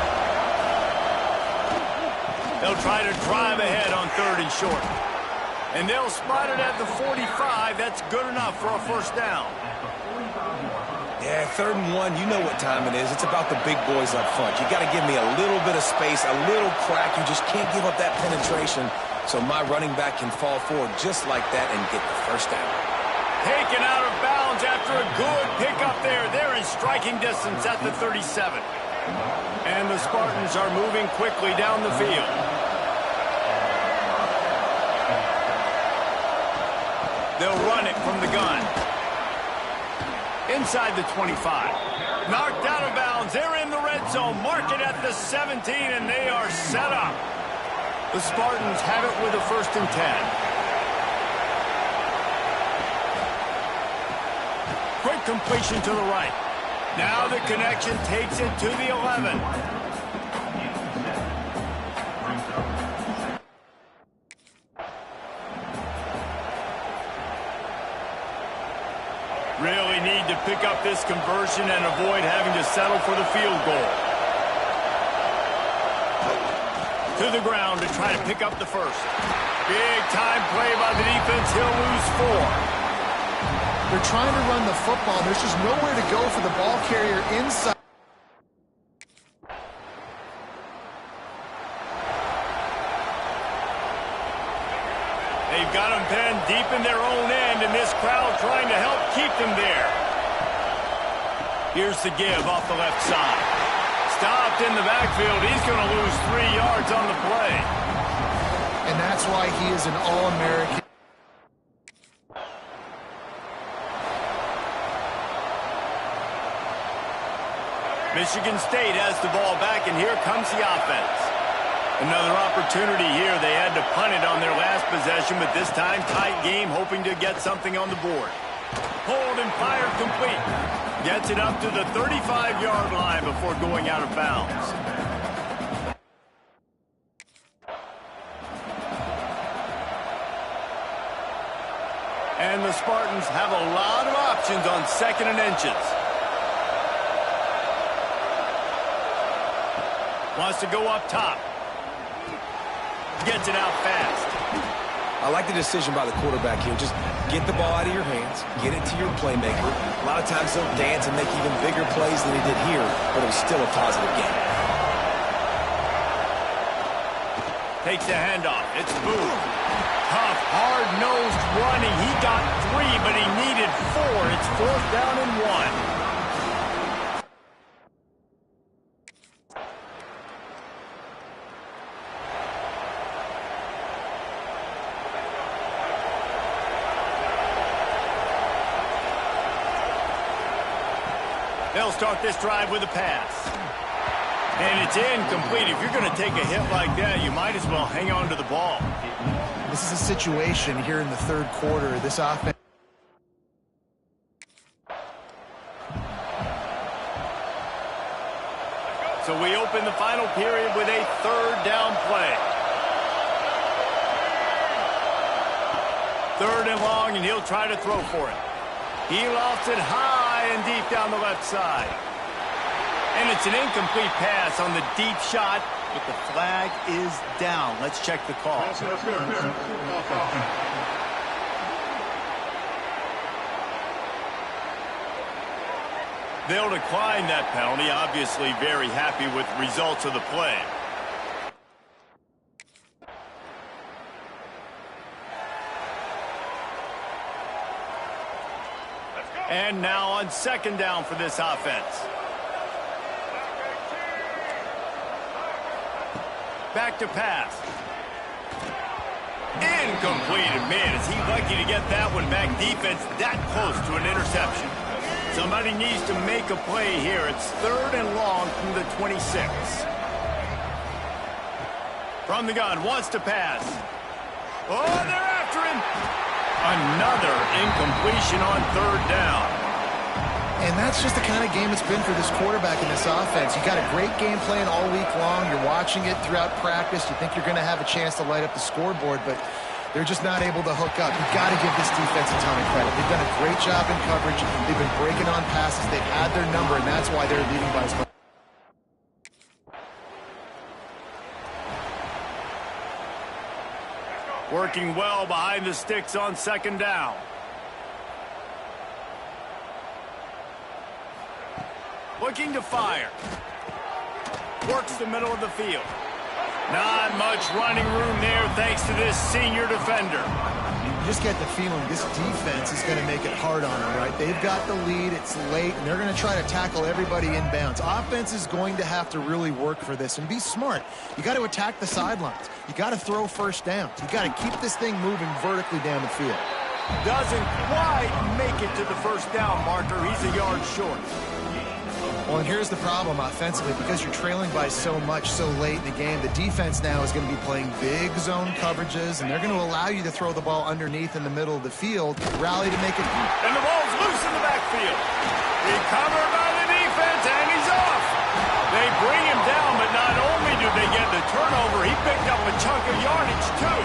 They'll try to drive ahead on third and short. And they'll spot it at the 45. That's good enough for a first down. Yeah, 3rd and 1, you know what time it is. It's about the big boys up front. You got to give me a little bit of space, a little crack. You just can't give up that penetration so my running back can fall forward just like that and get the first down. Taken out of bounds after a good pickup there. They're in striking distance at the 37. And the Spartans are moving quickly down the field. They'll run it from the gun. Inside the 25. Knocked out of bounds. They're in the red zone. Mark it at the 17, and they are set up. The Spartans have it with a 1st and 10. Quick completion to the right. Now the connection takes it to the 11. Really need to pick up this conversion and avoid having to settle for the field goal. To the ground to try to pick up the first. Big time play by the defense. He'll lose 4. They're trying to run the football. There's just nowhere to go for the ball carrier inside. They've got them pinned deep in their own end, and this crowd trying to help keep them there. Here's the give off the left side. Stopped in the backfield. He's going to lose 3 yards on the play. and that's why he is an All-American. Michigan State has the ball back, and here comes the offense. Another opportunity here. They had to punt it on their last possession, but this time tight game, hoping to get something on the board. Hold and fire complete. Gets it up to the 35-yard line before going out of bounds. And the Spartans have a lot of options on 2nd and inches. Wants to go up top. Gets it out fast. I like the decision by the quarterback here. Just get the ball out of your hands, get it to your playmaker. A lot of times he'll dance and make even bigger plays than he did here, but it was still a positive game. Takes the handoff. It's Booth. Tough, hard-nosed running. He got 3, but he needed 4. It's 4th down and 1. They'll start this drive with a pass. And it's incomplete. If you're going to take a hit like that, you might as well hang on to the ball. This is a situation here in the 3rd quarter. This offense. So we open the final period with a 3rd down play. 3rd and long, and he'll try to throw for it. He lofts it high and deep down the left side. And it's an incomplete pass on the deep shot, but the flag is down. Let's check the call. They'll decline that penalty, obviously very happy with the results of the play. And now on 2nd down for this offense. Back to pass. Incomplete. Man, is he lucky to get that one back. Defense that close to an interception. Somebody needs to make a play here. It's 3rd and long from the 26. From the gun, wants to pass. Oh, they're after him. Another incompletion on 3rd down. And that's just the kind of game it's been for this quarterback in this offense. You got a great game plan all week long. You're watching it throughout practice. You think you're going to have a chance to light up the scoreboard, but they're just not able to hook up. You've got to give this defense a ton of credit. They've done a great job in coverage. They've been breaking on passes. They've had their number, and that's why they're leading by as much. Working well behind the sticks on 2nd down. Looking to fire. Works the middle of the field. Not much running room there thanks to this senior defender. You just get the feeling this defense is going to make it hard on them, right? They've got the lead. It's late, and they're going to try to tackle everybody inbounds. Offense is going to have to really work for this and be smart. You got to attack the sidelines. You got to throw 1st downs. You got to keep this thing moving vertically down the field. Doesn't quite make it to the 1st down marker. He's a yard short. Well, and here's the problem offensively. Because you're trailing by so much so late in the game, the defense now is going to be playing big zone coverages, and they're going to allow you to throw the ball underneath in the middle of the field, rally to make it. And the ball's loose in the backfield. Recovered by the defense, and he's off. They bring him down, but not only do they get the turnover, he picked up a chunk of yardage, too.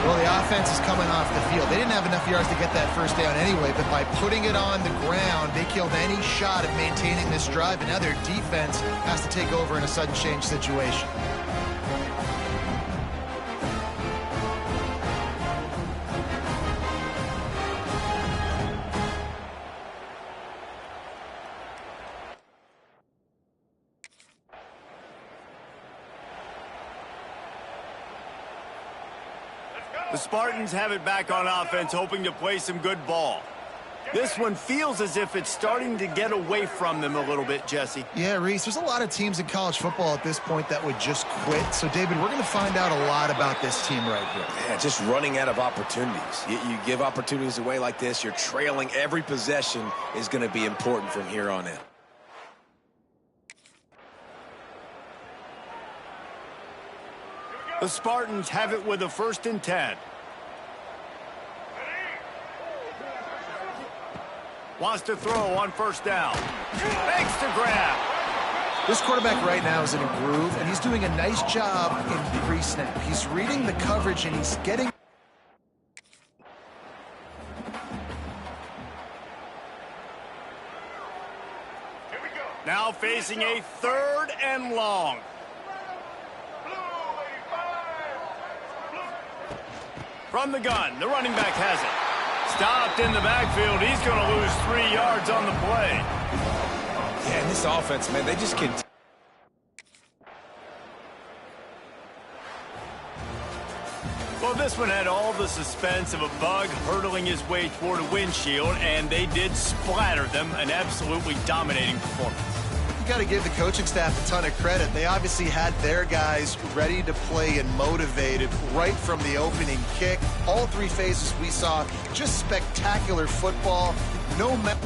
Well, the offense is coming off the field. They didn't have enough yards to get that 1st down anyway, but by putting it on the ground, they killed any shot at maintaining this drive, and now their defense has to take over in a sudden change situation. The Spartans have it back on offense, hoping to play some good ball. This one feels as if it's starting to get away from them a little bit, Jesse. Yeah, Reese, there's a lot of teams in college football at this point that would just quit. So, David, we're going to find out a lot about this team right here. Yeah, just running out of opportunities. You give opportunities away like this, you're trailing. Every possession is going to be important from here on in. The Spartans have it with a 1st and 10. Wants to throw on 1st down. Makes the grab. This quarterback right now is in a groove, and he's doing a nice job in pre-snap. He's reading the coverage, and he's getting... Now facing a 3rd and long. From the gun, the running back has it. Stopped in the backfield. He's going to lose 3 yards on the play. Yeah, and this offense, man, they just can't. Well, this one had all the suspense of a bug hurtling his way toward a windshield, and they did splatter them. An absolutely dominating performance. You got to give the coaching staff a ton of credit. They obviously had their guys ready to play and motivated right from the opening kick. All 3 phases we saw, just spectacular football. No matter.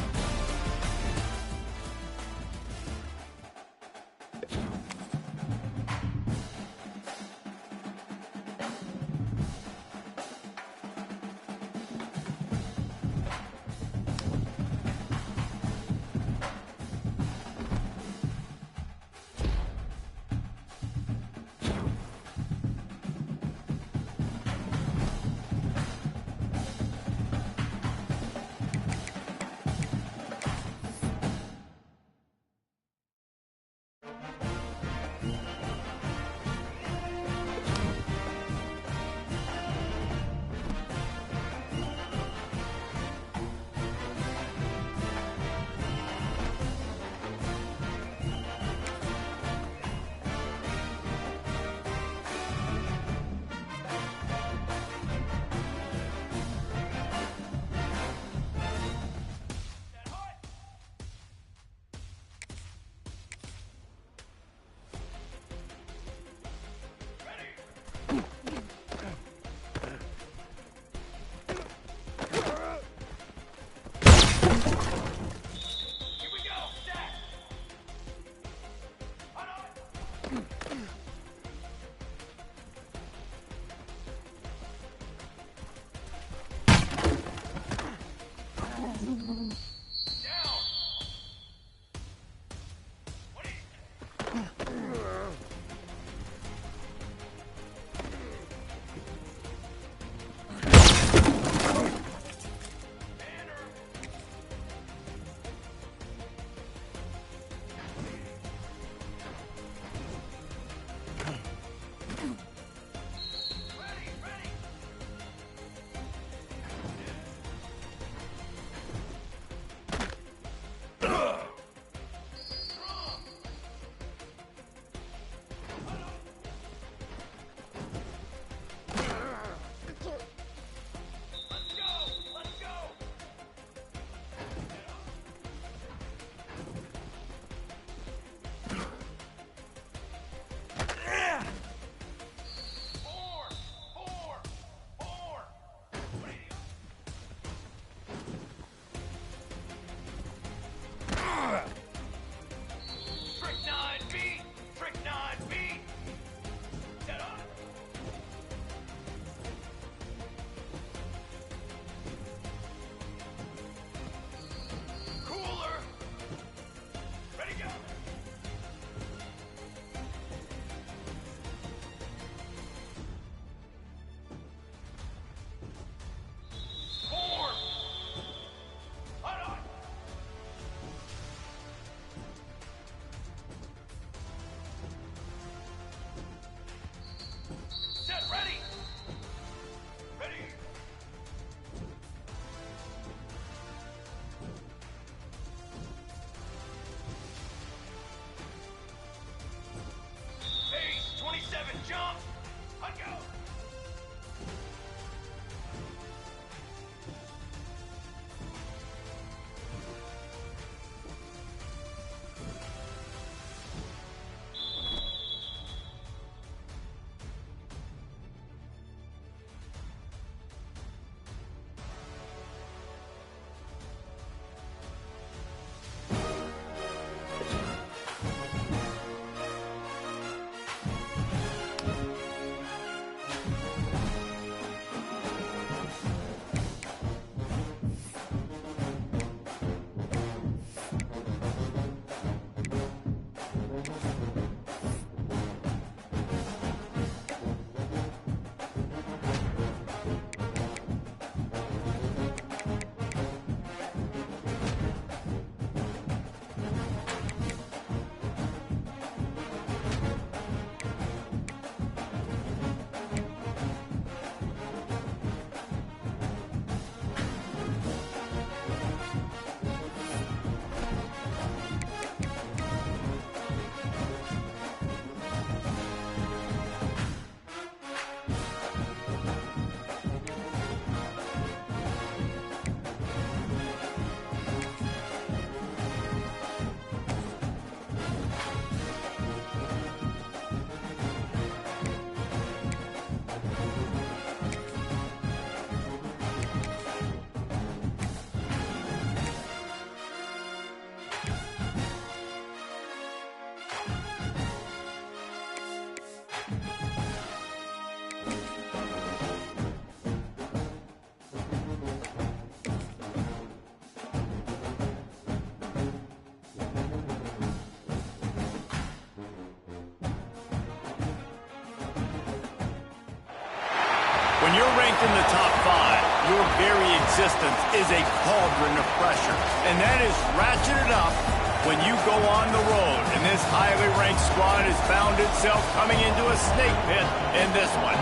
When you're ranked in the top 5, your very existence is a cauldron of pressure. And that is ratcheted up when you go on the road. And this highly ranked squad has found itself coming into a snake pit in this one.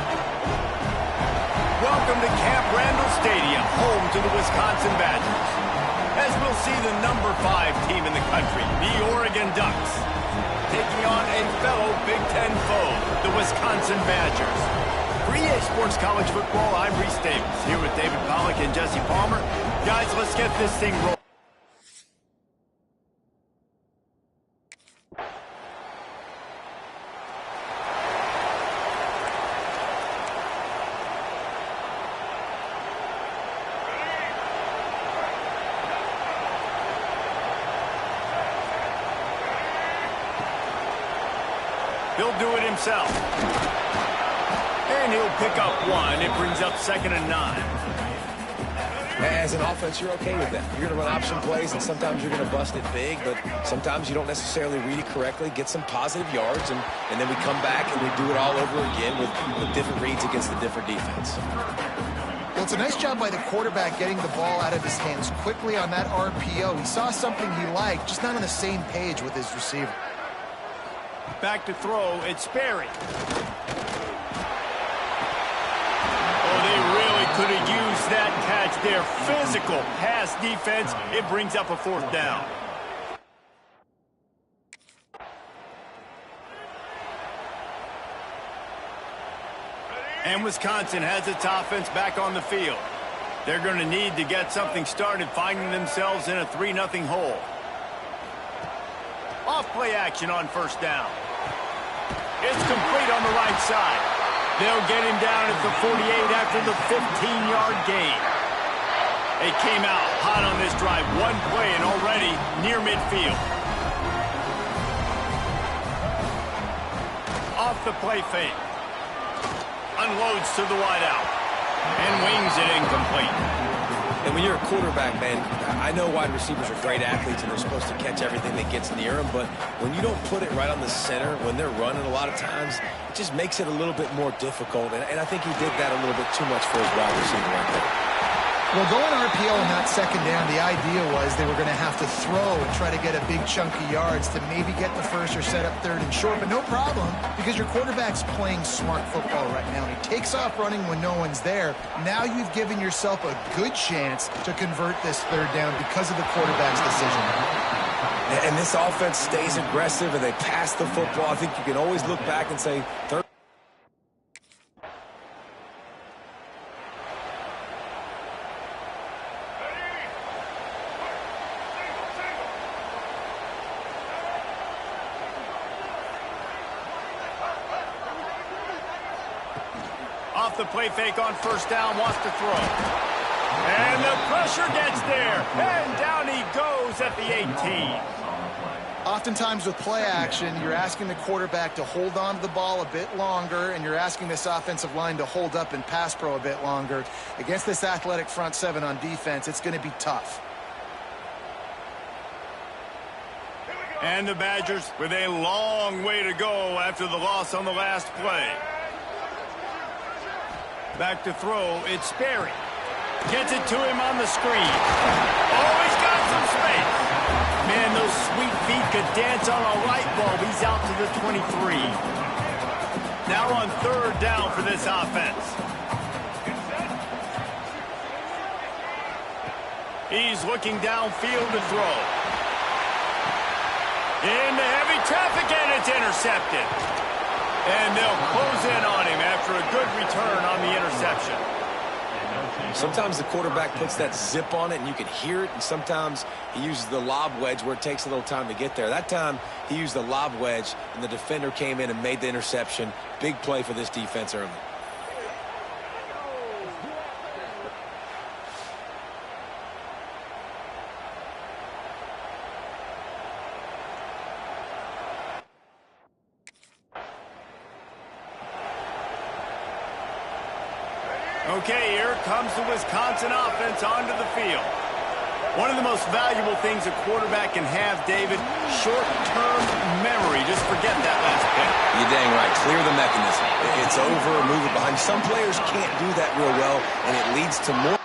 Welcome to Camp Randall Stadium, home to the Wisconsin Badgers. As we'll see the number 5 team in the country, the Oregon Ducks, taking on a fellow Big Ten foe, the Wisconsin Badgers. For EA Sports College Football, I'm Reese Davis, here with David Pollack and Jesse Palmer. Guys, let's get this thing rolling. He'll do it himself. And he'll pick up 1. It brings up 2nd and 9. As an offense, you're okay with that. You're going to run option plays, and sometimes you're going to bust it big, but sometimes you don't necessarily read it correctly, get some positive yards, and then we come back and we do it all over again with different reads against the different defense. Well, it's a nice job by the quarterback getting the ball out of his hands quickly on that RPO. He saw something he liked, just not on the same page with his receiver. Back to throw, it's Sperry. They really could have used that catch there. Physical pass defense. It brings up a 4th down. And Wisconsin has its offense back on the field. They're going to need to get something started, finding themselves in a 3-0 hole. Off-play action on 1st down. It's complete on the right side. They'll get him down at the 48 after the 15-yard gain. They came out hot on this drive. 1 play and already near midfield. Off the play fake. Unloads to the wideout. And wings it incomplete. And when you're a quarterback, man, I know wide receivers are great athletes and they're supposed to catch everything that gets near them, but when you don't put it right on the center, when they're running a lot of times, it just makes it a little bit more difficult. And I think he did that a little bit too much for his wide receiver right there. Well, going RPO in that 2nd down, the idea was they were going to have to throw and try to get a big chunk of yards to maybe get the 1st or set up 3rd and short, but no problem because your quarterback's playing smart football right now. He takes off running when no one's there. Now you've given yourself a good chance to convert this 3rd down because of the quarterback's decision. And this offense stays aggressive and they pass the football. I think you can always look back and say, third. Off the play fake on 1st down, wants to throw. And the pressure gets there. And down he goes at the 18. Oftentimes with play action, you're asking the quarterback to hold on to the ball a bit longer, and you're asking this offensive line to hold up in pass pro a bit longer. Against this athletic front seven on defense, it's going to be tough. And the Badgers with a long way to go after the loss on the last play. Back to throw, it's Sperry. Gets it to him on the screen. Oh, he's got some space. Man, those sweet feet could dance on a light bulb. He's out to the 23. Now on third down for this offense. He's looking downfield to throw. Into heavy traffic, and it's intercepted. And they'll close in on him after a good return on the interception. Sometimes the quarterback puts that zip on it and you can hear it, and sometimes he uses the lob wedge where it takes a little time to get there. That time he used the lob wedge and the defender came in and made the interception. Big play for this defense early. Okay, here comes the Wisconsin offense onto the field. One of the most valuable things a quarterback can have, David, short-term memory. Just forget that last pick. You're dang right. Clear the mechanism. It's over, move it behind. Some players can't do that real well, and it leads to more.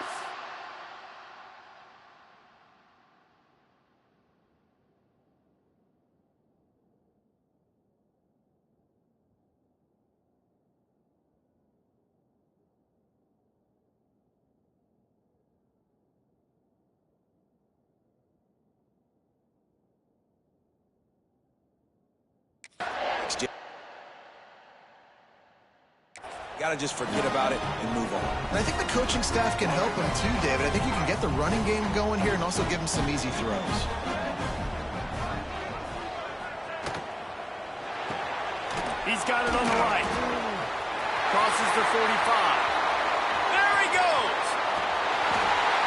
Got to just forget about it and move on. And I think the coaching staff can help him too, David. I think you can get the running game going here and also give him some easy throws. He's got it on the right. Crosses the 45. There he goes.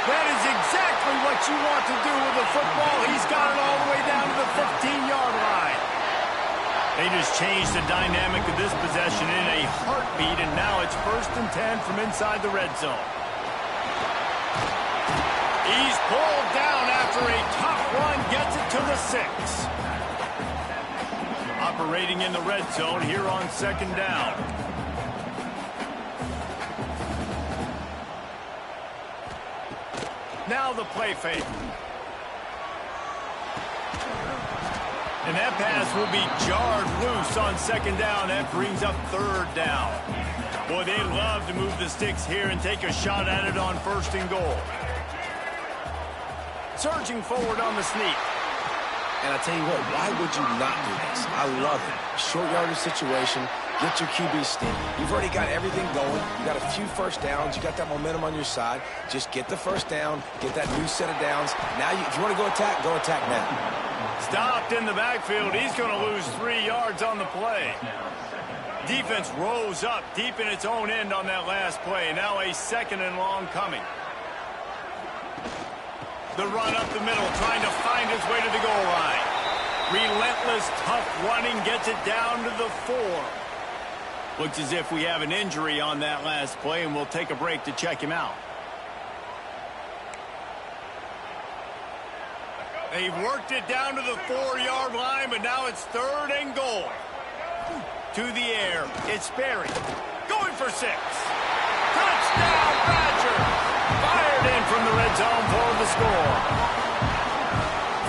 That is exactly what you want to do with the football. He's got it all the way down to the 15-yard line. They just changed the dynamic of this possession in a heartbeat, and now it's 1st and 10 from inside the red zone. He's pulled down after a tough run, gets it to the 6. Operating in the red zone here on 2nd down. Now the play fake. And that pass will be jarred loose on 2nd down. That brings up 3rd down. Boy, they love to move the sticks here and take a shot at it on 1st and goal. Surging forward on the sneak. And I tell you what, why would you not do this? I love it. Short yardage situation. Get your QB steam. You've already got everything going. You got a few first downs. You got that momentum on your side. Just get the first down. Get that new set of downs. Now, if you want to go attack now. Stopped in the backfield. He's going to lose 3 yards on the play. Defense rose up deep in its own end on that last play. Now a 2nd and long coming. The run up the middle, trying to find his way to the goal line. Relentless, tough running, gets it down to the 4. Looks as if we have an injury on that last play, and we'll take a break to check him out. They've worked it down to the 4-yard line, but now it's 3rd and goal. To the air, it's Sperry. Going for 6. Touchdown, Badgers! Fired in from the red zone for the score.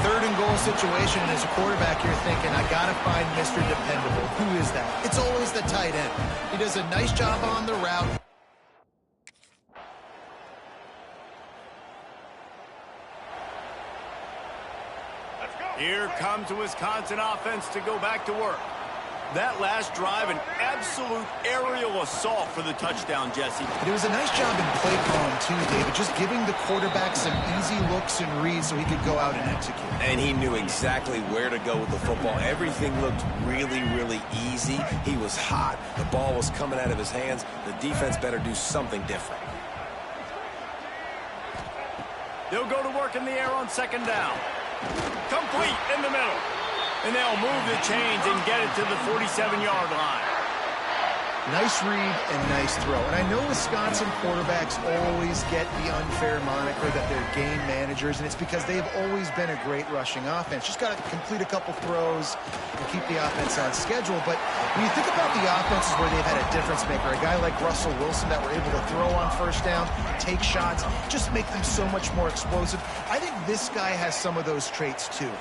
3rd and goal situation, and as a quarterback, you're thinking, I got to find Mr. Dependable. Who is that? It's always the tight end. He does a nice job on the route. Here comes the Wisconsin offense to go back to work. That last drive, an absolute aerial assault for the touchdown, Jesse. It was a nice job in play calling, too, David, just giving the quarterback some easy looks and reads so he could go out and execute. And he knew exactly where to go with the football. Everything looked really, really easy. He was hot. The ball was coming out of his hands. The defense better do something different. They'll go to work in the air on 2nd down. Complete in the middle. And they'll move the chains and get it to the 47-yard line. Nice read and nice throw. And I know Wisconsin quarterbacks always get the unfair moniker that they're game managers, and it's because they've always been a great rushing offense. Just got to complete a couple throws and keep the offense on schedule. But when you think about the offenses where they've had a difference maker, a guy like Russell Wilson that were able to throw on first down, take shots, just make them so much more explosive. I think this guy has some of those traits too.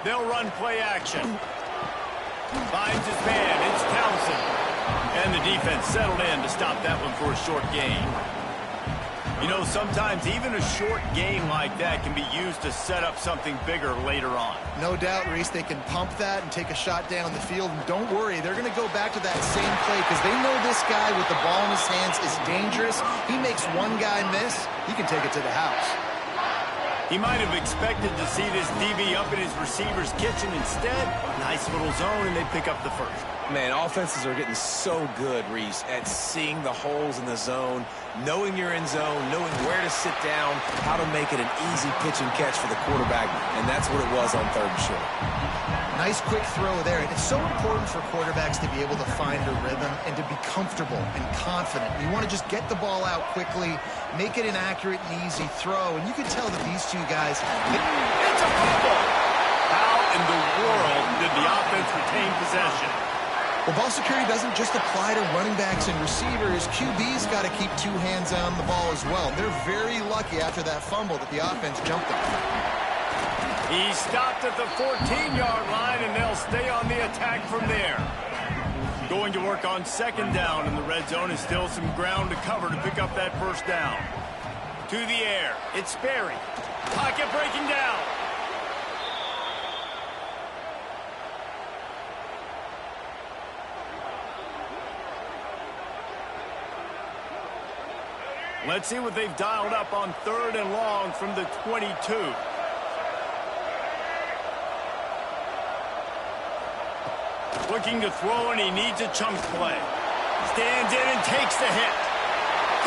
They'll run play action. Finds his man. It's Townsend. And the defense settled in to stop that one for a short gain. You know, sometimes even a short gain like that can be used to set up something bigger later on. No doubt, Reese, they can pump that and take a shot down the field. And don't worry, they're going to go back to that same play because they know this guy with the ball in his hands is dangerous. He makes one guy miss, he can take it to the house. He might have expected to see this DB up in his receiver's kitchen. Instead, nice little zone, and they pick up the first. Man, offenses are getting so good, Reese, at seeing the holes in the zone, knowing you're in zone, knowing where to sit down, how to make it an easy pitch and catch for the quarterback, and that's what it was on 3rd and short. Nice quick throw there. And it's so important for quarterbacks to be able to find a rhythm and to be comfortable and confident. You want to just get the ball out quickly, make it an accurate and easy throw. And you can tell that these two guys... It's a fumble! How in the world did the offense retain possession? Well, ball security doesn't just apply to running backs and receivers. QB's got to keep two hands on the ball as well. They're very lucky after that fumble that the offense jumped on. He stopped at the 14-yard line, and they'll stay on the attack from there. Going to work on 2nd down in the red zone is still some ground to cover to pick up that first down. To the air. It's Sperry. Pocket breaking down. Let's see what they've dialed up on 3rd and long from the 22. Looking to throw, and he needs a chunk play. Stands in and takes the hit.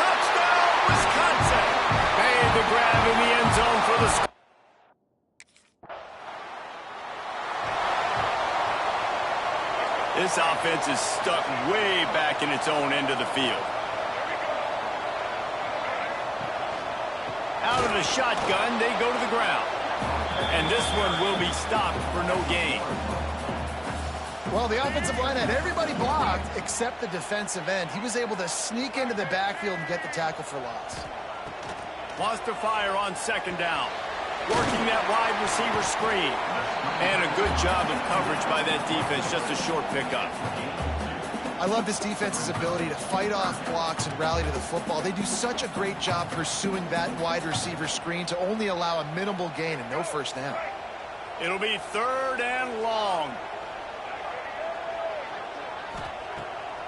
Touchdown, Wisconsin! Made the grab in the end zone for the score. This offense is stuck way back in its own end of the field. Out of the shotgun, they go to the ground. And this one will be stopped for no gain. Well, the offensive line had everybody blocked except the defensive end. He was able to sneak into the backfield and get the tackle for loss. Wants to fire on 2nd down. Working that wide receiver screen. And a good job of coverage by that defense. Just a short pickup. I love this defense's ability to fight off blocks and rally to the football. They do such a great job pursuing that wide receiver screen to only allow a minimal gain and no first down. It'll be 3rd and long.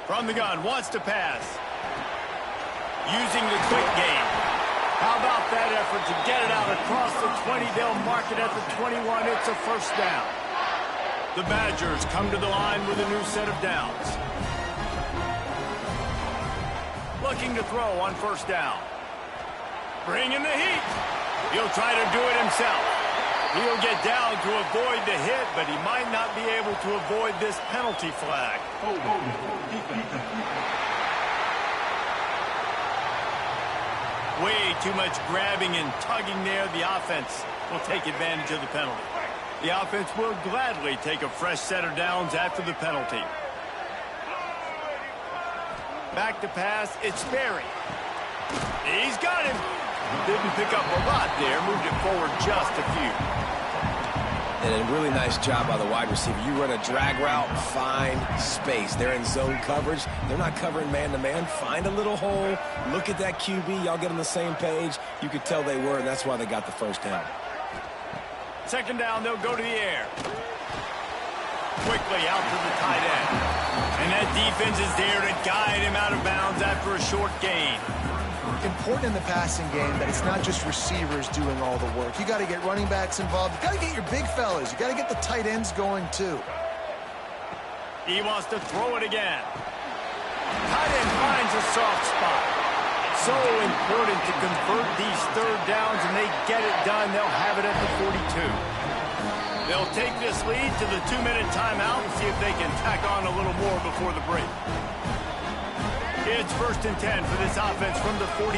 From the gun, wants to pass. Using the quick game. How about that effort to get it out across the 20? They'll mark it at the 21. It's a first down. The Badgers come to the line with a new set of downs. Looking to throw on 1st down. Bringing the heat. He'll try to do it himself. He'll get down to avoid the hit, but he might not be able to avoid this penalty flag. Way too much grabbing and tugging there. The offense will take advantage of the penalty. The offense will gladly take a fresh set of downs after the penalty. Back to pass, it's Sperry. He's got him. Didn't pick up a lot there, moved it forward just a few. And a really nice job by the wide receiver. You run a drag route, find space. They're in zone coverage. They're not covering man-to-man. Find a little hole. Look at that QB. Y'all get on the same page. You could tell they were, and that's why they got the first down. 2nd down, they'll go to the air. Quickly out to the tight end. And that defense is there to guide him out of bounds after a short gain. Important in the passing game that it's not just receivers doing all the work. You got to get running backs involved. You got to get your big fellas. You got to get the tight ends going too. He wants to throw it again. Tight end finds a soft spot. So important to convert these 3rd downs, and they get it done. They'll have it at the 42. They'll take this lead to the 2-minute timeout and see if they can tack on a little more before the break. It's 1st and 10 for this offense from the 42.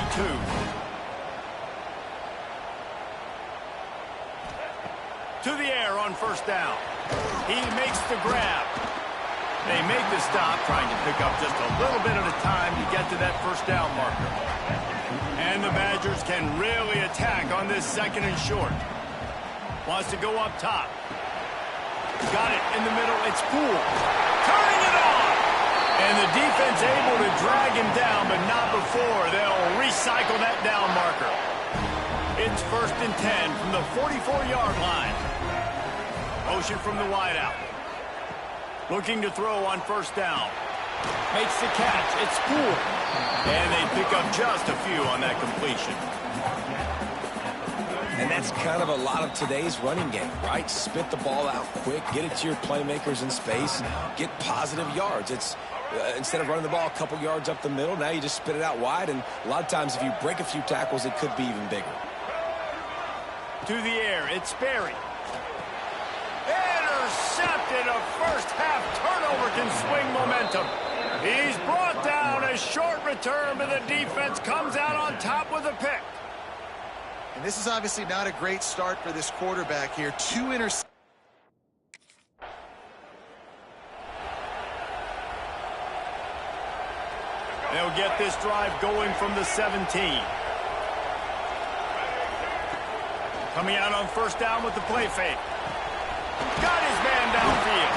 To the air on 1st down. He makes the grab. They make the stop, trying to pick up just a little bit at a time to get to that 1st down marker. And the Badgers can really attack on this 2nd and short. Wants to go up top. Got it in the middle. It's Poole. Turning it on. And the defense able to drag him down, but not before they'll recycle that down marker. It's 1st and 10 from the 44-yard line. Motion from the wideout. Looking to throw on 1st down. Makes the catch. It's Poole. And they pick up just a few on that completion. And that's kind of a lot of today's running game, right? Spit the ball out quick, get it to your playmakers in space, get positive yards. It's instead of running the ball a couple yards up the middle, now you just spit it out wide, and a lot of times if you break a few tackles, it could be even bigger. To the air, it's Sperry. Intercepted. A first-half turnover can swing momentum. He's brought down. A short return, but the defense comes out on top with a pick. And this is obviously not a great start for this quarterback here. 2 interceptions. They'll get this drive going from the 17. Coming out on 1st down with the play fake. Got his man downfield.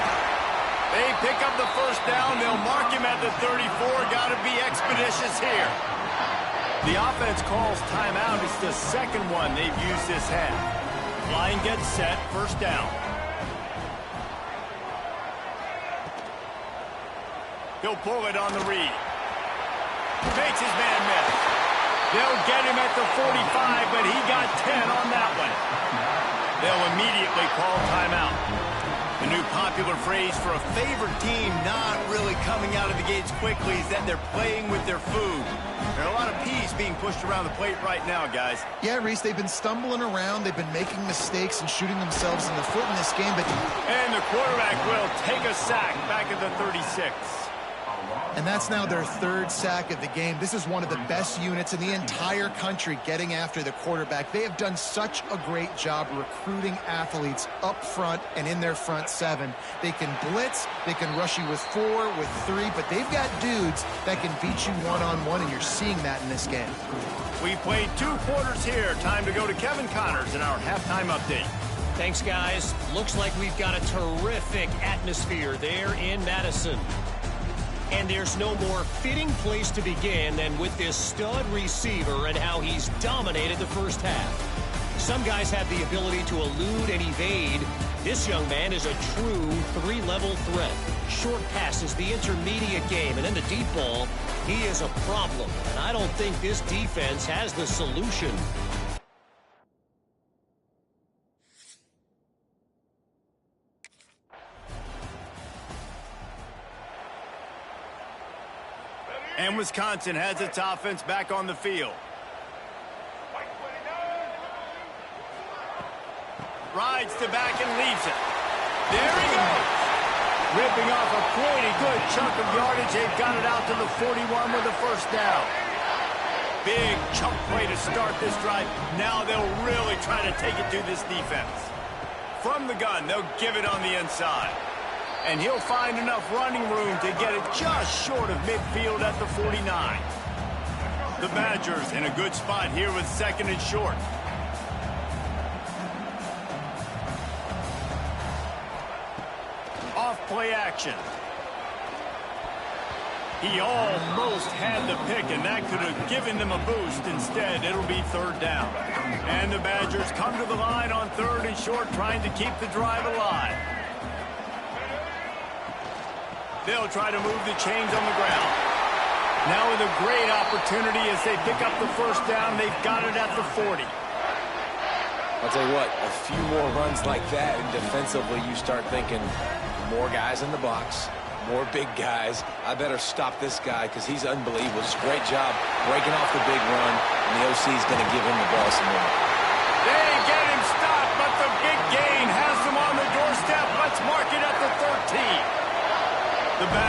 They pick up the 1st down. They'll mark him at the 34. Got to be expeditious here. The offense calls timeout. It's the 2nd one they've used this half. Line gets set. 1st down. He'll pull it on the read. Makes his man miss. They'll get him at the 45, but he got 10 on that one. They'll immediately call timeout. The new popular phrase for a favorite team not really coming out of the gates quickly is that they're playing with their food. There are a lot of peas being pushed around the plate right now, guys. Yeah, Reese, they've been stumbling around. They've been making mistakes and shooting themselves in the foot in this game. And the quarterback will take a sack back at the 36. And that's now their 3rd sack of the game. This is one of the best units in the entire country getting after the quarterback. They have done such a great job recruiting athletes up front and in their front 7. They can blitz, they can rush you with 4, with 3, but they've got dudes that can beat you one-on-one, and you're seeing that in this game. We played 2 quarters here. Time to go to Kevin Connors in our halftime update. Thanks, guys. Looks like we've got a terrific atmosphere there in Madison. And there's no more fitting place to begin than with this stud receiver and how he's dominated the 1st half. Some guys have the ability to elude and evade. This young man is a true 3-level threat. Short passes, the intermediate game, and then the deep ball. He is a problem, and I don't think this defense has the solution. And Wisconsin has its offense back on the field. Rides to back and leaves it. There he goes. Ripping off a pretty good chunk of yardage. They've got it out to the 41 with the 1st down. Big chunk play to start this drive. Now they'll really try to take it to this defense. From the gun, they'll give it on the inside. And he'll find enough running room to get it just short of midfield at the 49. The Badgers in a good spot here with 2nd and short. Off play action. He almost had the pick, and that could have given them a boost. Instead, it'll be 3rd down. And the Badgers come to the line on 3rd and short, trying to keep the drive alive. They'll try to move the chains on the ground. Now with a great opportunity as they pick up the 1st down. They've got it at the 40. I'll tell you what, a few more runs like that, and defensively you start thinking more guys in the box, more big guys. I better stop this guy because he's unbelievable. Just great job breaking off the big run, and the OC is going to give him the ball some more. They get him stopped, but the big gain has them on the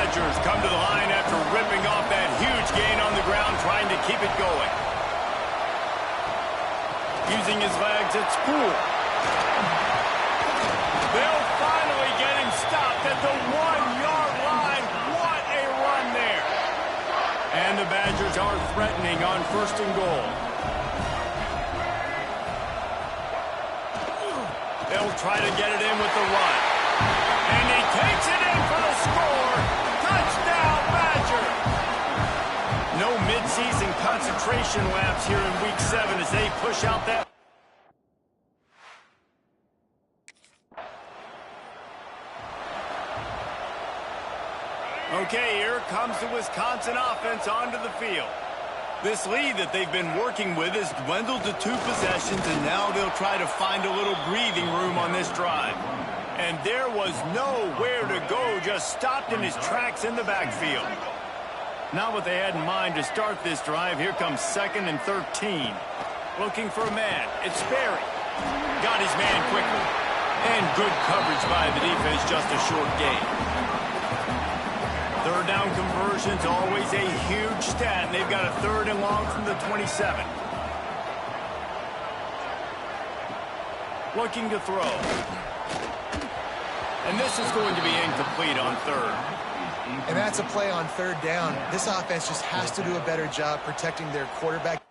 Badgers come to the line after ripping off that huge gain on the ground, trying to keep it going. Using his legs, it's Poole. They'll finally get him stopped at the 1-yard line. What a run there. And the Badgers are threatening on 1st and goal. They'll try to get it in with the run. And he takes it in for the score. Touchdown, Badger. No midseason concentration laps here in Week 7 as they push out that. Okay, here comes the Wisconsin offense onto the field. This lead that they've been working with has dwindled to 2 possessions, and now they'll try to find a little breathing room on this drive. And there was nowhere to go, just stopped in his tracks in the backfield. Not what they had in mind to start this drive. Here comes 2nd and 13. Looking for a man. It's Sperry. Got his man quickly. And good coverage by the defense, just a short gain. 3rd down conversion's always a huge stat, and they've got a 3rd and long from the 27. Looking to throw. And this is going to be incomplete on 3rd. And that's a play on 3rd down. This offense just has to do a better job protecting their quarterback.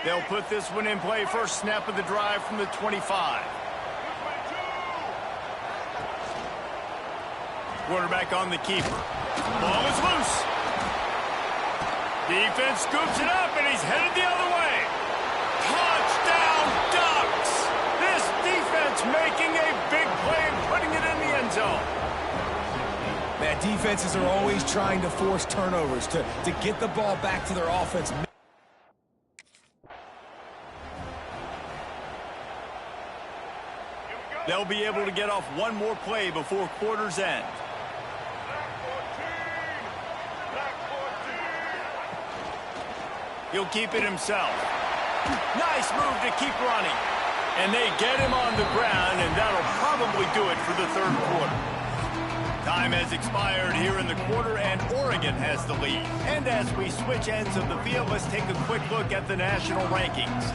They'll put this one in play. First snap of the drive from the 25. Quarterback on the keeper. Ball is loose. Defense scoops it up, and he's headed the other way. Touchdown, Ducks! This defense making a big play and putting it in the end zone. Man, defenses are always trying to force turnovers to get the ball back to their offense. They'll be able to get off one more play before quarter's end. He'll keep it himself. Nice move to keep running. And they get him on the ground, and that'll probably do it for the 3rd quarter. Time has expired here in the quarter, and Oregon has the lead. And as we switch ends of the field, let's take a quick look at the national rankings.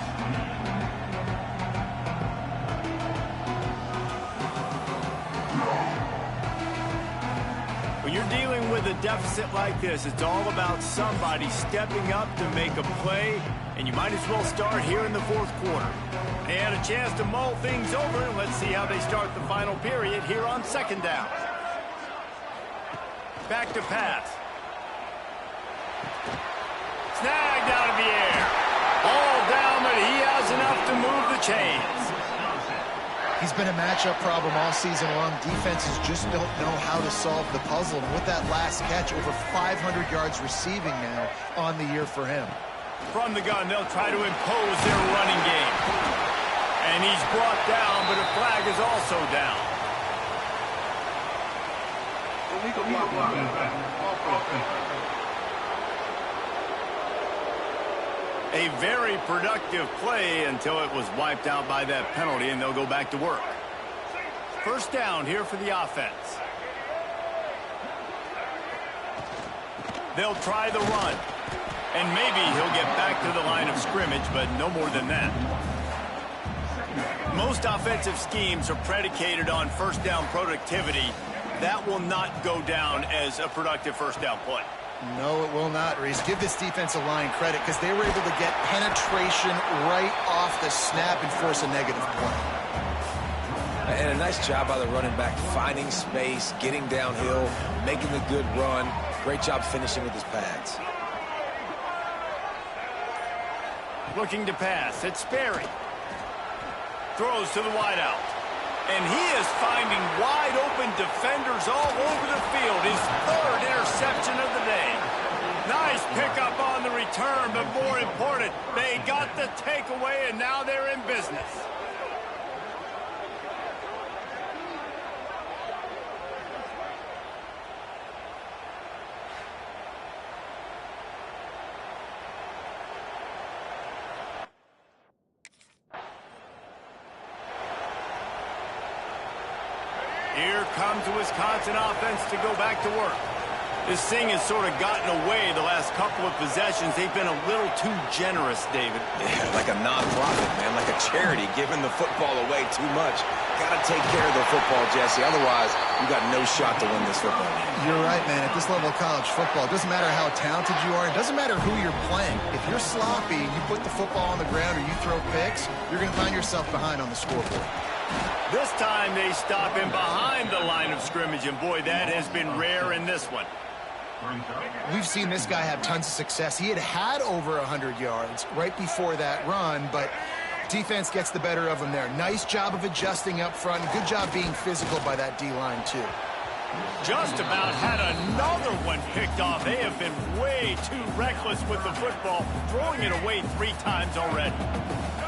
When you're dealing with a deficit like this, it's all about somebody stepping up to make a play, and you might as well start here in the 4th quarter. They had a chance to mull things over, and let's see how they start the final period here on 2nd down. Back to pass. Snagged out of the air. All down, but he has enough to move the chains. He's been a matchup problem all season long. Defenses just don't know how to solve the puzzle. And with that last catch, over 500 yards receiving now on the year for him. From the gun, they'll try to impose their running game. And he's brought down, but a flag is also down. Illegal block. A very productive play until it was wiped out by that penalty, and they'll go back to work. 1st down here for the offense. They'll try the run. And maybe he'll get back to the line of scrimmage, but no more than that. Most offensive schemes are predicated on 1st down productivity. That will not go down as a productive 1st down play. No, it will not, Reese. Give this defensive line credit because they were able to get penetration right off the snap and force a negative play. And a nice job by the running back, finding space, getting downhill, making a good run. Great job finishing with his pads. Looking to pass. It's Sperry. Throws to the wideout. And he is finding wide-open defenders all over the field. His 3rd interception of the day. Nice pickup on the return, but more important, they got the takeaway, and now they're in business. Here comes the Wisconsin offense to go back to work. This thing has sort of gotten away the last couple of possessions. They've been a little too generous, David. Yeah, like a non-profit, man, like a charity, giving the football away too much. Got to take care of the football, Jesse. Otherwise, you got no shot to win this football game. You're right, man. At this level of college football, it doesn't matter how talented you are. It doesn't matter who you're playing. If you're sloppy and you put the football on the ground or you throw picks, you're going to find yourself behind on the scoreboard. This time they stop him behind the line of scrimmage, and boy, that has been rare in this one. We've seen this guy have tons of success. He had over 100 yards right before that run, but defense gets the better of him there. Nice job of adjusting up front. Good job being physical by that D-line, too. Just about had another one picked off. They have been way too reckless with the football, throwing it away 3 times already.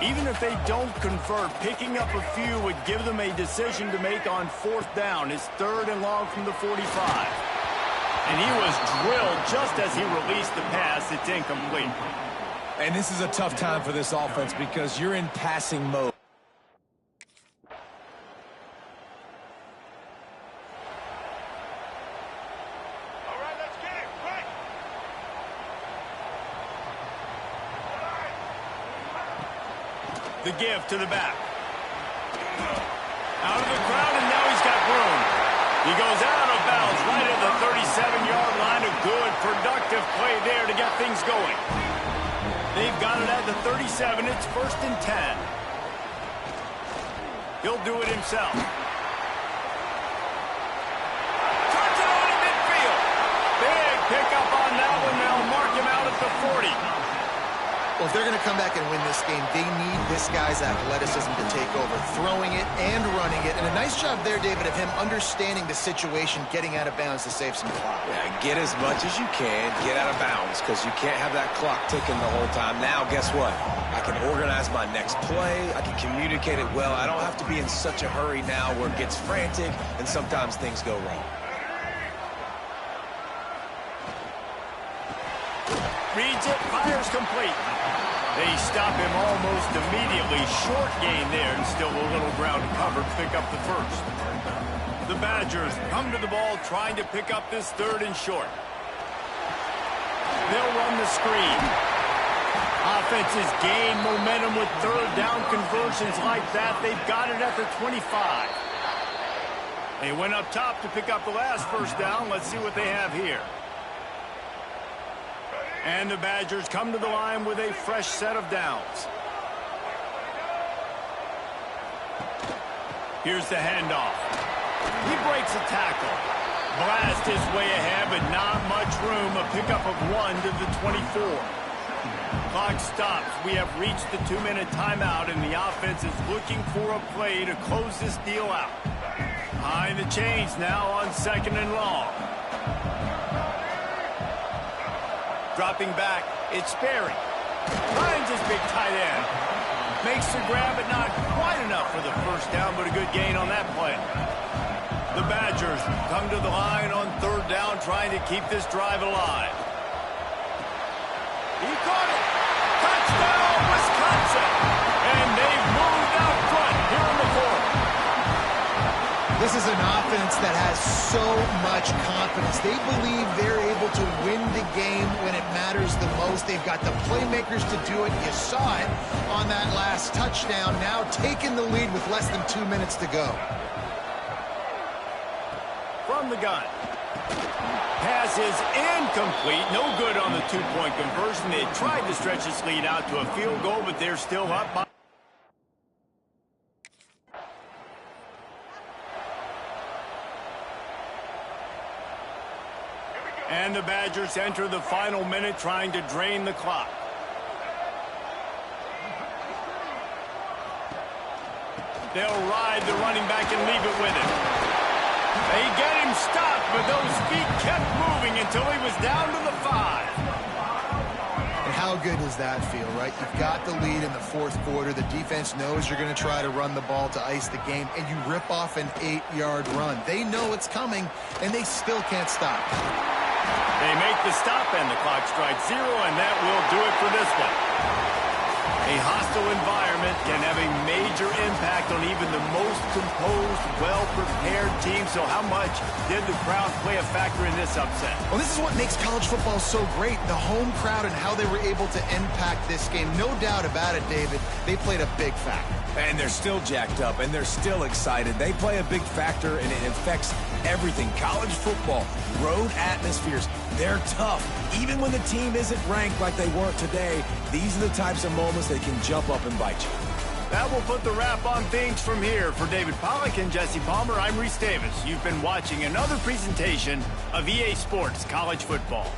Even if they don't convert, picking up a few would give them a decision to make on 4th down. It's 3rd and long from the 45. And he was drilled just as he released the pass. It's incomplete. And this is a tough time for this offense because you're in passing mode. All right, let's get it. Quick. The give to the back. Out of the crowd, and now he's got room. He goes out of bounds right at the 37-yard line. A good, productive play there to get things going. They've got it at the 37. It's 1st and 10. He'll do it himself. Turns it on in midfield. Big pickup on that one. They'll mark him out at the 40. Well, if they're going to come back and win this game, they need this guy's athleticism to take over, throwing it and running it. And a nice job there, David, of him understanding the situation, getting out of bounds to save some clock. Yeah, get as much as you can, get out of bounds, because you can't have that clock ticking the whole time. Now, guess what? I can organize my next play. I can communicate it well. I don't have to be in such a hurry now where it gets frantic and sometimes things go wrong. Reads it, fires complete. They stop him almost immediately. Short gain there, and still a little ground to cover to pick up the 1st. The Badgers come to the ball trying to pick up this 3rd and short. They'll run the screen. Offenses gain momentum with 3rd down conversions like that. They've got it at the 25. They went up top to pick up the last 1st down. Let's see what they have here. And the Badgers come to the line with a fresh set of downs. Here's the handoff. He breaks a tackle. Blast his way ahead, but not much room. A pickup of 1 to the 24. Clock stops. We have reached the 2-minute timeout, and the offense is looking for a play to close this deal out. Behind the chains now on 2nd and long. Dropping back, it's Sperry. Finds his big tight end. Makes the grab, but not quite enough for the 1st down, but a good gain on that play. The Badgers come to the line on 3rd down, trying to keep this drive alive. He caught it. Touchdown, Wisconsin. And they've moved out front here in the 4th. This is an offense that has so much confidence. They believe they're able to win the game when it matters the most. They've got the playmakers to do it. You saw it on that last touchdown. Now taking the lead with less than 2 minutes to go. From the gun. Pass is incomplete. No good on the 2-point conversion. They tried to stretch this lead out to a field goal, but they're still up by. And the Badgers enter the final minute trying to drain the clock. They'll ride the running back and leave it with him. They get him stopped, but those feet kept moving until he was down to the 5. And how good does that feel, right? You've got the lead in the 4th quarter. The defense knows you're going to try to run the ball to ice the game, and you rip off an 8-yard run. They know it's coming, and they still can't stop. They make the stop, and the clock strikes 0, and that will do it for this one. A hostile environment can have a major impact on even the most composed, well-prepared team. So how much did the crowd play a factor in this upset? Well, this is what makes college football so great, the home crowd and how they were able to impact this game. No doubt about it, David. They played a big factor. And they're still jacked up, and they're still excited. They play a big factor, and it affects everything. College football, road atmospheres, they're tough. Even when the team isn't ranked like they weren't today, these are the types of moments that can jump up and bite you. That will put the wrap on things from here. For David Pollack and Jesse Palmer, I'm Reese Davis. You've been watching another presentation of EA Sports College Football.